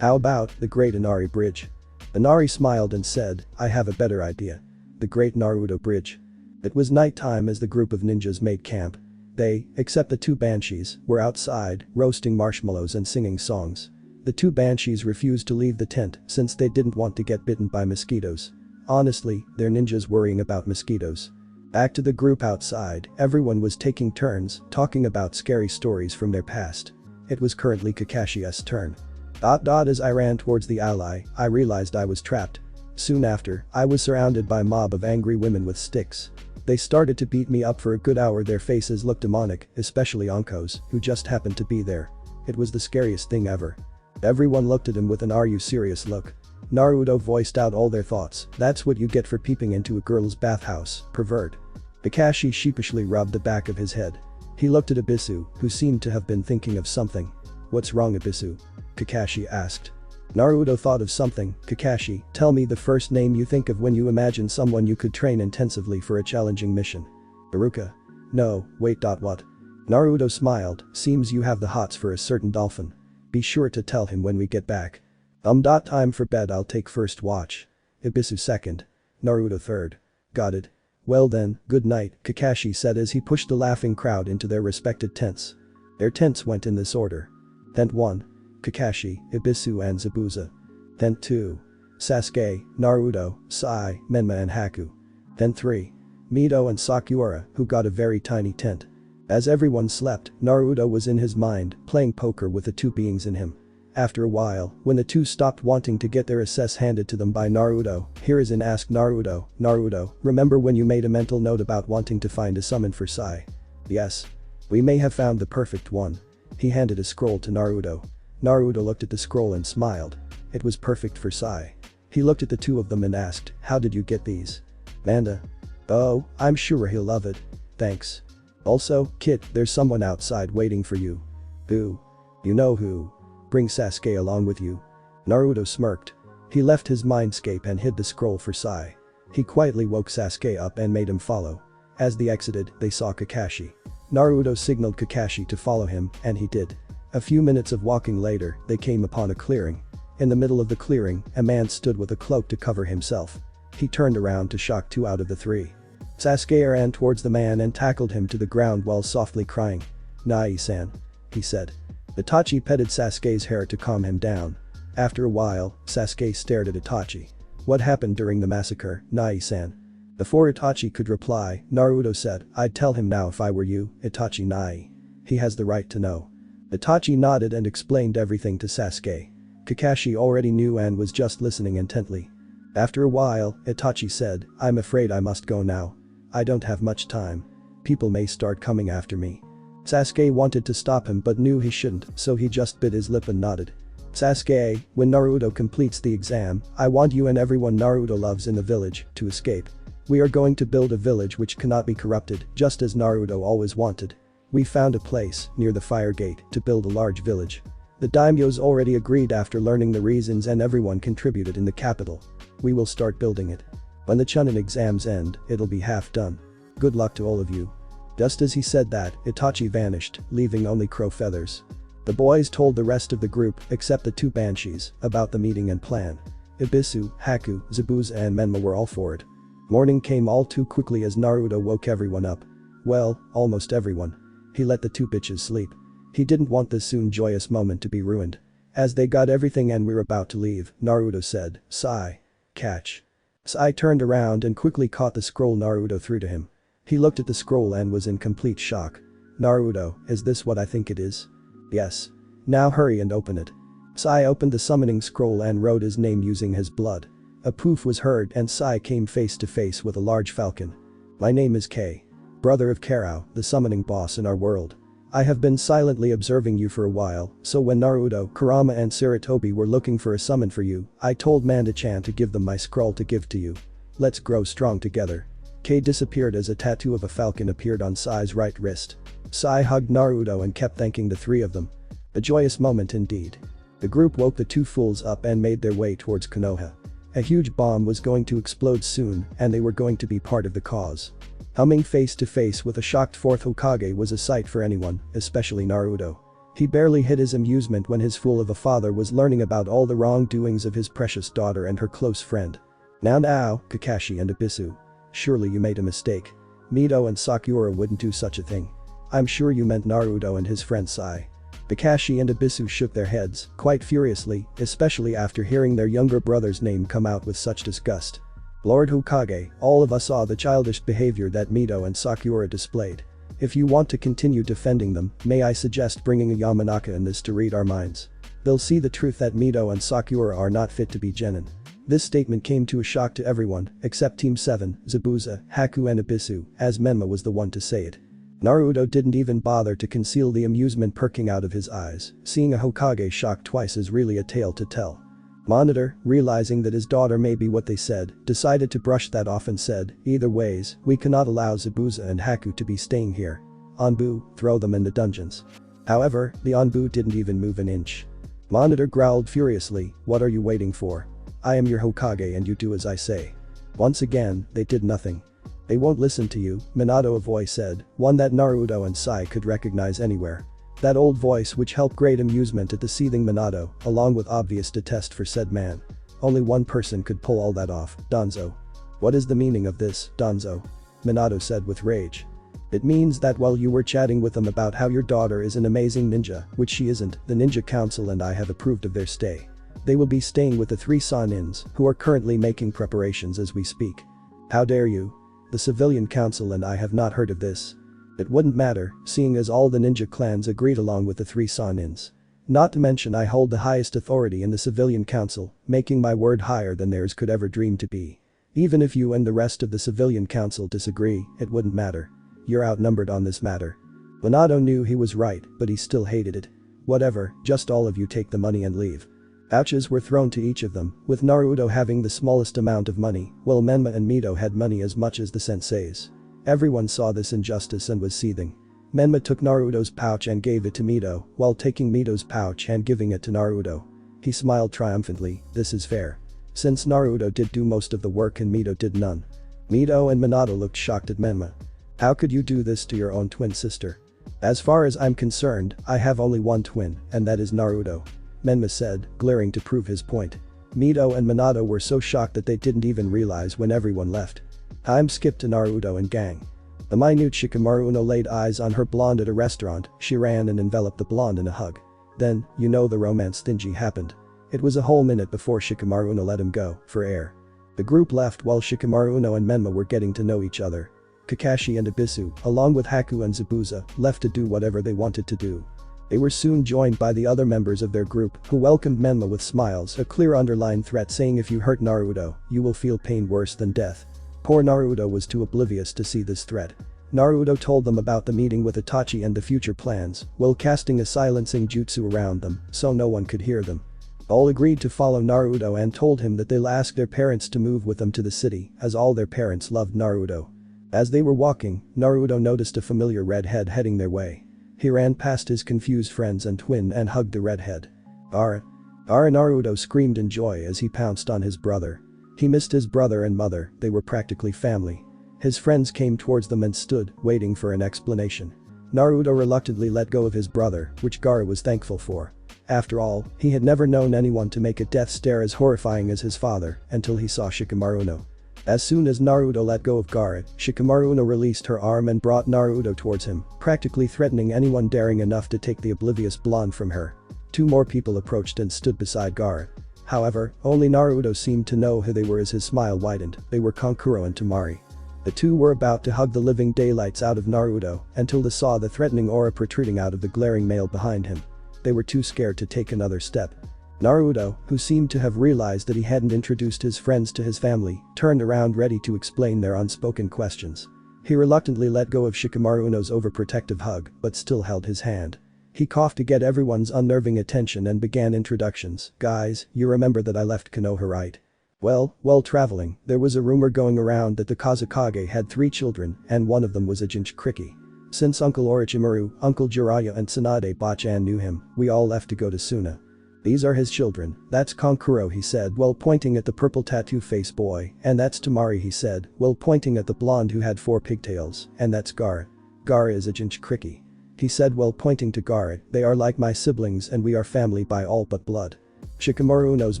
How about the Great Inari Bridge? Inari smiled and said, I have a better idea. The Great Naruto Bridge. It was nighttime as the group of ninjas made camp. They, except the 2 banshees, were outside, roasting marshmallows and singing songs. The 2 banshees refused to leave the tent since they didn't want to get bitten by mosquitoes. Honestly, they're ninjas worrying about mosquitoes. Back to the group outside, everyone was taking turns talking about scary stories from their past. It was currently Kakashi's turn. As I ran towards the ally, I realized I was trapped. Soon after, I was surrounded by a mob of angry women with sticks. They started to beat me up for a good hour. Their faces looked demonic, especially Anko's, who just happened to be there. It was the scariest thing ever. Everyone looked at him with an "Are you serious" look. Naruto voiced out all their thoughts. That's what you get for peeping into a girl's bathhouse, pervert. Kakashi sheepishly rubbed the back of his head. He looked at Ibisu, who seemed to have been thinking of something. What's wrong, Ibisu? Kakashi asked. Naruto thought of something. Kakashi, tell me the first name you think of when you imagine someone you could train intensively for a challenging mission. Baruka. No, wait. What? Naruto smiled. Seems you have the hots for a certain dolphin. Be sure to tell him when we get back. Time for bed. I'll take first watch. Ibisu second. Naruto third. Got it. Well then, good night, Kakashi said as he pushed the laughing crowd into their respected tents. Their tents went in this order. Tent 1. Kakashi, Ibisu and Zabuza. Tent 2. Sasuke, Naruto, Sai, Menma and Haku. Tent 3. Mito and Sakura, who got a very tiny tent. As everyone slept, Naruto was in his mind, playing poker with the two beings in him. After a while, when the two stopped wanting to get their assess handed to them by Naruto, Hiruzen asked Naruto, Naruto, remember when you made a mental note about wanting to find a summon for Sai? Yes. We may have found the perfect one. He handed a scroll to Naruto. Naruto looked at the scroll and smiled. It was perfect for Sai. He looked at the two of them and asked, how did you get these? Manda. Oh, I'm sure he'll love it. Thanks. Also, Kit, there's someone outside waiting for you. Who? You know who. Bring Sasuke along with you. Naruto smirked. He left his mindscape and hid the scroll for Sai. He quietly woke Sasuke up and made him follow. As they exited, they saw Kakashi. Naruto signaled Kakashi to follow him, and he did. A few minutes of walking later, they came upon a clearing. In the middle of the clearing, a man stood with a cloak to cover himself. He turned around to shock 2 out of the 3. Sasuke ran towards the man and tackled him to the ground while softly crying. Nai-san. He said. Itachi petted Sasuke's hair to calm him down. After a while, Sasuke stared at Itachi. What happened during the massacre, Nai-san? Before Itachi could reply, Naruto said, I'd tell him now if I were you, Itachi Nai. He has the right to know. Itachi nodded and explained everything to Sasuke. Kakashi already knew and was just listening intently. After a while, Itachi said, I'm afraid I must go now. I don't have much time. People may start coming after me. Sasuke wanted to stop him but knew he shouldn't, so he just bit his lip and nodded. Sasuke, when Naruto completes the exam, I want you and everyone Naruto loves in the village to escape. We are going to build a village which cannot be corrupted, just as Naruto always wanted. We found a place, near the fire gate, to build a large village. The daimyos already agreed after learning the reasons and everyone contributed in the capital. We will start building it. When the Chunin exams end, it'll be half done. Good luck to all of you. Just as he said that, Itachi vanished, leaving only crow feathers. The boys told the rest of the group, except the 2 banshees, about the meeting and plan. Ibisu, Haku, Zabuza and Menma were all for it. Morning came all too quickly as Naruto woke everyone up. Well, almost everyone. He let the 2 bitches sleep. He didn't want this soon joyous moment to be ruined. As they got everything and were about to leave, Naruto said, Sai. Catch. Sai turned around and quickly caught the scroll Naruto threw to him. He looked at the scroll and was in complete shock. Naruto, is this what I think it is? Yes. Now hurry and open it. Sai opened the summoning scroll and wrote his name using his blood. A poof was heard and Sai came face to face with a large falcon. My name is K. Brother of Karao, the summoning boss in our world. I have been silently observing you for a while, so when Naruto, Kurama and Sarutobi were looking for a summon for you, I told Manda-chan to give them my scroll to give to you. Let's grow strong together. K disappeared as a tattoo of a falcon appeared on Sai's right wrist. Sai hugged Naruto and kept thanking the 3 of them. A joyous moment indeed. The group woke the 2 fools up and made their way towards Konoha. A huge bomb was going to explode soon and they were going to be part of the cause. Coming face to face with a shocked 4th Hokage was a sight for anyone, especially Naruto. He barely hid his amusement when his fool of a father was learning about all the wrongdoings of his precious daughter and her close friend. Now, Kakashi and Ibisu. Surely you made a mistake. Mito and Sakura wouldn't do such a thing. I'm sure you meant Naruto and his friend Sai. Kakashi and Ibisu shook their heads, quite furiously, especially after hearing their younger brother's name come out with such disgust. Lord Hokage, all of us saw the childish behavior that Mito and Sakura displayed. If you want to continue defending them, may I suggest bringing a Yamanaka in this to read our minds. They'll see the truth that Mito and Sakura are not fit to be genin. This statement came to a shock to everyone, except Team 7, Zabuza, Haku and Ibisu, as Menma was the one to say it. Naruto didn't even bother to conceal the amusement perking out of his eyes, seeing a Hokage shocked twice is really a tale to tell. Monitor, realizing that his daughter may be what they said, decided to brush that off and said, either ways, we cannot allow Zabuza and Haku to be staying here. Anbu, throw them in the dungeons. However, the Anbu didn't even move an inch. Monitor growled furiously, what are you waiting for? I am your Hokage and you do as I say. Once again, they did nothing. They won't listen to you, Minato, a voice said, one that Naruto and Sai could recognize anywhere. That old voice which held great amusement at the seething Minato, along with obvious detest for said man. Only one person could pull all that off, Danzo. What is the meaning of this, Danzo? Minato said with rage. It means that while you were chatting with them about how your daughter is an amazing ninja, which she isn't, the Ninja Council and I have approved of their stay. They will be staying with the 3 Sannins, who are currently making preparations as we speak. How dare you? The Civilian Council and I have not heard of this. It wouldn't matter, seeing as all the ninja clans agreed along with the 3 Sannins. Not to mention I hold the highest authority in the Civilian Council, making my word higher than theirs could ever dream to be. Even if you and the rest of the Civilian Council disagree, it wouldn't matter. You're outnumbered on this matter. Minato knew he was right, but he still hated it. Whatever, just all of you take the money and leave. Ouches were thrown to each of them, with Naruto having the smallest amount of money, while Menma and Mito had money as much as the senseis. Everyone saw this injustice and was seething. Menma took Naruto's pouch and gave it to Mito, while taking Mito's pouch and giving it to Naruto. He smiled triumphantly, this is fair. Since Naruto did do most of the work and Mito did none. Mito and Minato looked shocked at Menma. How could you do this to your own twin sister? As far as I'm concerned, I have only one twin, and that is Naruto. Menma said, glaring to prove his point. Mito and Minato were so shocked that they didn't even realize when everyone left. Time skipped to Naruto and gang. The minute Shikamaru laid eyes on her blonde at a restaurant, she ran and enveloped the blonde in a hug. Then, you know, the romance thingy happened. It was a whole minute before Shikamaru let him go, for air. The group left while Shikamaru and Menma were getting to know each other. Kakashi and Abisu, along with Haku and Zabuza, left to do whatever they wanted to do. They were soon joined by the other members of their group, who welcomed Menma with smiles, a clear underlined threat saying if you hurt Naruto, you will feel pain worse than death. Poor Naruto was too oblivious to see this threat. Naruto told them about the meeting with Itachi and the future plans, while casting a silencing jutsu around them, so no one could hear them. All agreed to follow Naruto and told him that they'll ask their parents to move with them to the city, as all their parents loved Naruto. As they were walking, Naruto noticed a familiar redhead heading their way. He ran past his confused friends and twin and hugged the redhead. Ara! Naruto screamed in joy as he pounced on his brother. He missed his brother and mother, they were practically family. His friends came towards them and stood, waiting for an explanation. Naruto reluctantly let go of his brother, which Gaara was thankful for. After all, he had never known anyone to make a death stare as horrifying as his father, until he saw Shikamaru. As soon as Naruto let go of Gaara, Shikamaru released her arm and brought Naruto towards him, practically threatening anyone daring enough to take the oblivious blonde from her. 2 more people approached and stood beside Gaara. However, only Naruto seemed to know who they were as his smile widened, they were Kankuro and Temari. The 2 were about to hug the living daylights out of Naruto until they saw the threatening aura protruding out of the glaring male behind him. They were too scared to take another step. Naruto, who seemed to have realized that he hadn't introduced his friends to his family, turned around ready to explain their unspoken questions. He reluctantly let go of Shikamaru's overprotective hug, but still held his hand. He coughed to get everyone's unnerving attention and began introductions. Guys, you remember that I left Konoha, right? Well, while traveling, there was a rumor going around that the Kazekage had 3 children, and one of them was a Jinchuriki. Since Uncle Orochimaru, Uncle Jiraiya and Tsunade Bachan knew him, we all left to go to Suna. These are his children, that's Kankuro, he said while pointing at the purple tattoo face boy, and that's Temari, he said while pointing at the blonde who had 4 pigtails, and that's Gaara. Gaara is a Jinchuriki. He said while pointing to Gaara, they are like my siblings and we are family by all but blood. Shikamaru's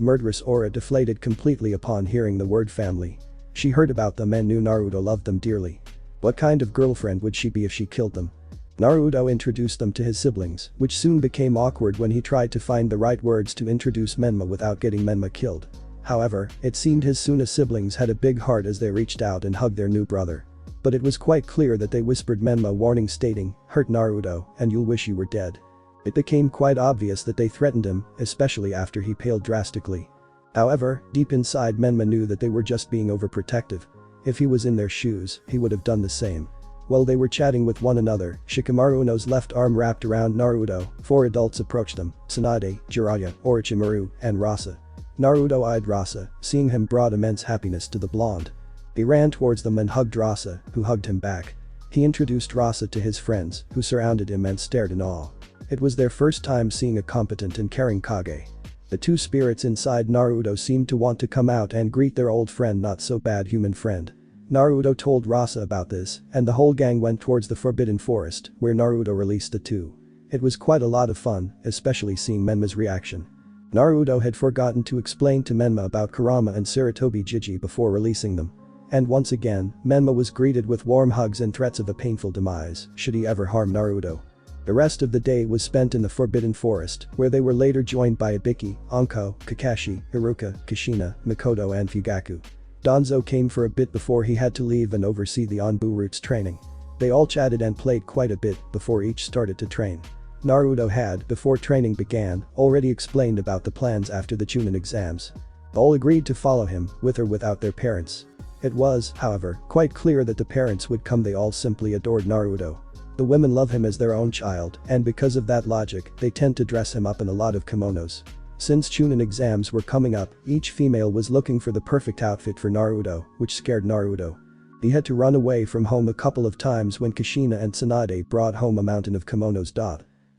murderous aura deflated completely upon hearing the word family. She heard about them and knew Naruto loved them dearly. What kind of girlfriend would she be if she killed them? Naruto introduced them to his siblings, which soon became awkward when he tried to find the right words to introduce Menma without getting Menma killed. However, it seemed his Suna siblings had a big heart as they reached out and hugged their new brother. But it was quite clear that they whispered Menma warning stating, hurt Naruto, and you'll wish you were dead. It became quite obvious that they threatened him, especially after he paled drastically. However, deep inside Menma knew that they were just being overprotective. If he was in their shoes, he would have done the same. While they were chatting with one another, Shikamaru's left arm wrapped around Naruto, 4 adults approached them, Tsunade, Jiraiya, Orochimaru, and Rasa. Naruto eyed Rasa, seeing him brought immense happiness to the blonde. He ran towards them and hugged Rasa, who hugged him back. He introduced Rasa to his friends, who surrounded him and stared in awe. It was their first time seeing a competent and caring Kage. The two spirits inside Naruto seemed to want to come out and greet their old friend, not so bad human friend. Naruto told Rasa about this, and the whole gang went towards the Forbidden Forest, where Naruto released the two. It was quite a lot of fun, especially seeing Menma's reaction. Naruto had forgotten to explain to Menma about Kurama and Sarutobi Jiji before releasing them. And once again, Menma was greeted with warm hugs and threats of a painful demise should he ever harm Naruto. The rest of the day was spent in the Forbidden Forest, where they were later joined by Ibiki, Anko, Kakashi, Iruka, Kushina, Mikoto and Fugaku. Danzo came for a bit before he had to leave and oversee the Anbu Roots training. They all chatted and played quite a bit before each started to train. Naruto had, before training began, already explained about the plans after the Chunin exams. All agreed to follow him, with or without their parents. It was, however, quite clear that the parents would come. They all simply adored Naruto. The women love him as their own child, and because of that logic, they tend to dress him up in a lot of kimonos. Since Chunin exams were coming up, each female was looking for the perfect outfit for Naruto, which scared Naruto. He had to run away from home a couple of times when Kushina and Tsunade brought home a mountain of kimonos.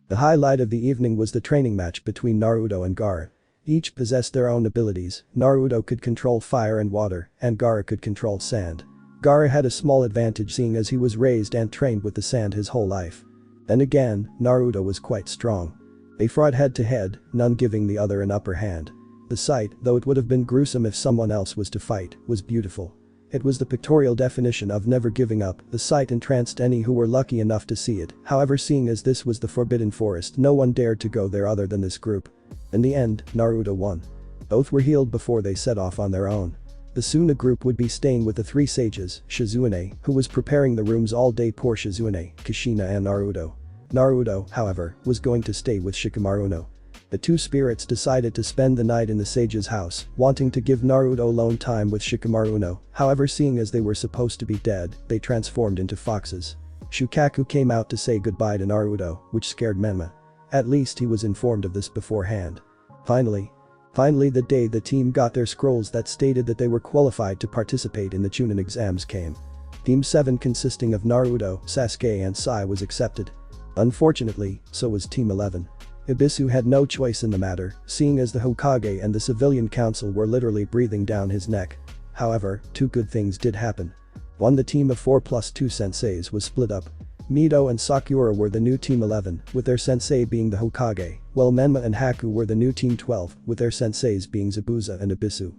The highlight of the evening was the training match between Naruto and Gaara. Each possessed their own abilities. Naruto could control fire and water, and Gaara could control sand. Gaara had a small advantage seeing as he was raised and trained with the sand his whole life. Then again, Naruto was quite strong. They fought head to head, none giving the other an upper hand. The sight, though it would have been gruesome if someone else was to fight, was beautiful. It was the pictorial definition of never giving up. The sight entranced any who were lucky enough to see it. However, seeing as this was the Forbidden Forest, no one dared to go there other than this group. In the end, Naruto won. Both were healed before they set off on their own. The Suna group would be staying with the three sages, Shizune, who was preparing the rooms all day. Poor Shizune, Kushina and Naruto. Naruto, however, was going to stay with Shikamaru no. The two spirits decided to spend the night in the sage's house, wanting to give Naruto alone time with Shikamaru no. However, seeing as they were supposed to be dead, they transformed into foxes. Shukaku came out to say goodbye to Naruto, which scared Menma. At least he was informed of this beforehand. Finally, the day the team got their scrolls that stated that they were qualified to participate in the Chunin exams came. Team 7 consisting of Naruto, Sasuke and Sai was accepted. Unfortunately, so was Team 11. Ibisu had no choice in the matter, seeing as the Hokage and the civilian council were literally breathing down his neck. However, two good things did happen. One, the team of 4 plus 2 senseis was split up. Mito and Sakura were the new Team 11, with their sensei being the Hokage, while Menma and Haku were the new Team 12, with their senseis being Zabuza and Ibisu.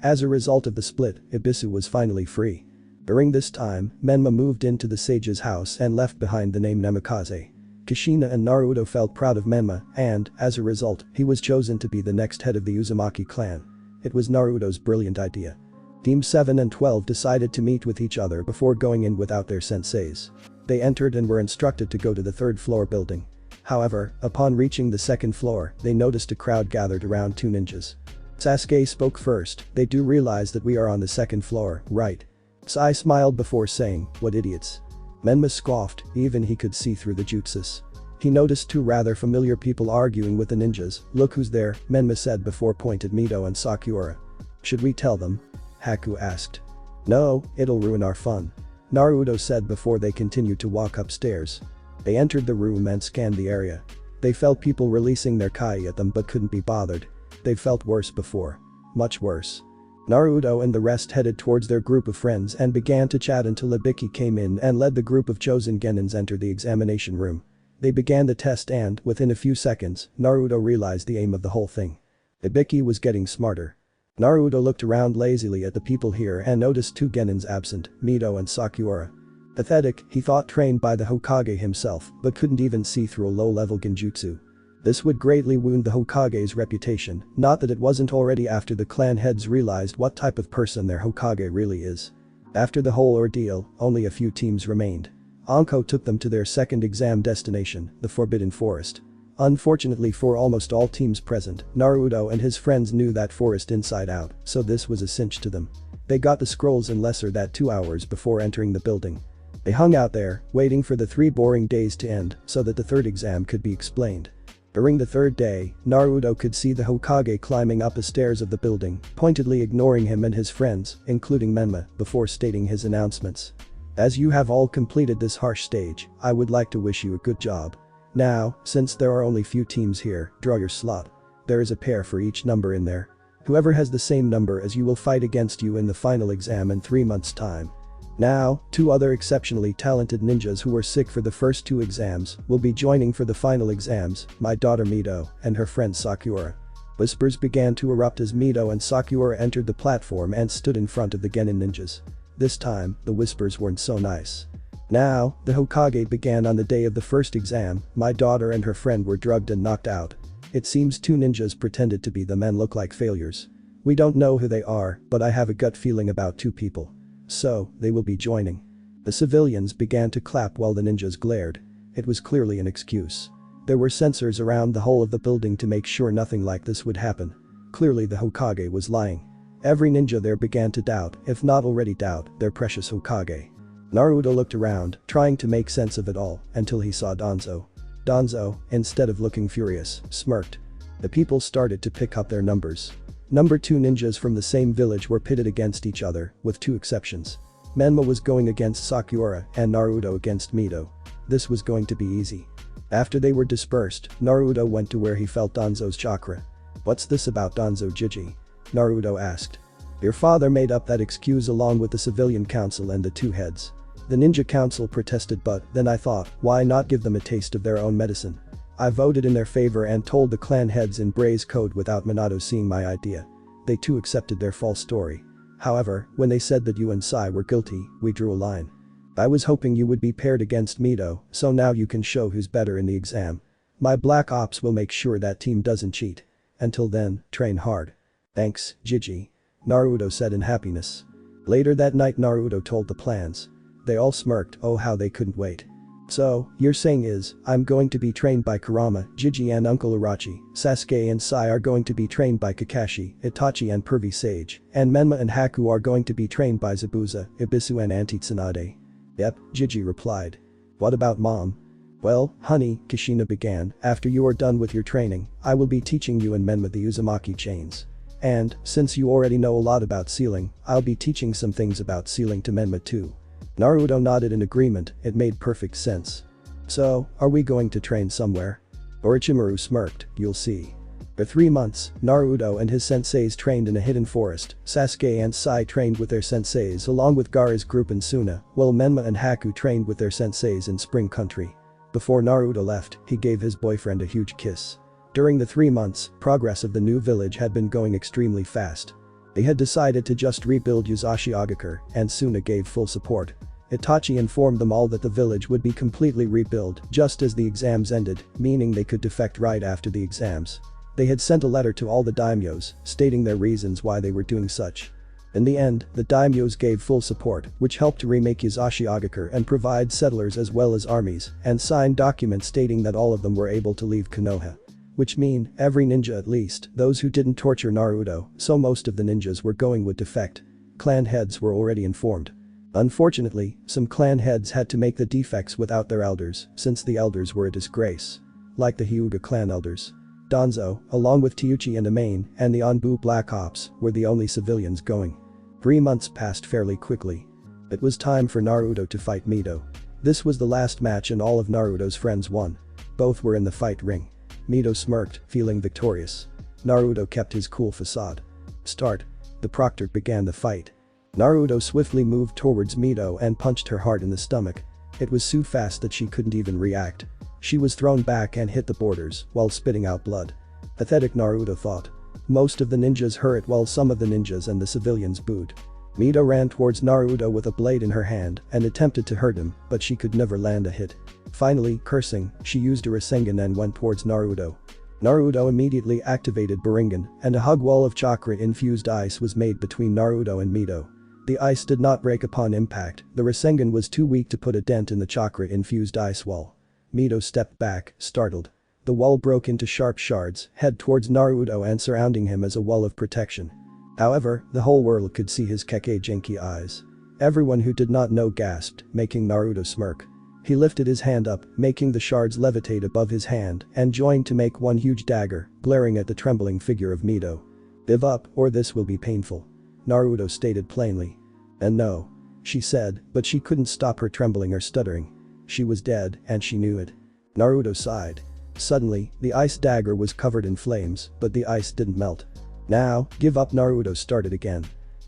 As a result of the split, Ibisu was finally free. During this time, Menma moved into the sage's house and left behind the name Namikaze. Kushina and Naruto felt proud of Menma, and, as a result, he was chosen to be the next head of the Uzumaki clan. It was Naruto's brilliant idea. Team 7 and 12 decided to meet with each other before going in without their senseis. They entered and were instructed to go to the third floor building. However, upon reaching the second floor, they noticed a crowd gathered around two ninjas. Sasuke spoke first. They do realize that we are on the second floor, right? Sai smiled before saying, what idiots. Menma scoffed, even he could see through the jutsus. He noticed two rather familiar people arguing with the ninjas. Look who's there, Menma said before pointed Mito and Sakura. Should we tell them? Haku asked. No, it'll ruin our fun. Naruto said before they continued to walk upstairs. They entered the room and scanned the area. They felt people releasing their kai at them but couldn't be bothered. They felt worse before. Much worse. Naruto and the rest headed towards their group of friends and began to chat until Ibiki came in and led the group of chosen genins enter the examination room. They began the test and, within a few seconds, Naruto realized the aim of the whole thing. Ibiki was getting smarter. Naruto looked around lazily at the people here and noticed two genins absent, Mito and Sakura. Pathetic, he thought, trained by the Hokage himself, but couldn't even see through a low-level genjutsu. This would greatly wound the Hokage's reputation, not that it wasn't already after the clan heads realized what type of person their Hokage really is. After the whole ordeal, only a few teams remained. Anko took them to their second exam destination, the Forbidden Forest. Unfortunately for almost all teams present, Naruto and his friends knew that forest inside out, so this was a cinch to them. They got the scrolls in lesser than 2 hours before entering the building. They hung out there, waiting for the 3 boring days to end so that the third exam could be explained. During the third day, Naruto could see the Hokage climbing up the stairs of the building, pointedly ignoring him and his friends, including Menma, before stating his announcements. As you have all completed this harsh stage, I would like to wish you a good job. Now, since there are only few teams here, draw your slot. There is a pair for each number in there. Whoever has the same number as you will fight against you in the final exam in 3 months' time. Now, 2 other exceptionally talented ninjas who were sick for the first 2 exams will be joining for the final exams, my daughter Mito and her friend Sakura. Whispers began to erupt as Mito and Sakura entered the platform and stood in front of the Genin ninjas. This time, the whispers weren't so nice. Now, the Hokage began on the day of the first exam, my daughter and her friend were drugged and knocked out. It seems 2 ninjas pretended to be them and look like failures. We don't know who they are, but I have a gut feeling about 2 people. So, they will be joining. The civilians began to clap while the ninjas glared. It was clearly an excuse. There were sensors around the whole of the building to make sure nothing like this would happen. Clearly the Hokage was lying. Every ninja there began to doubt, if not already doubt, their precious Hokage. Naruto looked around, trying to make sense of it all, until he saw Danzo. Danzo, instead of looking furious, smirked. The people started to pick up their numbers. Number 2 ninjas from the same village were pitted against each other, with 2 exceptions. Menma was going against Sakura and Naruto against Mito. This was going to be easy. After they were dispersed, Naruto went to where he felt Danzo's chakra. What's this about Danzo Jiji? Naruto asked. Your father made up that excuse along with the civilian council and the 2 heads. The ninja council protested, but then I thought, why not give them a taste of their own medicine? I voted in their favor and told the clan heads in Bray's code without Minato seeing my idea. They too accepted their false story. However, when they said that you and Sai were guilty, we drew a line. I was hoping you would be paired against Mito, so now you can show who's better in the exam. My Black Ops will make sure that team doesn't cheat. Until then, train hard. Thanks, Jiji. Naruto said in happiness. Later that night Naruto told the plans. They all smirked, oh how they couldn't wait. So, you're saying is, I'm going to be trained by Kurama, Jiji and Uncle Urachi, Sasuke and Sai are going to be trained by Kakashi, Itachi and Pervy Sage, and Menma and Haku are going to be trained by Zabuza, Ibisu and Auntie Tsunade. Yep, Jiji replied. What about mom? Well, honey, Kushina began, after you are done with your training, I will be teaching you and Menma the Uzumaki chains. And, since you already know a lot about sealing, I'll be teaching some things about sealing to Menma too. Naruto nodded in agreement, it made perfect sense. So, are we going to train somewhere? Orochimaru smirked, you'll see. For 3 months, Naruto and his senseis trained in a hidden forest, Sasuke and Sai trained with their senseis along with Gaara's group in Suna, while Menma and Haku trained with their senseis in Spring Country. Before Naruto left, he gave his boyfriend a huge kiss. During the 3 months, progress of the new village had been going extremely fast. They had decided to just rebuild Yuzashi Agakure, and Suna gave full support. Itachi informed them all that the village would be completely rebuilt just as the exams ended, meaning they could defect right after the exams. They had sent a letter to all the daimyos, stating their reasons why they were doing such. In the end, the daimyos gave full support, which helped to remake Yuzashi Agakure and provide settlers as well as armies, and signed documents stating that all of them were able to leave Konoha. Which mean, every ninja at least, those who didn't torture Naruto, so most of the ninjas were going would defect. Clan heads were already informed. Unfortunately, some clan heads had to make the defects without their elders, since the elders were a disgrace. Like the Hyuga clan elders. Danzo, along with Teuchi and Amain, and the Anbu Black Ops, were the only civilians going. 3 months passed fairly quickly. It was time for Naruto to fight Mito. This was the last match and all of Naruto's friends won. Both were in the fight ring. Mito smirked, feeling victorious. Naruto kept his cool facade. Start. The proctor began the fight. Naruto swiftly moved towards Mito and punched her hard in the stomach. It was so fast that she couldn't even react. She was thrown back and hit the borders while spitting out blood. Pathetic, Naruto thought. Most of the ninjas hurt while some of the ninjas and the civilians booed. Mito ran towards Naruto with a blade in her hand and attempted to hurt him, but she could never land a hit. Finally, cursing, she used a Rasengan and went towards Naruto. Naruto immediately activated Bouringan, and a hug wall of chakra-infused ice was made between Naruto and Mito. The ice did not break upon impact, the Rasengan was too weak to put a dent in the chakra-infused ice wall. Mito stepped back, startled. The wall broke into sharp shards, head towards Naruto and surrounding him as a wall of protection. However, the whole world could see his Keke Genki eyes. Everyone who did not know gasped, making Naruto smirk. He lifted his hand up, making the shards levitate above his hand and joined to make one huge dagger, glaring at the trembling figure of Mito. "Give up, or this will be painful," Naruto stated plainly. "And no," she said, but she couldn't stop her trembling or stuttering. She was dead, and she knew it. Naruto sighed. Suddenly, the ice dagger was covered in flames, but the ice didn't melt. "Now, give up," Naruto started again.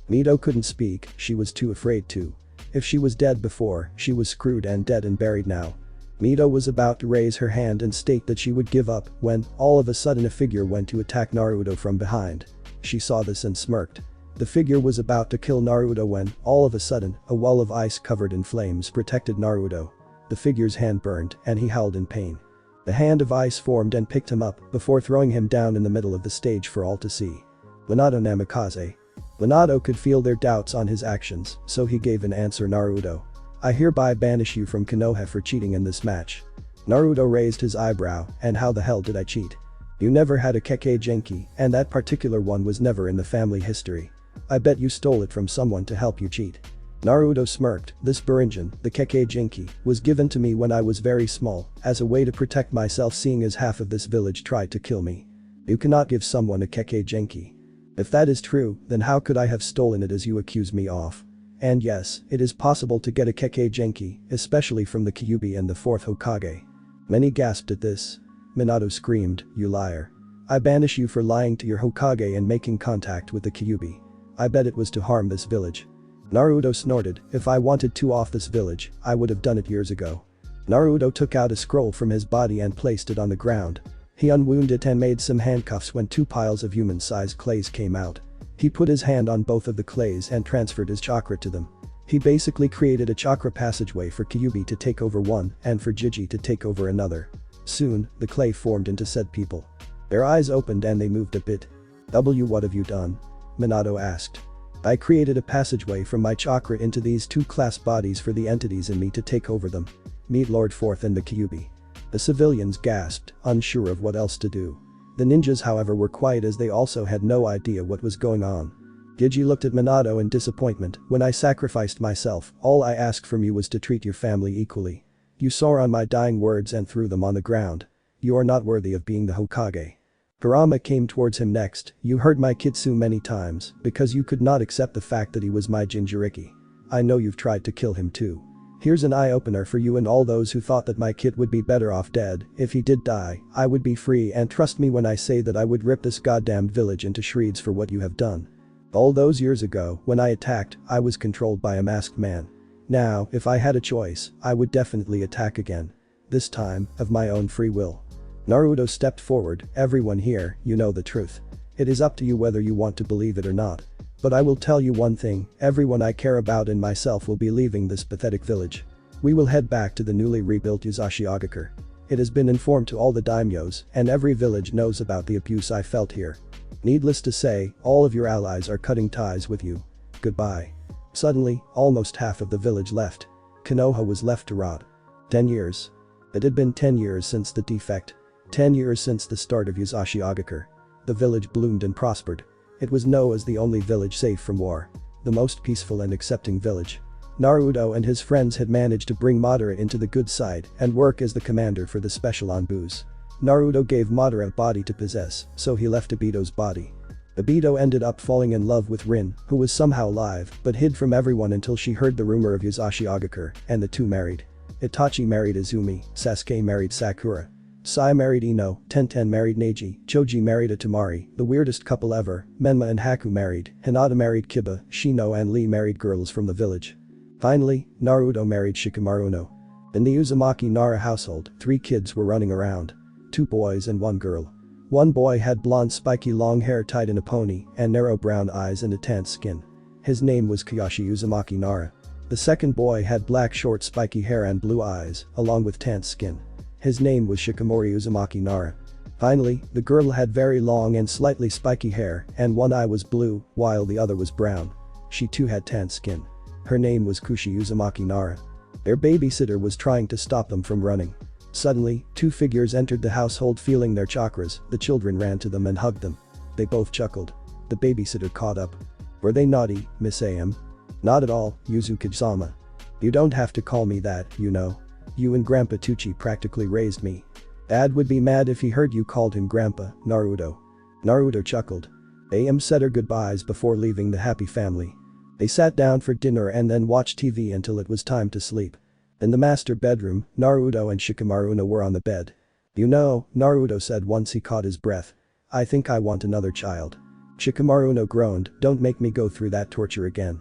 Mito couldn't speak, she was too afraid to. If she was dead before, she was screwed and dead and buried now. Mito was about to raise her hand and state that she would give up when, all of a sudden, a figure went to attack Naruto from behind. She saw this and smirked. The figure was about to kill Naruto when, all of a sudden, a wall of ice covered in flames protected Naruto. The figure's hand burned, and he howled in pain. The hand of ice formed and picked him up before throwing him down in the middle of the stage for all to see. Minato namikaze. Minato could feel their doubts on his actions, so he gave an answer. "Naruto, I hereby banish you from Konoha for cheating in this match." Naruto raised his eyebrow, "And how the hell did I cheat? You never had a Kekkei Genki, and that particular one was never in the family history. I bet you stole it from someone to help you cheat." Naruto smirked. "This Bouringan, the Kekkei Genki, was given to me when I was very small, as a way to protect myself, seeing as half of this village tried to kill me. You cannot give someone a Kekkei Genki. If that is true, then how could I have stolen it as you accuse me of? And yes, it is possible to get a Kekkei Genki, especially from the Kyuubi and the 4th Hokage." Many gasped at this. Minato screamed, "You liar. I banish you for lying to your Hokage and making contact with the Kyuubi. I bet it was to harm this village." Naruto snorted, "If I wanted to off this village, I would have done it years ago." Naruto took out a scroll from his body and placed it on the ground. He unwound it and made some handcuffs when 2 piles of human-sized clays came out. He put his hand on both of the clays and transferred his chakra to them. He basically created a chakra passageway for Kyuubi to take over one and for Jiji to take over another. Soon, the clay formed into said people. Their eyes opened and they moved a bit. "What have you done?" Minato asked. "I created a passageway from my chakra into these 2 class bodies for the entities in me to take over them. Meet Lord Fourth and the Kyuubi." The civilians gasped, unsure of what else to do. The ninjas, however, were quiet as they also had no idea what was going on. Gigi looked at Minato in disappointment. "When I sacrificed myself, all I asked from you was to treat your family equally. You swore on my dying words and threw them on the ground. You are not worthy of being the Hokage." Kurama came towards him next. "You hurt my Kitsu many times because you could not accept the fact that he was my Jinchuriki. I know you've tried to kill him too. Here's an eye-opener for you and all those who thought that my kid would be better off dead. If he did die, I would be free, and trust me when I say that I would rip this goddamned village into shreds for what you have done. All those years ago, when I attacked, I was controlled by a masked man. Now, if I had a choice, I would definitely attack again. This time, of my own free will." Naruto stepped forward. "Everyone here, you know the truth. It is up to you whether you want to believe it or not. But I will tell you one thing, everyone I care about and myself will be leaving this pathetic village. We will head back to the newly rebuilt Uzashigakure. It has been informed to all the daimyos, and every village knows about the abuse I felt here. Needless to say, all of your allies are cutting ties with you. Goodbye." Suddenly, almost half of the village left. Konoha was left to rot. 10 years. It had been 10 years since the defect. 10 years since the start of Uzashigakure. The village bloomed and prospered. It was known as the only village safe from war. The most peaceful and accepting village. Naruto and his friends had managed to bring Madara into the good side and work as the commander for the special Anbus. Naruto gave Madara a body to possess, so he left Obito's body. Obito ended up falling in love with Rin, who was somehow alive but hid from everyone until she heard the rumor of Uzashigakure, and the two married. Itachi married Izumi, Sasuke married Sakura. Sai married Ino, Tenten married Neji, Choji married Itamari, the weirdest couple ever. Menma and Haku married, Hinata married Kiba, Shino and Lee married girls from the village. Finally, Naruto married Shikamaru no. In the Uzumaki Nara household, 3 kids were running around. 2 boys and 1 girl. One boy had blonde spiky long hair tied in a pony and narrow brown eyes and a tanned skin. His name was Koyashi Uzumaki Nara. The second boy had black short spiky hair and blue eyes, along with tanned skin. His name was Shikamori Uzumaki Nara. Finally, the girl had very long and slightly spiky hair and one eye was blue while the other was brown. She too had tanned skin. Her name was Kushi Uzumaki Nara. Their babysitter was trying to stop them from running. Suddenly, 2 figures entered the household feeling their chakras. The children ran to them and hugged them. They both chuckled. The babysitter caught up. "Were they naughty, Miss AM?" "Not at all, Yuzuki-sama. You don't have to call me that, you know. you and Grandpa Tucci practically raised me. Dad would be mad if he heard you called him Grandpa, Naruto." Naruto chuckled. AM said her goodbyes before leaving the happy family. They sat down for dinner and then watched TV until it was time to sleep. In the master bedroom, Naruto and Shikamaru were on the bed. "You know," Naruto said once he caught his breath, "I think I want another child." Shikamaru groaned, "Don't make me go through that torture again."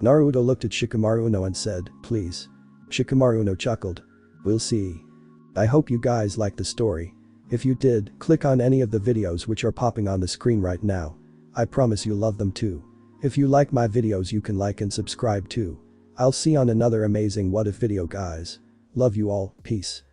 Naruto looked at Shikamaru and said, "Please." Shikamaru chuckled. "We'll see." I hope you guys liked the story. If you did, click on any of the videos which are popping on the screen right now. I promise you'll love them too. If you like my videos you can like and subscribe too. I'll see you on another amazing What If video guys. Love you all, peace.